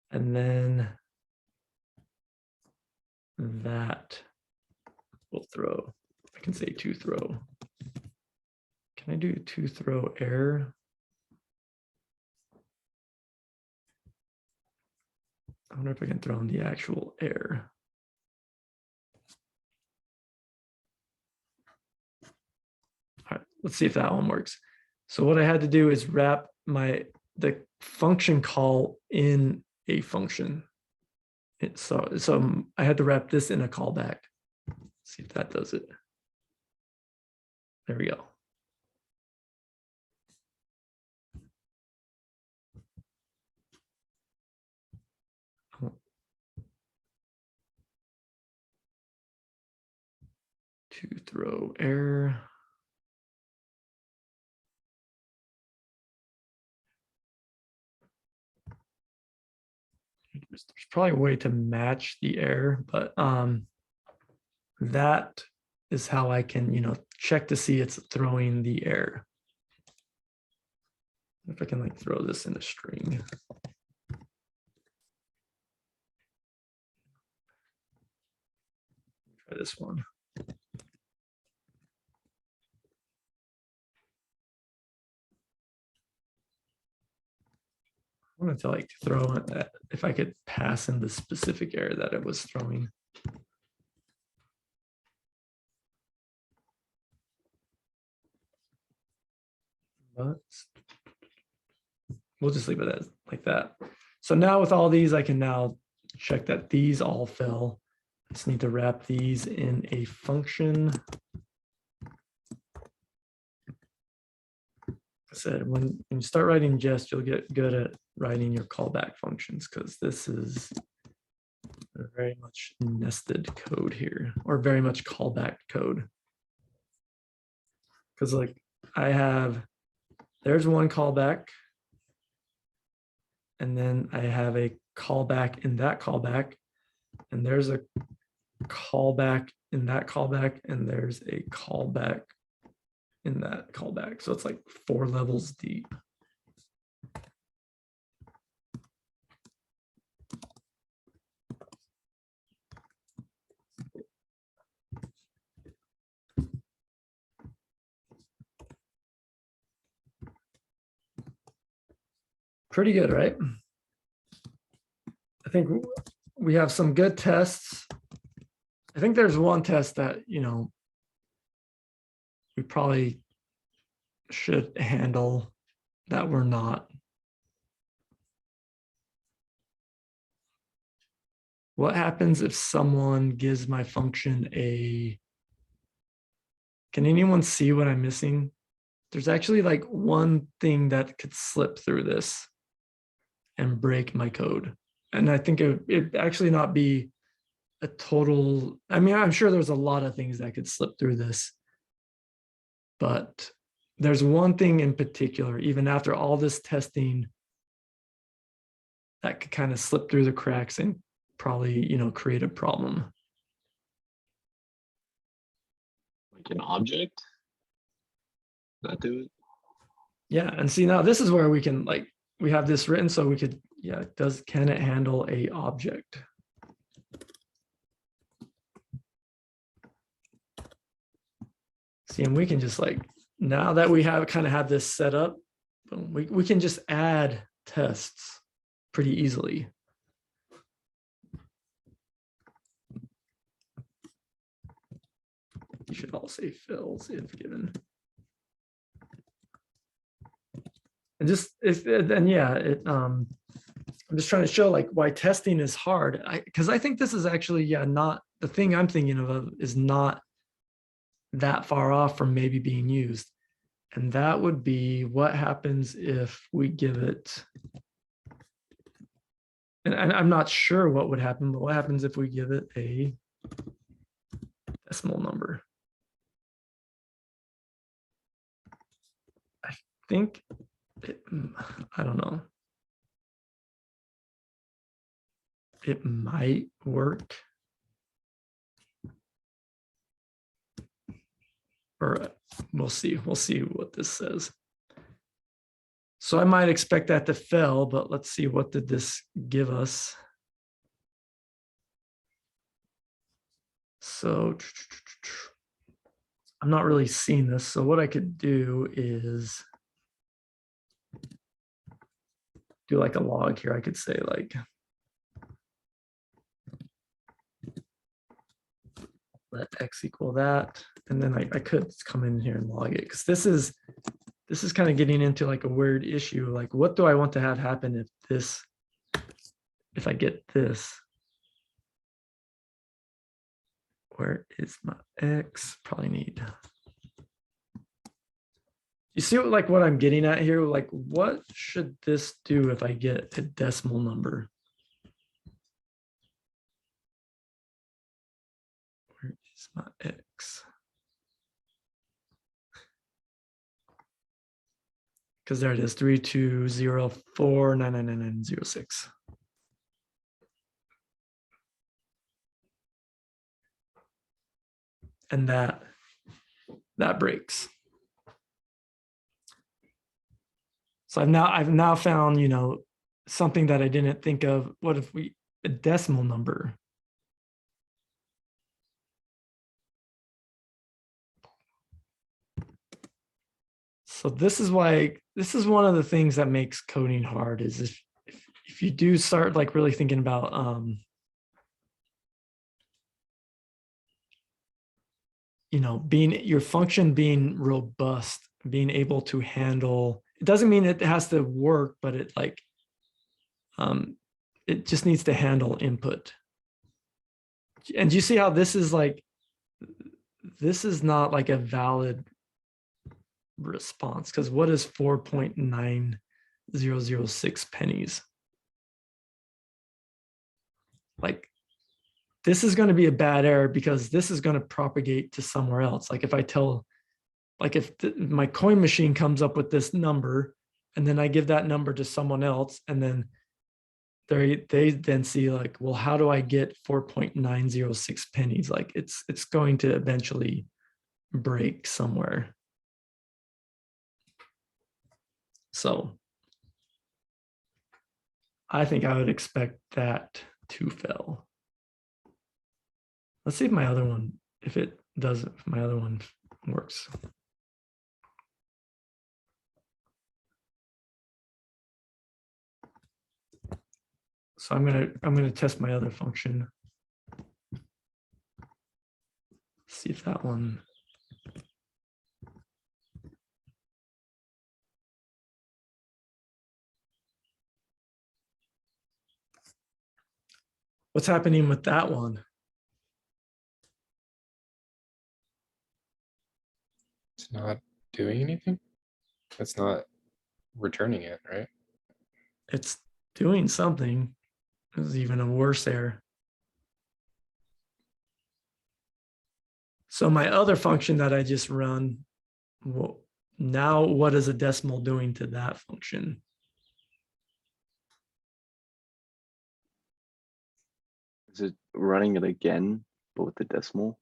and then that will throw. I can say to throw. Can I do to throw error? I wonder if I can throw in the actual error. All right, let's see if that one works. So what I had to do is wrap the function call in a function. So I had to wrap this in a callback. See if that does it. There we go. To throw error. There's probably a way to match the error, but that is how I can, check to see it's throwing the error. If I can like throw this in a string. Try this one. I wanted to like throw it that if I could pass in the specific error that it was throwing. But we'll just leave it as like that. So now with all these, I can now check that these all fell. I just need to wrap these in a function. I said, when you start writing Jest, you'll get good at writing your callback functions because this is very much nested code here, or very much callback code. Because like I have, there's one callback, and then I have a callback in that callback, and there's a callback in that callback, and there's a callback in that callback. So it's like 4 levels deep. Pretty good, right? I think we have some good tests. I think there's one test that, you know, we probably should handle that we're not. What happens if someone gives my function a, can anyone see what I'm missing? There's actually like one thing that could slip through this and break my code. And I think it actually not be a total, I mean, I'm sure there's a lot of things that could slip through this, but there's one thing in particular, even after all this testing, that could kind of slip through the cracks and probably, you know, create a problem. Like an object? That do it? Yeah, and see now this is where we can like, we have this written so we could, yeah, can it handle a object? See, and we can just like, now that we have kind of have this set up, we can just add tests pretty easily. You should all say fills if given. And just if then yeah, I'm just trying to show like why testing is hard. Because I think this is actually, yeah, not the thing I'm thinking of is not that far off from maybe being used. And that would be what happens if we give it, and I'm not sure what would happen, but what happens if we give it a decimal number? I think, I don't know. It might work. Or we'll see what this says. So I might expect that to fail, but let's see, what did this give us? So I'm not really seeing this. So what I could do is do like a log here. I could say like, let x equal that. And then I could come in here and log it, because this is kind of getting into like a weird issue. Like, what do I want to have happen if I get this? Where is my x? Probably need. You see what I'm getting at here? Like, what should this do if I get a decimal number? Where is my x? Because there it is, 3204999906. And that breaks. So I've now found, you know, something that I didn't think of. What if a decimal number? So this is why, this is one of the things that makes coding hard is if you do start like really thinking about you know, being your function being robust, being able to handle, it doesn't mean it has to work, but it like it just needs to handle input. And you see how this is like, this is not like a valid response, because what is 4.9006 pennies? Like, this is going to be a bad error because this is going to propagate to somewhere else. Like if I tell, like if my coin machine comes up with this number and then I give that number to someone else, and then they then see like, well, how do I get 4.906 pennies? Like it's going to eventually break somewhere. So I think I would expect that to fail. Let's see if my other one, if it does, if my other one works. So I'm gonna test my other function. See if that one. What's happening with that one? It's not doing anything. It's not returning it, right? It's doing something. This is even a worse error. So my other function that I just run, well, now what is a decimal doing to that function? Is it running it again, but with the decimal?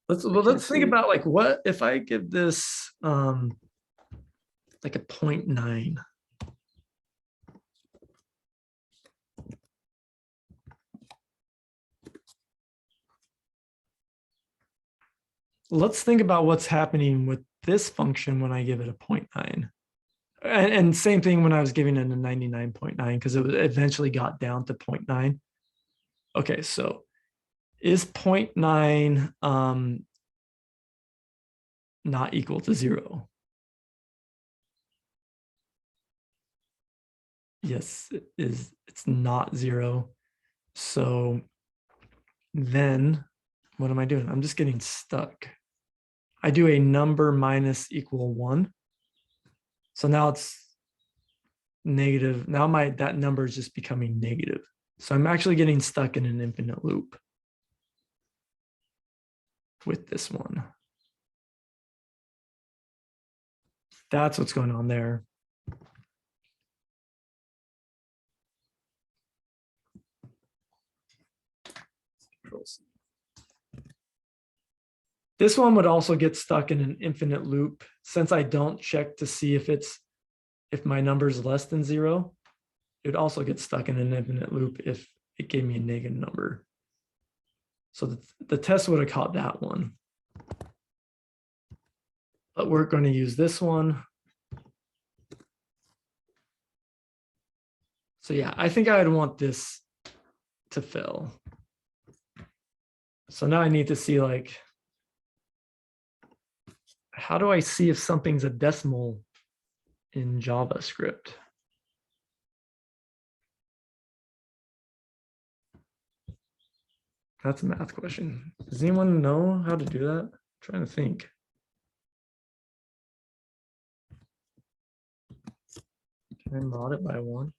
Let's can't think see. about like, what if I give this like a 0.9? Let's think about what's happening with this function when I give it a 0.9. And same thing when I was giving it a 99.9, because it eventually got down to 0.9. Okay, so is 0.9 not equal to 0? Yes, it is. It's not 0. So then what am I doing? I'm just getting stuck. I do a number minus equal 1. So now it's negative. Now that number is just becoming negative. So I'm actually getting stuck in an infinite loop with this one. That's what's going on there. This one would also get stuck in an infinite loop since I don't check to see if my number is less than 0. It would also get stuck in an infinite loop if it gave me a negative number. So the test would have caught that one. But we're going to use this one. So yeah, I think I'd want this to fail. So now I need to see like, how do I see if something's a decimal in JavaScript? That's a math question. Does anyone know how to do that? I'm trying to think. Can I mod it by 1?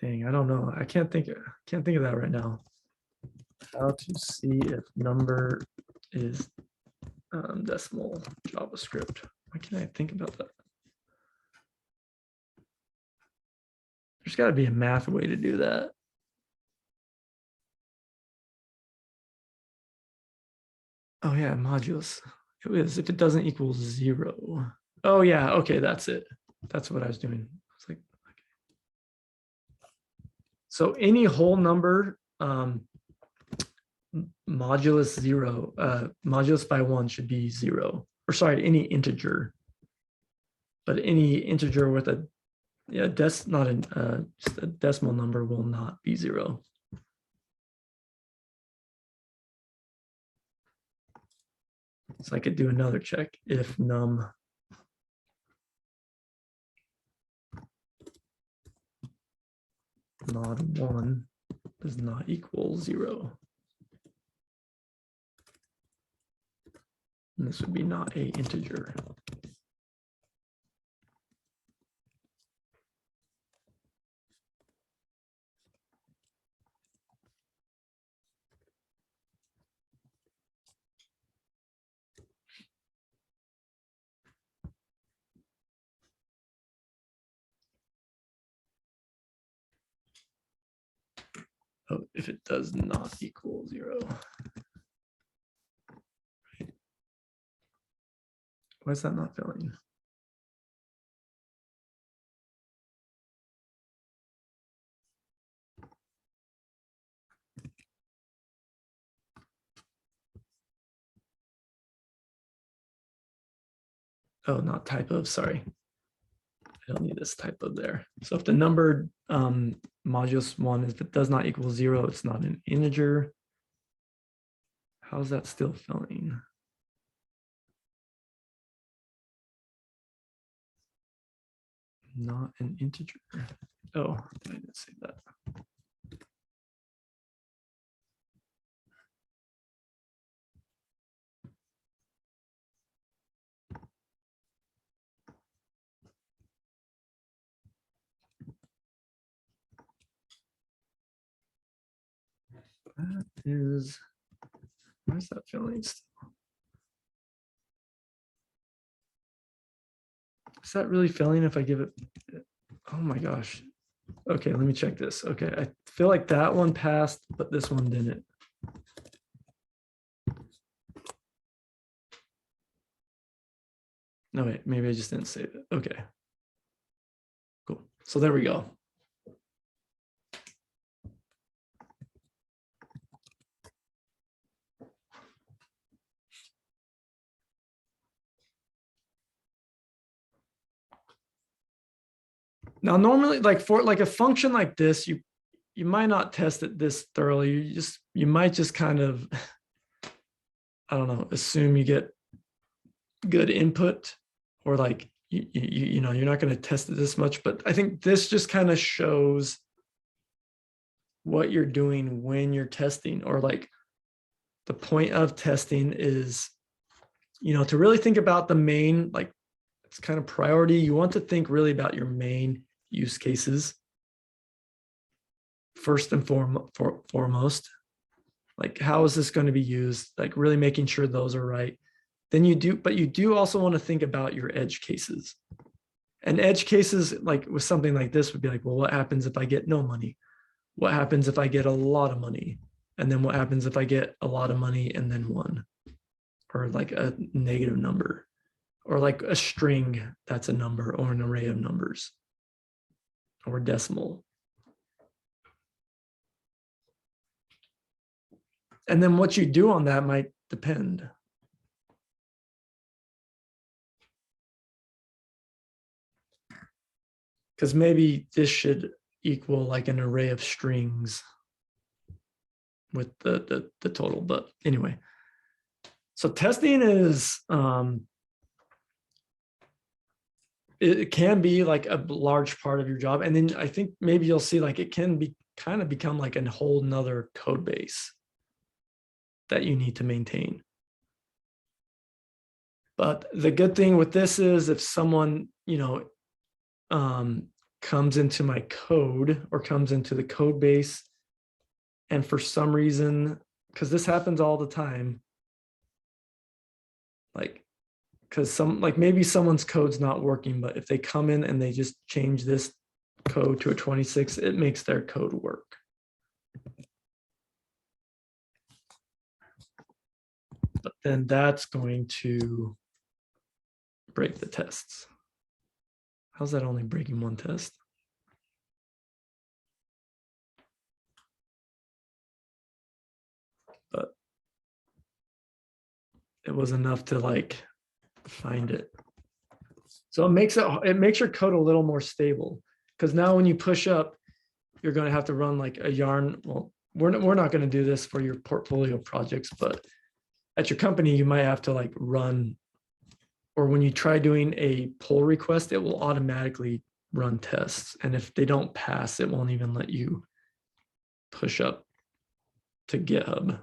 Dang, I don't know. I can't think of that right now. How to see if number is decimal JavaScript. Why can't I think about that? There's got to be a math way to do that. Oh yeah, modulus. It is if it doesn't equal 0. Oh yeah, okay, that's it. That's what I was doing. It's like, okay. So any whole number, modulus 0, modulus by 1 should be 0. Or sorry, any integer. But any integer with a just a decimal number will not be 0. So I could do another check if num mod 1 does not equal 0. And this would be not a integer. Oh, if it does not equal 0. Why is that not filling? Oh, not type of, sorry. I don't need this type of there. So if the number modulus 1, if it does not equal 0, it's not an integer. How is that still filling? Not an integer. Oh, I didn't say that. That is, where's that filling still? Is that really filling if I give it? Oh my gosh. Okay, let me check this. Okay, I feel like that one passed, but this one didn't. No, wait, maybe I just didn't save it. Okay. Cool. So there we go. Now, normally, like for like a function like this, you might not test it this thoroughly. You might just kind of, I don't know, assume you get good input, or like you know, you're not going to test it this much. But I think this just kind of shows what you're doing when you're testing, or like the point of testing is, you know, to really think about the main, like it's kind of priority. You want to think really about your main use cases first and foremost. Like, how is this going to be used? Like really making sure those are right. Then you do also want to think about your edge cases. And edge cases, like with something like this, would be like, well, what happens if I get no money? What happens if I get a lot of money? And then what happens if I get a lot of money and then 1? Or like a negative number, or like a string that's a number, or an array of numbers, or decimal. And then what you do on that might depend. Because maybe this should equal like an array of strings with the total, but anyway. So testing is, it can be like a large part of your job. And then I think maybe you'll see like it can be kind of become like a whole nother code base that you need to maintain. But the good thing with this is if someone, you know, comes into my code or comes into the code base, and for some reason, because this happens all the time, like, because maybe someone's code's not working, but if they come in and they just change this code to a 26, it makes their code work. But then that's going to break the tests. How's that only breaking one test? But it was enough to like find it. So it makes your code a little more stable, because now when you push up, you're going to have to run like a yarn. Well, we're not going to do this for your portfolio projects, but at your company, you might have to like run, or when you try doing a pull request, it will automatically run tests. And if they don't pass, it won't even let you push up to GitHub.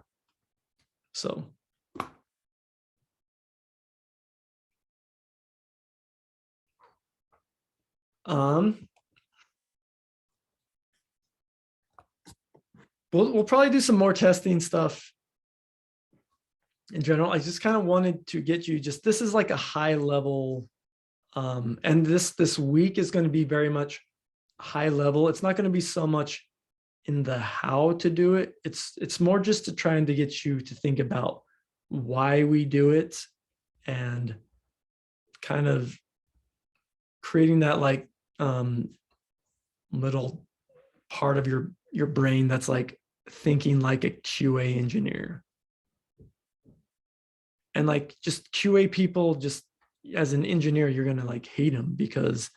So. We'll probably do some more testing stuff in general. I just kind of wanted to get you just, this is like a high level, and this week is going to be very much high level. It's not going to be so much in the how to do it. It's more just to trying to get you to think about why we do it, and kind of creating that like little part of your brain that's like thinking like a QA engineer. And like just QA people, just as an engineer, you're going to like hate them because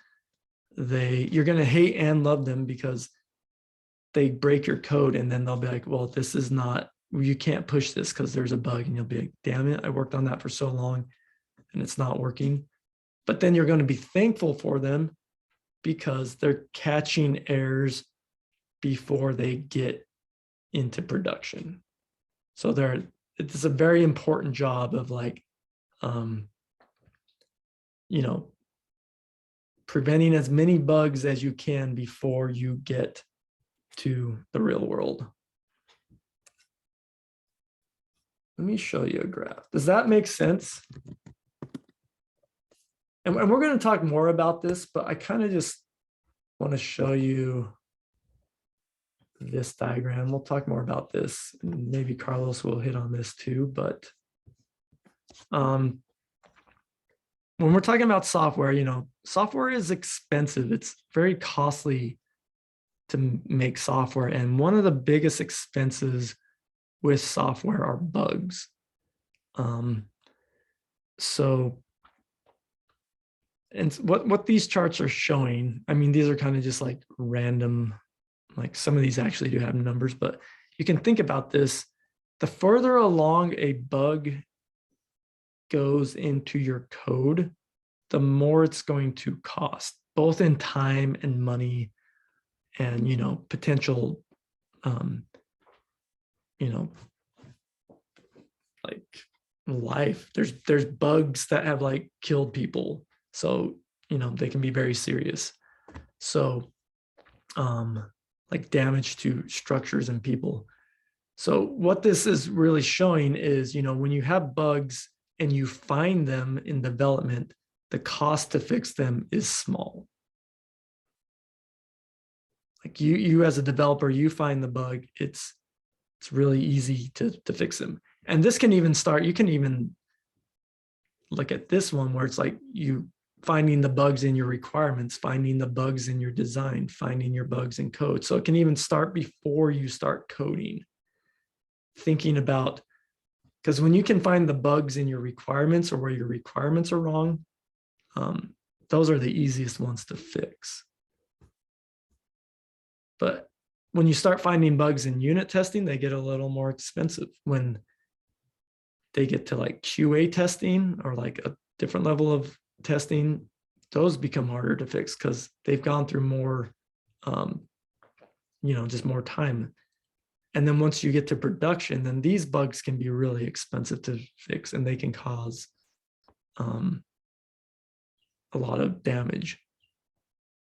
you're going to hate and love them because they break your code, and then they'll be like, well, this is not, you can't push this because there's a bug, and you'll be like, damn it, I worked on that for so long and it's not working. But then you're going to be thankful for them because they're catching errors before they get into production. So it's a very important job of like, preventing as many bugs as you can before you get to the real world. Let me show you a graph. Does that make sense? And we're going to talk more about this, but I kind of just want to show you this diagram. We'll talk more about this. Maybe Carlos will hit on this too, but when we're talking about software, software is expensive. It's very costly to make software. And one of the biggest expenses with software are bugs. And what these charts are showing, I mean, these are kind of just like random, like some of these actually do have numbers, but you can think about this. The further along a bug goes into your code, the more it's going to cost, both in time and money and, potential, like life. There's bugs that have like killed people. So, they can be very serious. So, like damage to structures and people. So what this is really showing is, when you have bugs and you find them in development, the cost to fix them is small. Like you as a developer, you find the bug, it's really easy to fix them. And this can even start, you can even look at this one where it's like you finding the bugs in your requirements, finding the bugs in your design, finding your bugs in code. So it can even start before you start coding, thinking about, because when you can find the bugs in your requirements or where your requirements are wrong, those are the easiest ones to fix. But when you start finding bugs in unit testing, they get a little more expensive. When they get to like QA testing or like a different level of testing, those become harder to fix because they've gone through more, just more time. And then once you get to production, then these bugs can be really expensive to fix, and they can cause a lot of damage.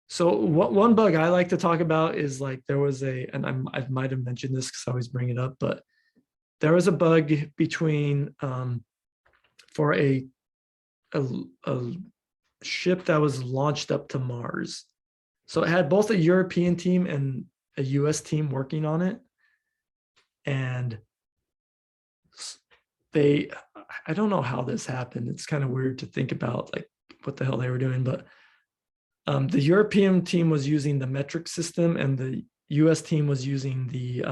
So one bug I like to talk about is like there was and I might have mentioned this because I always bring it up, but there was a bug between for a ship that was launched up to Mars. So it had both a European team and a US team working on it. And I don't know how this happened. It's kind of weird to think about like what the hell they were doing, but The European team was using the metric system, and the US team was using the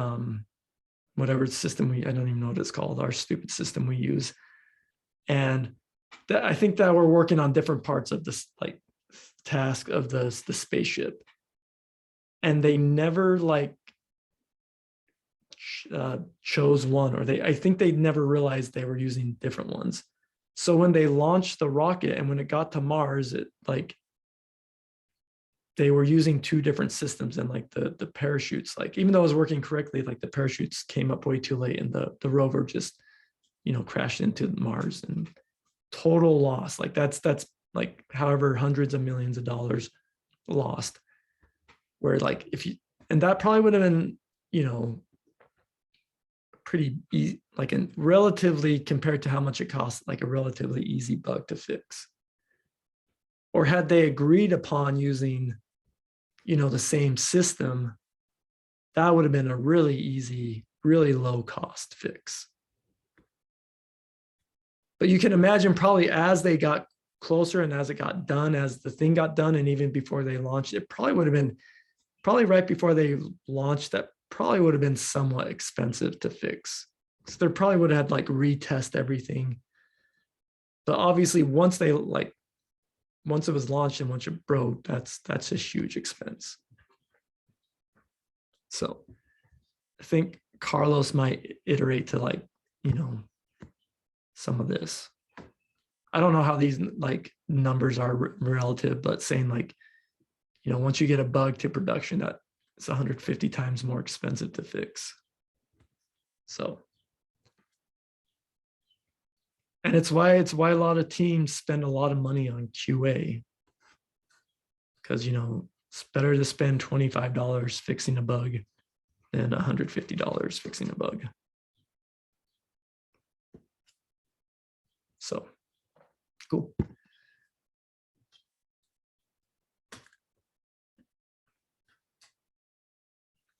whatever system I don't even know what it's called, our stupid system we use. And I think that we're working on different parts of this like task of the spaceship. And they never like chose one, or I think they never realized they were using different ones. So when they launched the rocket and when it got to Mars, it like they were using two different systems, and like the parachutes, like even though it was working correctly, like the parachutes came up way too late, and the rover just, you know, crashed into Mars, and total loss. Like that's like however hundreds of millions of dollars lost. Where like if you, and that probably would have been, you know, pretty easy, like in relatively compared to how much it costs, like a relatively easy bug to fix. Or had they agreed upon using, you know, the same system, that would have been a really easy, really low cost fix. But you can imagine probably as they got closer and as it got done, as the thing got done, and even before they launched, it probably would have been, probably right before they launched, that probably would have been somewhat expensive to fix. So they probably would have had like retest everything. But obviously once they like, once it was launched and once it broke, that's a huge expense. So I think Carlos might iterate to like, you know, some of this. I don't know how these like numbers are relative, but saying like, you know, once you get a bug to production, that it's 150 times more expensive to fix. So, and it's why a lot of teams spend a lot of money on QA, because, you know, it's better to spend $25 fixing a bug than $150 fixing a bug. So, cool.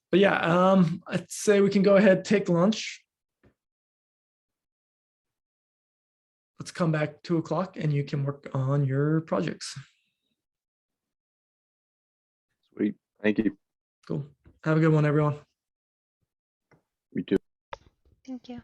But yeah, I'd say we can go ahead, take lunch. Let's come back 2 o'clock and you can work on your projects. Sweet. Thank you. Cool. Have a good one, everyone. You too. Thank you.